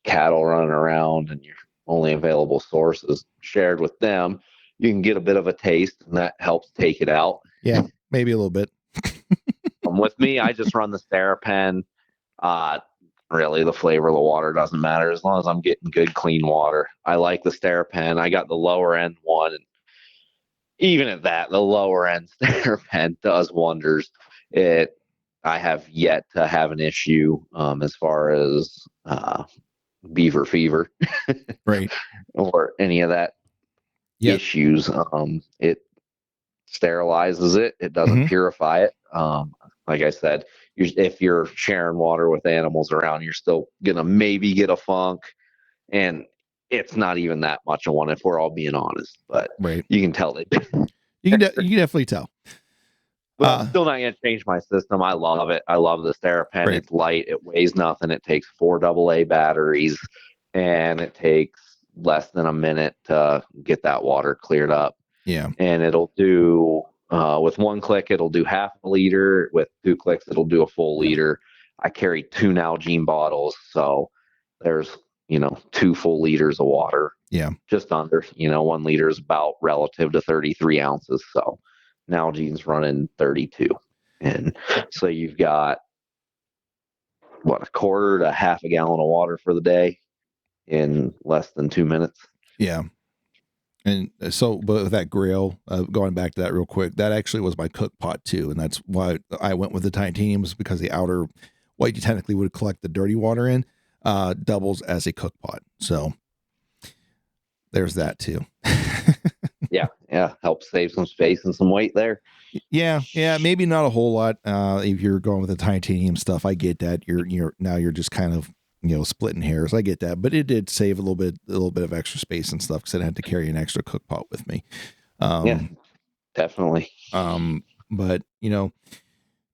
cattle running around and your only available source is shared with them, you can get a bit of a taste, and that helps take it out. Yeah, maybe a little bit. With me, I just run the Steripen. Really, the flavor of the water doesn't matter as long as I'm getting good, clean water. I like the Steripen. I got the lower end one, and even at that, the lower end Steripen does wonders. I have yet to have an issue as far as beaver fever, right, or any of that issues. It sterilizes it. It doesn't purify it. Like I said, if you're sharing water with animals around, you're still gonna maybe get a funk, and it's not even that much of one if we're all being honest. But you can tell you can definitely tell. But I'm still not going to change my system. I love it. I love the Steripen. Right. It's light. It weighs nothing. It takes 4 AA batteries, and it takes less than a minute to get that water cleared up. Yeah. And it'll do, with 1 click, it'll do half a liter. With 2 clicks, it'll do a full liter. I carry 2 Nalgene bottles, so there's 2 full liters of water. Yeah. Just under. 1 liter is about relative to 33 ounces. So Nalgene's running 32. And so you've got, a quarter to half a gallon of water for the day in less than 2 minutes. Yeah. And so, but with that grill, going back to that real quick, that actually was my cook pot too. And that's why I went with the titaniums, because the outer, what you technically would collect the dirty water in, doubles as a cook pot. So there's that too. Yeah. Helps save some space and some weight there. Yeah. Maybe not a whole lot. If you're going with the titanium stuff, I get that. You're just kind of, splitting hairs. I get that, but it did save a little bit of extra space and stuff, because I had to carry an extra cook pot with me. Yeah, definitely. But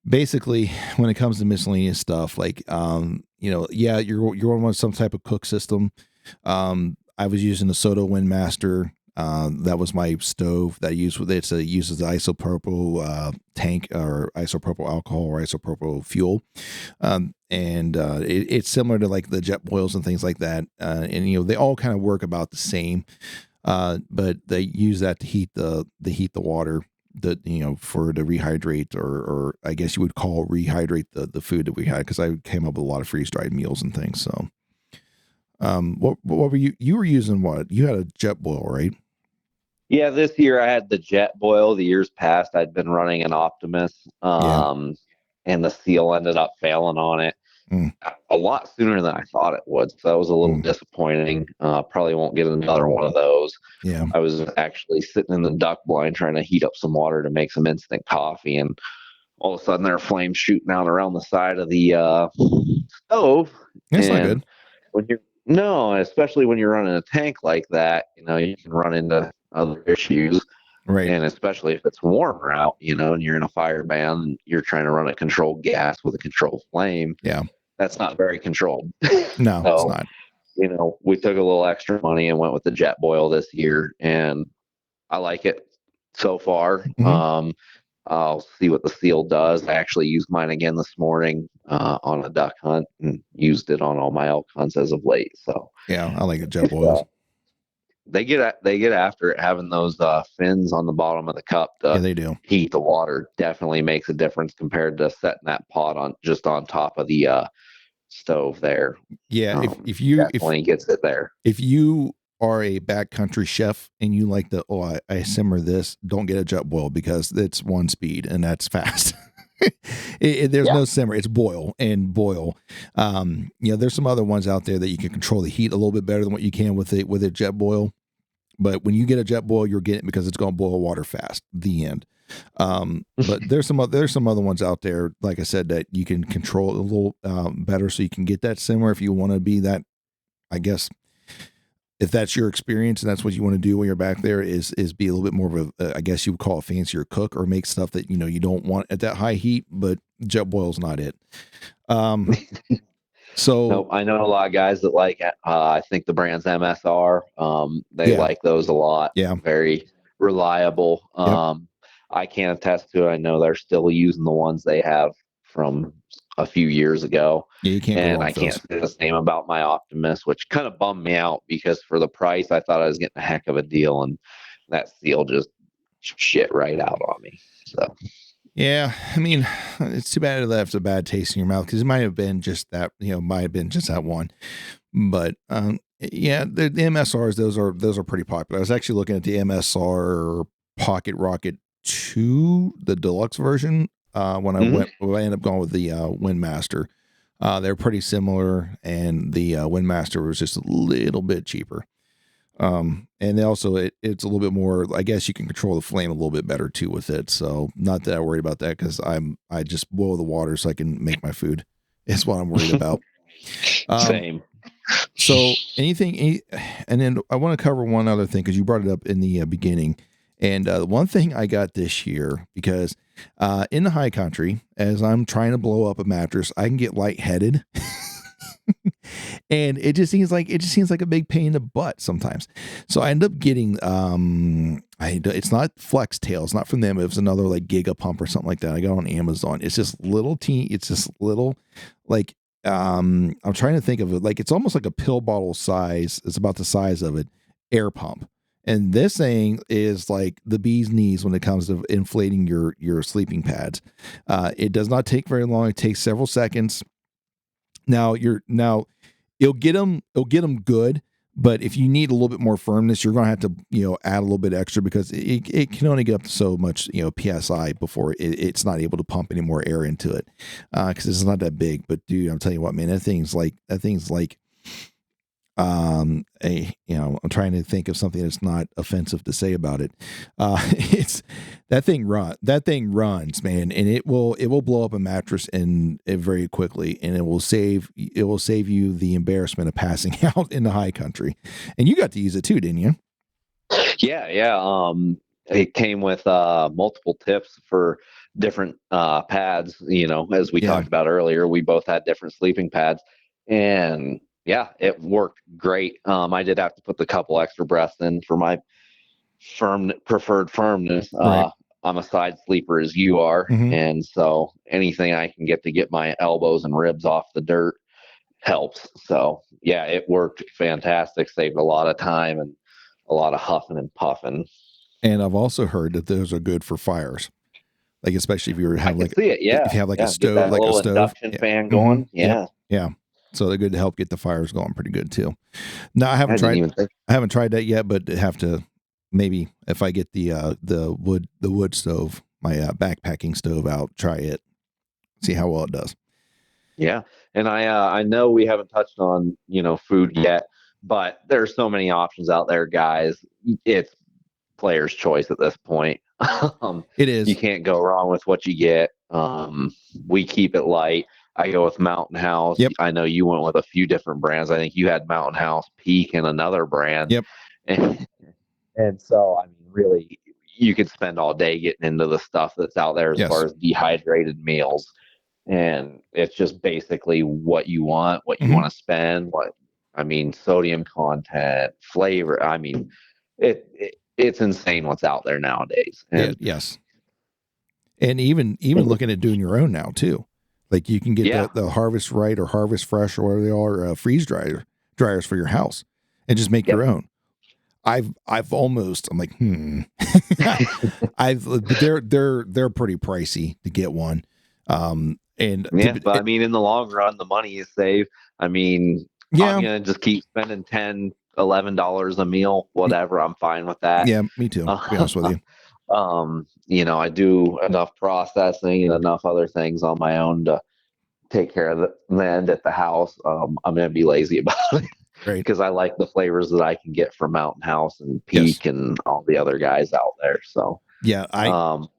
basically, when it comes to miscellaneous stuff, like, you're going with some type of cook system. I was using the Soto Windmaster. That was my stove that I used with it. It uses the isopropyl tank, or isopropyl alcohol, or isopropyl fuel. It's similar to like the jet boils and things like that. And they all kind of work about the same. But they use that to heat the water, for to rehydrate, or I guess you would call rehydrate the food that we had, because I came up with a lot of freeze dried meals and things. So, what were you were using? What, you had a jet boil, right? Yeah, this year I had the jet boil. The years past I'd been running an Optimus, and the seal ended up failing on it a lot sooner than I thought it would. So that was a little disappointing. Probably won't get another one of those. Yeah. I was actually sitting in the duck blind trying to heat up some water to make some instant coffee, and all of a sudden there are flames shooting out around the side of the stove. That's not good. No, especially when you're running a tank like that, you can run into other issues. Right. And especially if it's warmer out, and you're in a fire ban, and you're trying to run a controlled gas with a controlled flame. Yeah. That's not very controlled. No, so, it's not. We took a little extra money and went with the jet boil this year, and I like it so far. Mm-hmm. I'll see what the seal does. I actually used mine again this morning on a duck hunt, and used it on all my elk hunts as of late. So yeah, I like it, jet boils. They get after it. Having those fins on the bottom of the cup to they do heat the water definitely makes a difference compared to setting that pot on top of the stove there. Yeah, if you definitely gets it there. If you are a backcountry chef and you like I simmer this, don't get a jet boil, because it's one speed and that's fast. There's no simmer, it's boil and boil. There's some other ones out there that you can control the heat a little bit better than what you can with a jet boil. But when you get a jet boil, you're getting it because it's going to boil water fast. The end. But there's some other ones out there, like I said, that you can control a little better, so you can get that simmer if you want to be that. I guess if that's your experience and that's what you want to do when you're back there, is be a little bit more of I guess you would call a fancier cook, or make stuff that you don't want at that high heat. But jet boil's not it. So no, I know a lot of guys that like I think the brand's MSR. They like those a lot. Yeah, very reliable. I can't attest to it. I know they're still using the ones they have from a few years ago. Yeah, you can't go And wrong I with those. can't say the same about my Optimus, which kind of bummed me out because for the price, I thought I was getting a heck of a deal, and that seal just shit right out on me. So Yeah, I mean, it's too bad it left a bad taste in your mouth because it might have been just that, might have been just that one. But yeah, the MSRs, those are pretty popular. I was actually looking at the MSR Pocket Rocket 2, the deluxe version, when I ended up going with the Windmaster. They're pretty similar, and the Windmaster was just a little bit cheaper. And they also it's a little bit more, I guess you can control the flame a little bit better too with it. So not that I worried about that because I just boil the water so I can make my food. Is what I'm worried about. same. So and then I want to cover one other thing because you brought it up in the beginning. And one thing I got this year, because in the high country, as I'm trying to blow up a mattress, I can get lightheaded. And it just seems like a big pain in the butt sometimes. So I end up getting it's not Flex Tail, it's not from them. It was another like Giga Pump or something like that. I got on Amazon. It's just little like I'm trying to think of it, like it's almost like a pill bottle size. It's about the size of it, air pump. And this thing is like the bee's knees when it comes to inflating your sleeping pads. It does not take very long. It takes several seconds. Now you'll get them good, but if you need a little bit more firmness, you're going to have to, add a little bit extra because it can only get up to so much, PSI before it's not able to pump any more air into it. Cause it's not that big, but dude, I'm telling you what, man, that thing's like, I'm trying to think of something that's not offensive to say about it. It's that thing runs, man, and it will blow up a mattress very quickly, and it will save you the embarrassment of passing out in the high country. And you got to use it too, didn't you? Yeah. It came with multiple tips for different pads. As we talked about earlier, we both had different sleeping pads, and yeah, it worked great. I did have to put the couple extra breaths in for my preferred firmness. Right. I'm a side sleeper as you are, and so anything I can get to get my elbows and ribs off the dirt helps. So yeah, it worked fantastic. Saved a lot of time and a lot of huffing and puffing. And I've also heard that those are good for fires, like especially if you have if you have like a stove, like a stove induction fan going. Yeah. So they're good to help get the fires going pretty good too. No, I haven't tried that yet, but have to maybe if I get the wood stove, my backpacking stove out, try it, see how well it does. Yeah. And I know we haven't touched on, food yet, but there's so many options out there, guys. It's player's choice at this point. It is. You can't go wrong with what you get. We keep it light. I go with Mountain House. Yep. I know you went with a few different brands. I think you had Mountain House, Peak, and another brand. Yep. And so, I mean, really, you could spend all day getting into the stuff that's out there as far as dehydrated meals. And it's just basically what you want, what you want to spend, sodium content, flavor. I mean, it's insane what's out there nowadays. And yes. And even looking at doing your own now too. Like you can get the Harvest Right or Harvest Fresh or whatever they are, freeze dryers for your house, and just make your own. I've almost, I'm like, but they're pretty pricey to get one. But I mean, in the long run, the money you save. I mean, I'm gonna just keep spending $10-11 a meal, whatever. I'm fine with that. Yeah, me too. To be honest with you. I do enough processing and enough other things on my own to take care of the end at the house. I'm going to be lazy about it because I like the flavors that I can get from Mountain House and Peak and all the other guys out there. So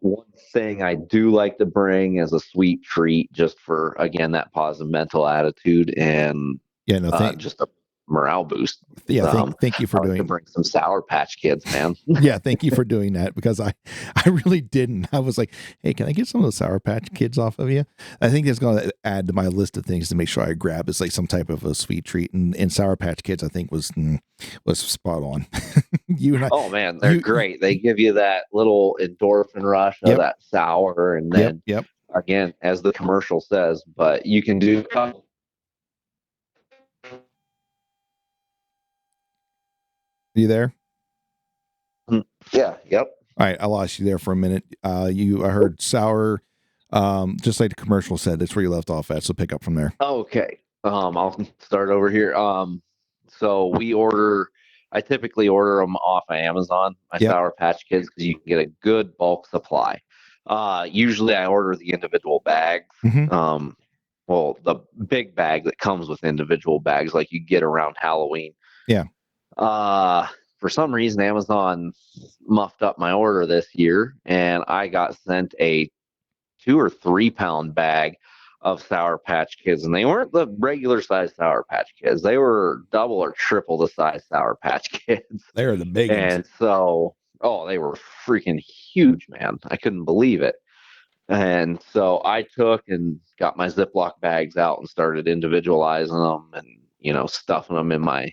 one thing I do like to bring as a sweet treat, just for again that positive mental attitude and just a morale boost. Thank you for doing. To bring some Sour Patch Kids, man. Yeah, thank you for doing that because I really didn't. I was like, hey, can I get some of the Sour Patch Kids off of you? I think it's going to add to my list of things to make sure I grab. It's like some type of a sweet treat, and Sour Patch Kids I think was spot on. You and I. Oh man, they're great. They give you that little endorphin rush of that sour, and then again, as the commercial says, but you can do. You there? Yeah. Yep. All right, I lost you there for a minute. I heard sour, just like the commercial said. That's where you left off at. So pick up from there. Okay. I'll start over here. So I typically order them off of Amazon, my Yep. Sour Patch Kids, because you can get a good bulk supply. Usually I order the individual bags. Mm-hmm. Well, the big bag that comes with individual bags, like you get around Halloween. Yeah. For some reason, Amazon muffed up my order this year, and I got sent a 2 or 3 pound bag of Sour Patch Kids, and they weren't the regular size Sour Patch Kids. They were double or triple the size Sour Patch Kids. They are the big ones. And so, they were freaking huge, man. I couldn't believe it. And so I took and got my Ziploc bags out and started individualizing them and, stuffing them in my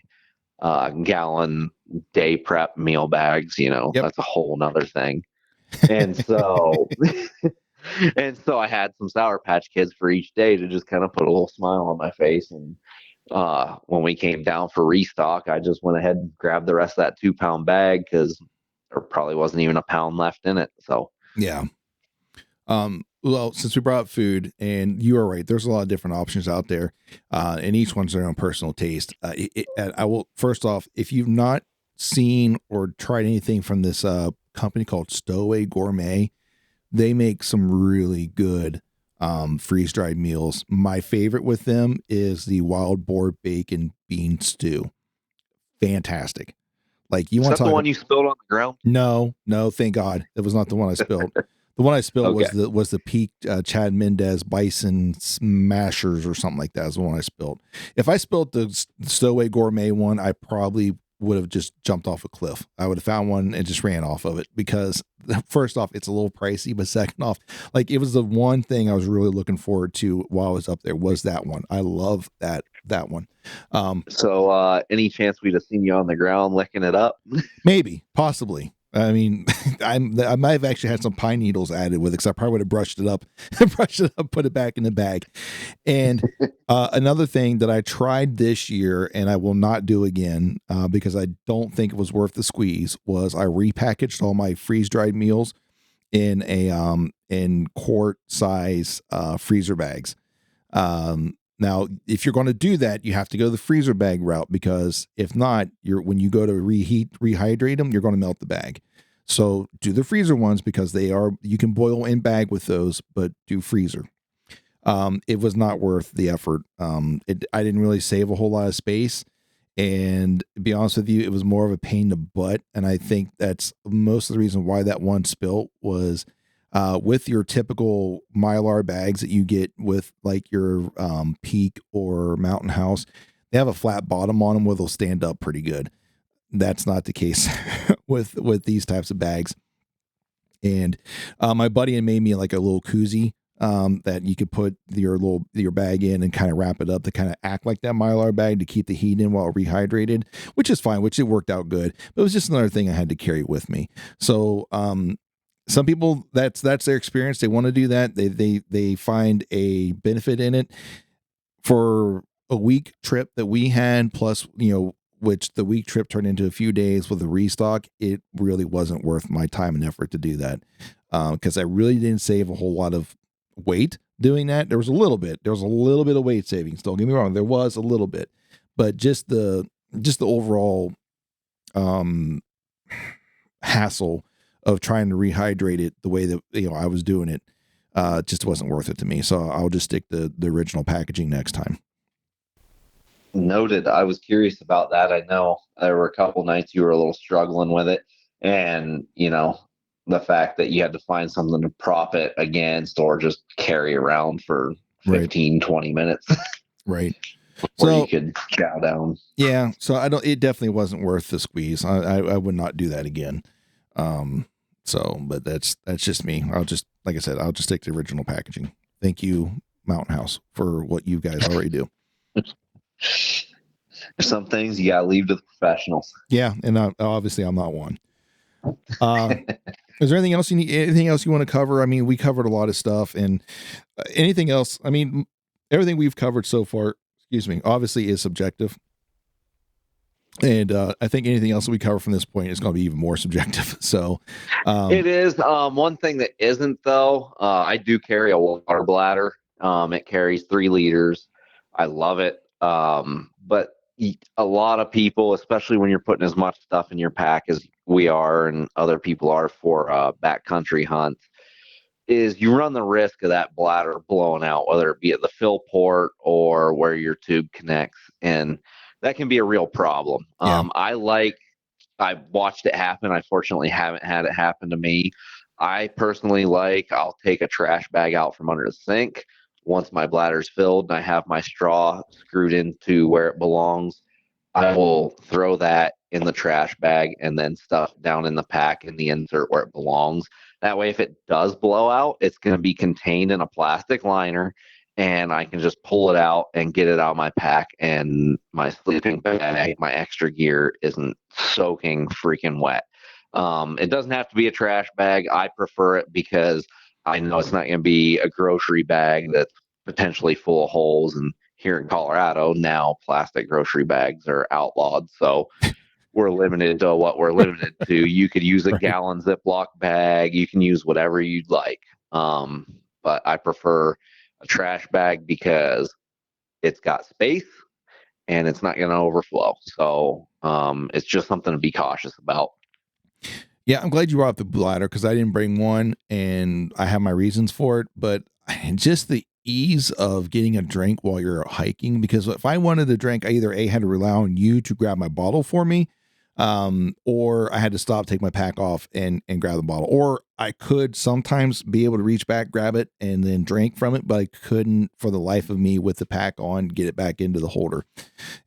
gallon day prep meal bags. Yep. That's a whole nother thing. And so and so I had some Sour Patch Kids for each day to just kind of put a little smile on my face. And when we came down for restock, I just went ahead and grabbed the rest of that 2 pound bag because there probably wasn't even a pound left in it. So yeah. Well, since we brought up food, and you are right, there's a lot of different options out there, and each one's their own personal taste. I will first off, if you've not seen or tried anything from this company called Stowaway Gourmet, they make some really good freeze-dried meals. My favorite with them is the wild boar bacon bean stew. Fantastic. Like you want to the one you spilled on the ground? No, thank God. It was not the one I spilled. The one I spilled was the peak Chad Mendez Bison Smashers or something like that is the one I spilled. If I spilled the Stowaway Gourmet one, I probably would have just jumped off a cliff. I would have found one and just ran off of it because first off, it's a little pricey, but second off, like it was the one thing I was really looking forward to while I was up there was that one. I love that one. So any chance we'd have seen you on the ground licking it up? Maybe, possibly. I mean, I might have actually had some pine needles added with it because I probably would have brushed it up, put it back in the bag. And another thing that I tried this year and I will not do again because I don't think it was worth the squeeze was I repackaged all my freeze dried meals in in quart size freezer bags. Now, if you're going to do that, you have to go the freezer bag route because if not, when you go to rehydrate them, you're going to melt the bag. So do the freezer ones because you can boil in bag with those, but do freezer. It was not worth the effort. I didn't really save a whole lot of space, and to be honest with you, it was more of a pain in the butt. And I think that's most of the reason why that one spilt was. With your typical Mylar bags that you get with like your Peak or Mountain House, they have a flat bottom on them where they'll stand up pretty good. That's not the case with these types of bags. And my buddy made me like a little koozie that you could put your bag in and kind of wrap it up to kind of act like that Mylar bag to keep the heat in while rehydrated, which is fine, which it worked out good. But it was just another thing I had to carry with me. So some people that's their experience. They want to do that. They find a benefit in it. For a week trip that we had, plus which the week trip turned into a few days with a restock, it really wasn't worth my time and effort to do that because I really didn't save a whole lot of weight doing that. There was a little bit of weight savings. Don't get me wrong, there was a little bit, but just the overall hassle of trying to rehydrate it the way that I was doing it just wasn't worth it to me. So I'll just stick to the original packaging next time. Noted. I was curious about that. I know there were a couple nights you were a little struggling with it, and the fact that you had to find something to prop it against or just carry around for 15, 20 minutes. Right. Where you could chow down. Yeah. So it definitely wasn't worth the squeeze. I would not do that again. But that's just me. Like I said, I'll just stick to the original packaging. Thank you, Mountain House, for what you guys already do. There's some things you gotta leave to the professionals. Yeah, and obviously I'm not one. Is there anything else you need? Anything else you want to cover? I mean, we covered a lot of stuff, and anything else? I mean, everything we've covered so far, excuse me, obviously is subjective. And I think anything else that we cover from this point is going to be even more subjective. So It is. One thing that isn't though, I do carry a water bladder. It carries 3 liters. I love it. But a lot of people, especially when you're putting as much stuff in your pack as we are and other people are for backcountry hunts, is you run the risk of that bladder blowing out, whether it be at the fill port or where your tube connects, and that can be a real problem. Yeah. I watched it happen. I fortunately haven't had it happen to me. I personally I'll take a trash bag out from under the sink once my bladder's filled and I have my straw screwed into where it belongs. I will throw that in the trash bag and then stuff down in the pack in the insert where it belongs. That way, if it does blow out, it's going to be contained in a plastic liner and I can just pull it out and get it out of my pack, and my sleeping bag, my extra gear isn't soaking freaking wet. It doesn't have to be a trash bag. I prefer it because I know it's not going to be a grocery bag that's potentially full of holes. And here in Colorado, now plastic grocery bags are outlawed. So we're limited to what we're limited to. You could use a right. gallon Ziploc bag. You can use whatever you'd like. But I prefer a trash bag because it's got space and it's not going to overflow. So it's just something to be cautious about. Yeah, I'm glad you brought up the bladder because I didn't bring one and I have my reasons for it. But just the ease of getting a drink while you're hiking, because if I wanted a drink, I either had to rely on you to grab my bottle for me, or I had to stop, take my pack off and grab the bottle, or I could sometimes be able to reach back, grab it and then drink from it, but I couldn't for the life of me with the pack on, get it back into the holder.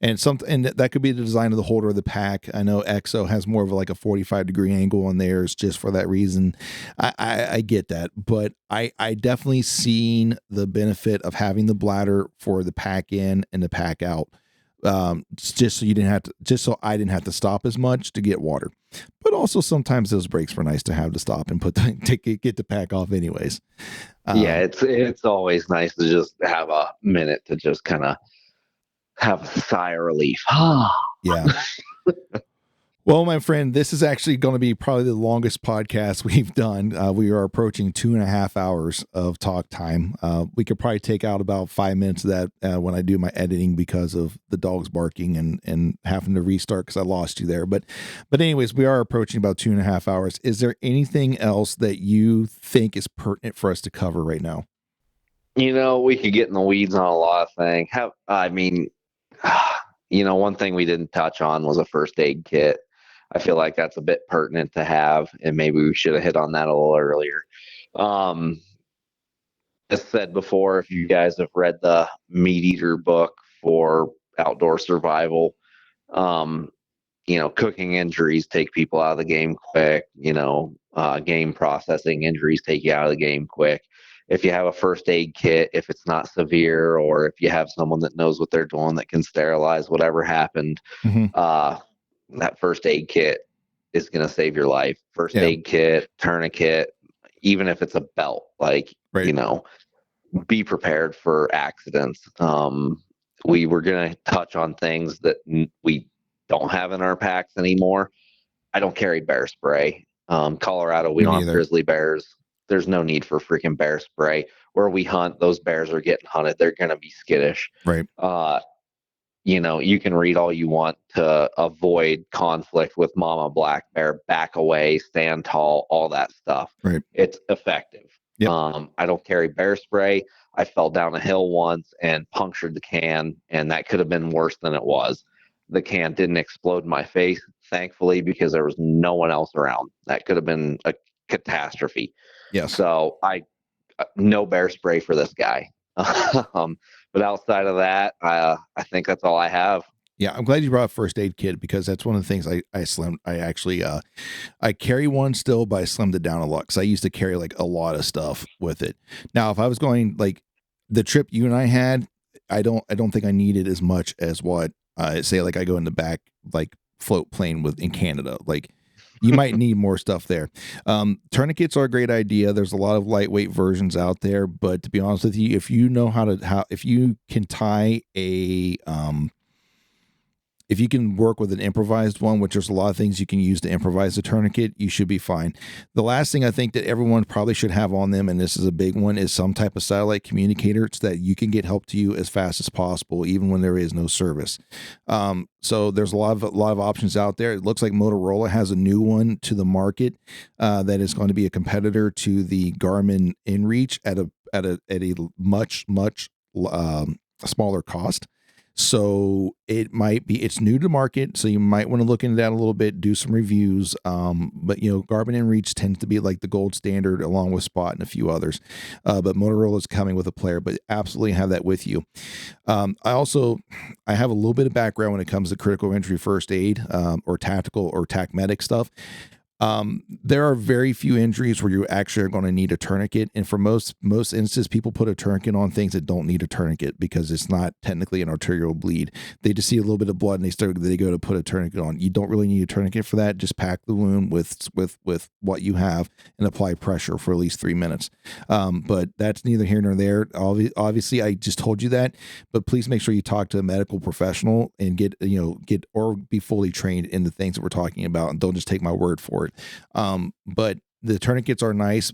And that could be the design of the holder of the pack. I know EXO has more of like a 45-degree angle on theirs just for that reason. I get that, but I definitely seen the benefit of having the bladder for the pack in and the pack out. Just so I didn't have to stop as much to get water, but also sometimes those breaks were nice to have to stop and get the pack off anyways. Yeah, it's always nice to just have a minute to just kind of have a sigh of relief. Yeah. Well, my friend, this is actually going to be probably the longest podcast we've done. We are approaching 2.5 hours of talk time. We could probably take out about 5 minutes of that when I do my editing because of the dogs barking and having to restart because I lost you there. But anyways, we are approaching about 2.5 hours. Is there anything else that you think is pertinent for us to cover right now? We could get in the weeds on a lot of things. One thing we didn't touch on was a first aid kit. I feel like that's a bit pertinent to have, and maybe we should have hit on that a little earlier. As said before, if you guys have read the Meat Eater book for outdoor survival, cooking injuries take people out of the game quick. Game processing injuries take you out of the game quick. If you have a first aid kit, if it's not severe, or if you have someone that knows what they're doing that can sterilize whatever happened, that first aid kit is going to save your life. First aid kit, tourniquet, even if it's a belt, be prepared for accidents. We were going to touch on things that we don't have in our packs anymore. I don't carry bear spray. Colorado, we don't have grizzly bears. There's no need for freaking bear spray. Where we hunt, those bears are getting hunted. They're going to be skittish. Right. You can read all you want to avoid conflict with mama black bear, back away, stand tall, all that stuff. Right. It's effective. Yep. I don't carry bear spray. I fell down a hill once and punctured the can, and that could have been worse than it was. The can didn't explode in my face, thankfully, because there was no one else around. That could have been a catastrophe. Yes. So no bear spray for this guy. But outside of that, I think that's all I have. Yeah, I'm glad you brought up first aid kit because that's one of the things I slimmed. I actually I carry one still, but I slimmed it down a lot because I used to carry like a lot of stuff with it. Now, if I was going like the trip you and I had, I don't think I needed as much as what say like I go in the back like float plane in Canada. Like you might need more stuff there. Tourniquets are a great idea. There's a lot of lightweight versions out there, but to be honest with you, if you know if you can tie if you can work with an improvised one, which there's a lot of things you can use to improvise a tourniquet, you should be fine. The last thing I think that everyone probably should have on them, and this is a big one, is some type of satellite communicator so that you can get help to you as fast as possible, even when there is no service. So there's a lot of options out there. It looks like Motorola has a new one to the market that is going to be a competitor to the Garmin InReach at a much smaller cost. So it's new to market, so you might want to look into that a little bit, do some reviews. But Garmin InReach tends to be like the gold standard along with Spot and a few others. But Motorola is coming with a player, but absolutely have that with you. I have a little bit of background when it comes to critical injury first aid, or tactical or tac medic stuff. There are very few injuries where you actually are going to need a tourniquet. And for most instances, people put a tourniquet on things that don't need a tourniquet because it's not technically an arterial bleed. They just see a little bit of blood and they go to put a tourniquet on. You don't really need a tourniquet for that. Just pack the wound with what you have and apply pressure for at least 3 minutes. But that's neither here nor there. Obviously, I just told you that, but please make sure you talk to a medical professional and get or be fully trained in the things that we're talking about, and don't just take my word for it. But the tourniquets are nice.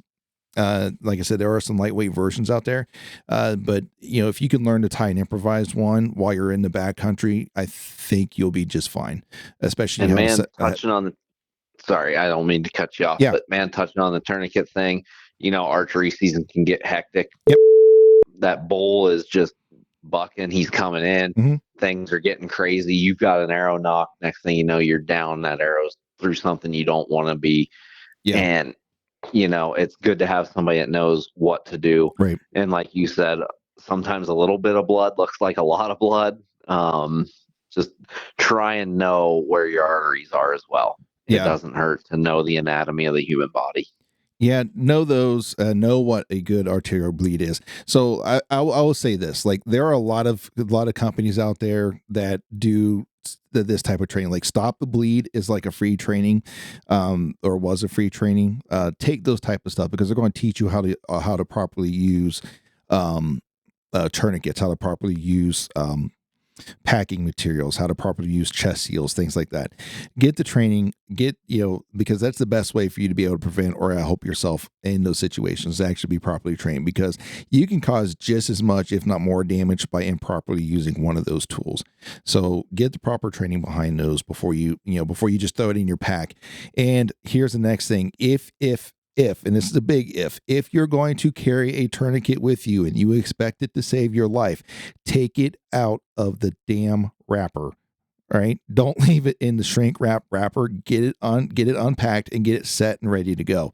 Like I said, there are some lightweight versions out there. But if you can learn to tie an improvised one while you're in the backcountry, I think you'll be just fine. Especially, and touching on the, sorry, I don't mean to cut you off, but touching on the tourniquet thing, archery season can get hectic. Yep. That bull is just bucking. He's coming in. Mm-hmm. Things are getting crazy. You've got an arrow knock. Next thing you know, you're down. That arrow's through something you don't want to be. Yeah. And, it's good to have somebody that knows what to do. Right. And like you said, sometimes a little bit of blood looks like a lot of blood. Just try and know where your arteries are as well. It doesn't hurt to know the anatomy of the human body. Yeah, know those. Know what a good arterial bleed is. So I will say this: like, there are a lot of companies out there that do this type of training. Like, Stop the Bleed is like a free training, or was a free training. Take those type of stuff because they're going to teach you how to properly use tourniquets, how to properly use packing materials, how to properly use chest seals, things like that. Get the training, because that's the best way for you to be able to prevent or help yourself in those situations to actually be properly trained, because you can cause just as much, if not more, damage by improperly using one of those tools. So get the proper training behind those before you just throw it in your pack. And here's the next thing. If, and this is a big if you're going to carry a tourniquet with you and you expect it to save your life, take it out of the damn wrapper. All right. Don't leave it in the shrink wrap wrapper. Get it unpacked and get it set and ready to go.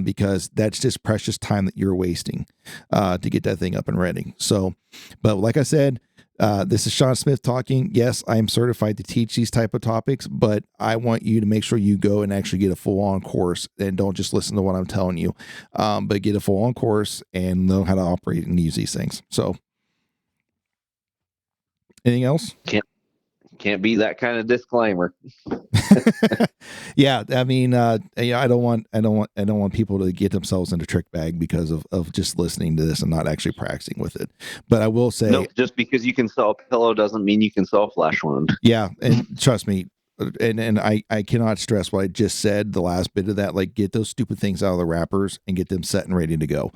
Because that's just precious time that you're wasting to get that thing up and ready. So, but like I said, this is Sean Smith talking. Yes, I am certified to teach these type of topics, but I want you to make sure you go and actually get a full-on course and don't just listen to what I'm telling you, but get a full-on course and know how to operate and use these things. So, anything else? Can't be that kind of disclaimer. Yeah, I mean, I don't want people to get themselves into trick bag because of just listening to this and not actually practicing with it. But I will say, no, just because you can sew a pillow doesn't mean you can sew a flesh wound. Yeah, and trust me, and I cannot stress what I just said, the last bit of that. Like, get those stupid things out of the wrappers and get them set and ready to go,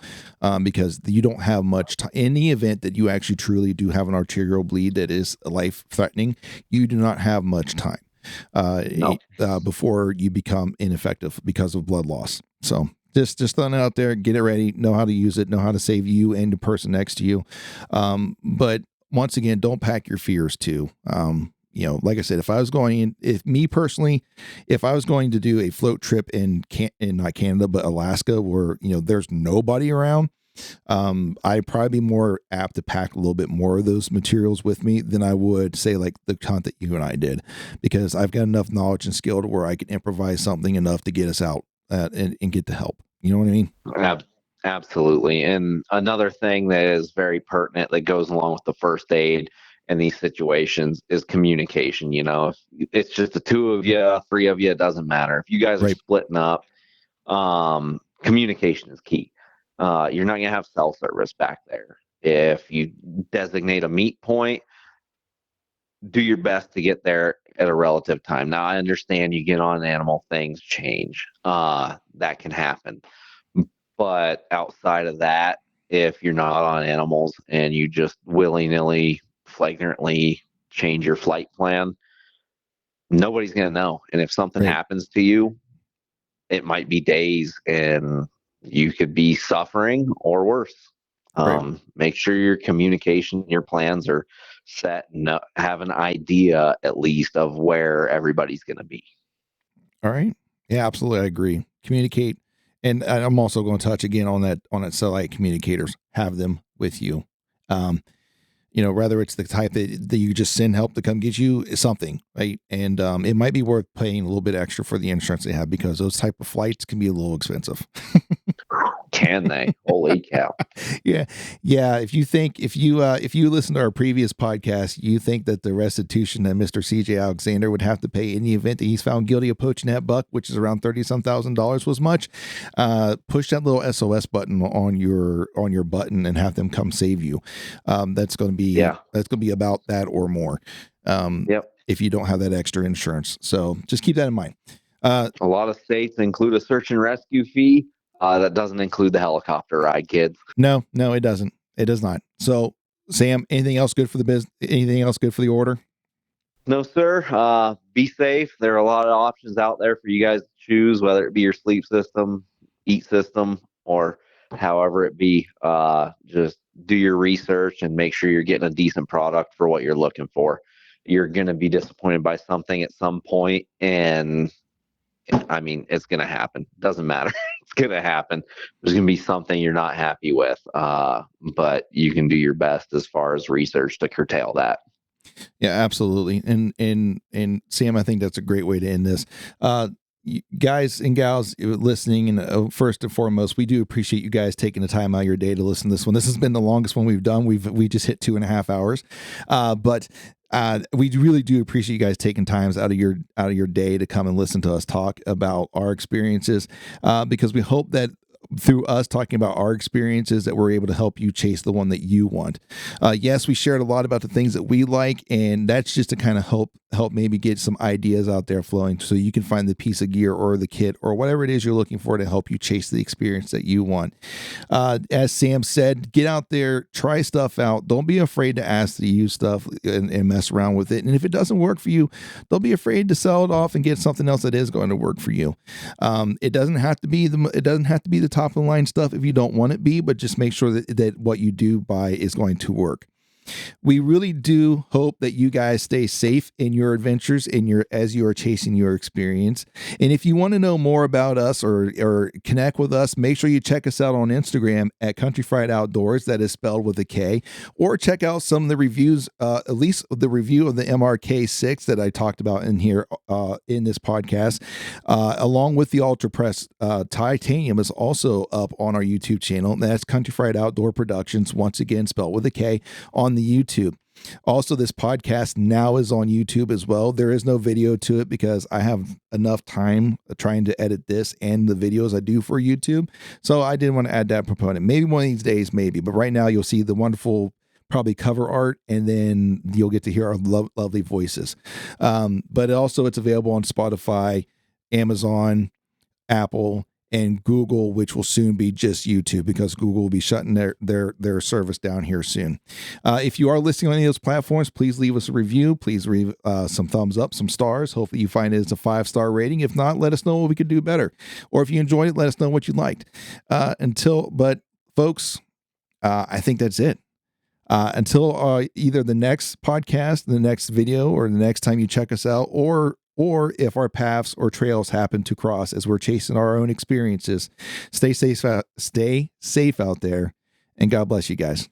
because you don't have much time. In the event that you actually truly do have an arterial bleed that is life threatening, you do not have much time before you become ineffective because of blood loss. So just throwing it out there, get it ready, know how to use it, know how to save you and the person next to you. But once again, don't pack your fears too. Like I said, if I was going to do a float trip in not Canada, but Alaska, where, there's nobody around, I'd probably be more apt to pack a little bit more of those materials with me than I would say like the hunt that you and I did, because I've got enough knowledge and skill to where I can improvise something enough to get us out and get the help. You know what I mean? Absolutely. And another thing that is very pertinent that goes along with the first aid in these situations is communication. You know, if it's just the two of you, three of you, it doesn't matter. If you guys are Right. splitting up, communication is key. You're not going to have cell service back there. If you designate a meet point, do your best to get there at a relative time. Now, I understand you get on an animal, things change. That can happen. But outside of that, if you're not on animals and you just willy nilly, flagrantly change your flight plan, nobody's going to know. And if something Right. happens to you, it might be days and you could be suffering or worse. Right. Make sure your communication, your plans are set and have an idea at least of where everybody's going to be. All right. Yeah, absolutely. I agree. Communicate. And I'm also going to touch again on that satellite communicators. Have them with you. Whether it's the type that you just send help to come get you is something, right? And it might be worth paying a little bit extra for the insurance they have, because those type of flights can be a little expensive. Can they? Holy cow. Yeah. If you listen to our previous podcast, you think that the restitution that Mr. CJ Alexander would have to pay in the event that he's found guilty of poaching that buck, which is around $30,000 was much, push that little SOS button on your button and have them come save you. That's going to be about that or more. Yep. If you don't have that extra insurance. So just keep that in mind. A lot of states include a search and rescue fee. That doesn't include the helicopter ride, kids. No, it doesn't. It does not. So, Sam, anything else good for the business? Anything else good for the order? No, sir. Be safe. There are a lot of options out there for you guys to choose, whether it be your sleep system, eat system, or however it be. Just do your research and make sure you're getting a decent product for what you're looking for. You're going to be disappointed by something at some point, and I mean, it's going to happen. Doesn't matter. It's going to happen. There's going to be something you're not happy with, but you can do your best as far as research to curtail that. Yeah, absolutely. And Sam, I think that's a great way to end this. Guys and gals listening, and first and foremost, we do appreciate you guys taking the time out of your day to listen to this one. This has been the longest one we've done. We just hit 2.5 hours, but we really do appreciate you guys taking times out of your day to come and listen to us talk about our experiences, because we hope that through us talking about our experiences that we're able to help you chase the one that you want. Yes, we shared a lot about the things that we like, and that's just to kind of help maybe get some ideas out there flowing so you can find the piece of gear or the kit or whatever it is you're looking for to help you chase the experience that you want. As Sam said, get out there, try stuff out. Don't be afraid to ask to use stuff and mess around with it. And if it doesn't work for you, don't be afraid to sell it off and get something else that is going to work for you. It doesn't have to be the top of the line stuff if you don't want it be, but just make sure that what you do buy is going to work. We really do hope that you guys stay safe in your adventures as you are chasing your experience. And if you want to know more about us or connect with us, make sure you check us out on Instagram at Country Fried Outdoors. That is spelled with a K. Or check out some of the reviews, at least the review of the MRK6 that I talked about in here in this podcast, along with the Ultra Press Titanium is also up on our YouTube channel. And that's Country Fried Outdoor Productions, once again spelled with a K, on the YouTube. Also, this podcast now is on YouTube as well. There is no video to it because I have enough time trying to edit this and the videos I do for YouTube. So I didn't want to add that component. Maybe one of these days, maybe. But right now you'll see the wonderful probably cover art, and then you'll get to hear our lovely voices. But also it's available on Spotify, Amazon, Apple, and Google, which will soon be just YouTube because Google will be shutting their service down here soon. If you are listening on any of those platforms, please leave us a review. Please leave some thumbs up, some stars. Hopefully you find it as a 5-star rating. If not, let us know what we could do better. Or if you enjoyed it, let us know what you liked. But folks, I think that's it. Until either the next podcast, the next video, or the next time you check us out, or if our paths or trails happen to cross as we're chasing our own experiences, stay safe out there, and God bless you guys.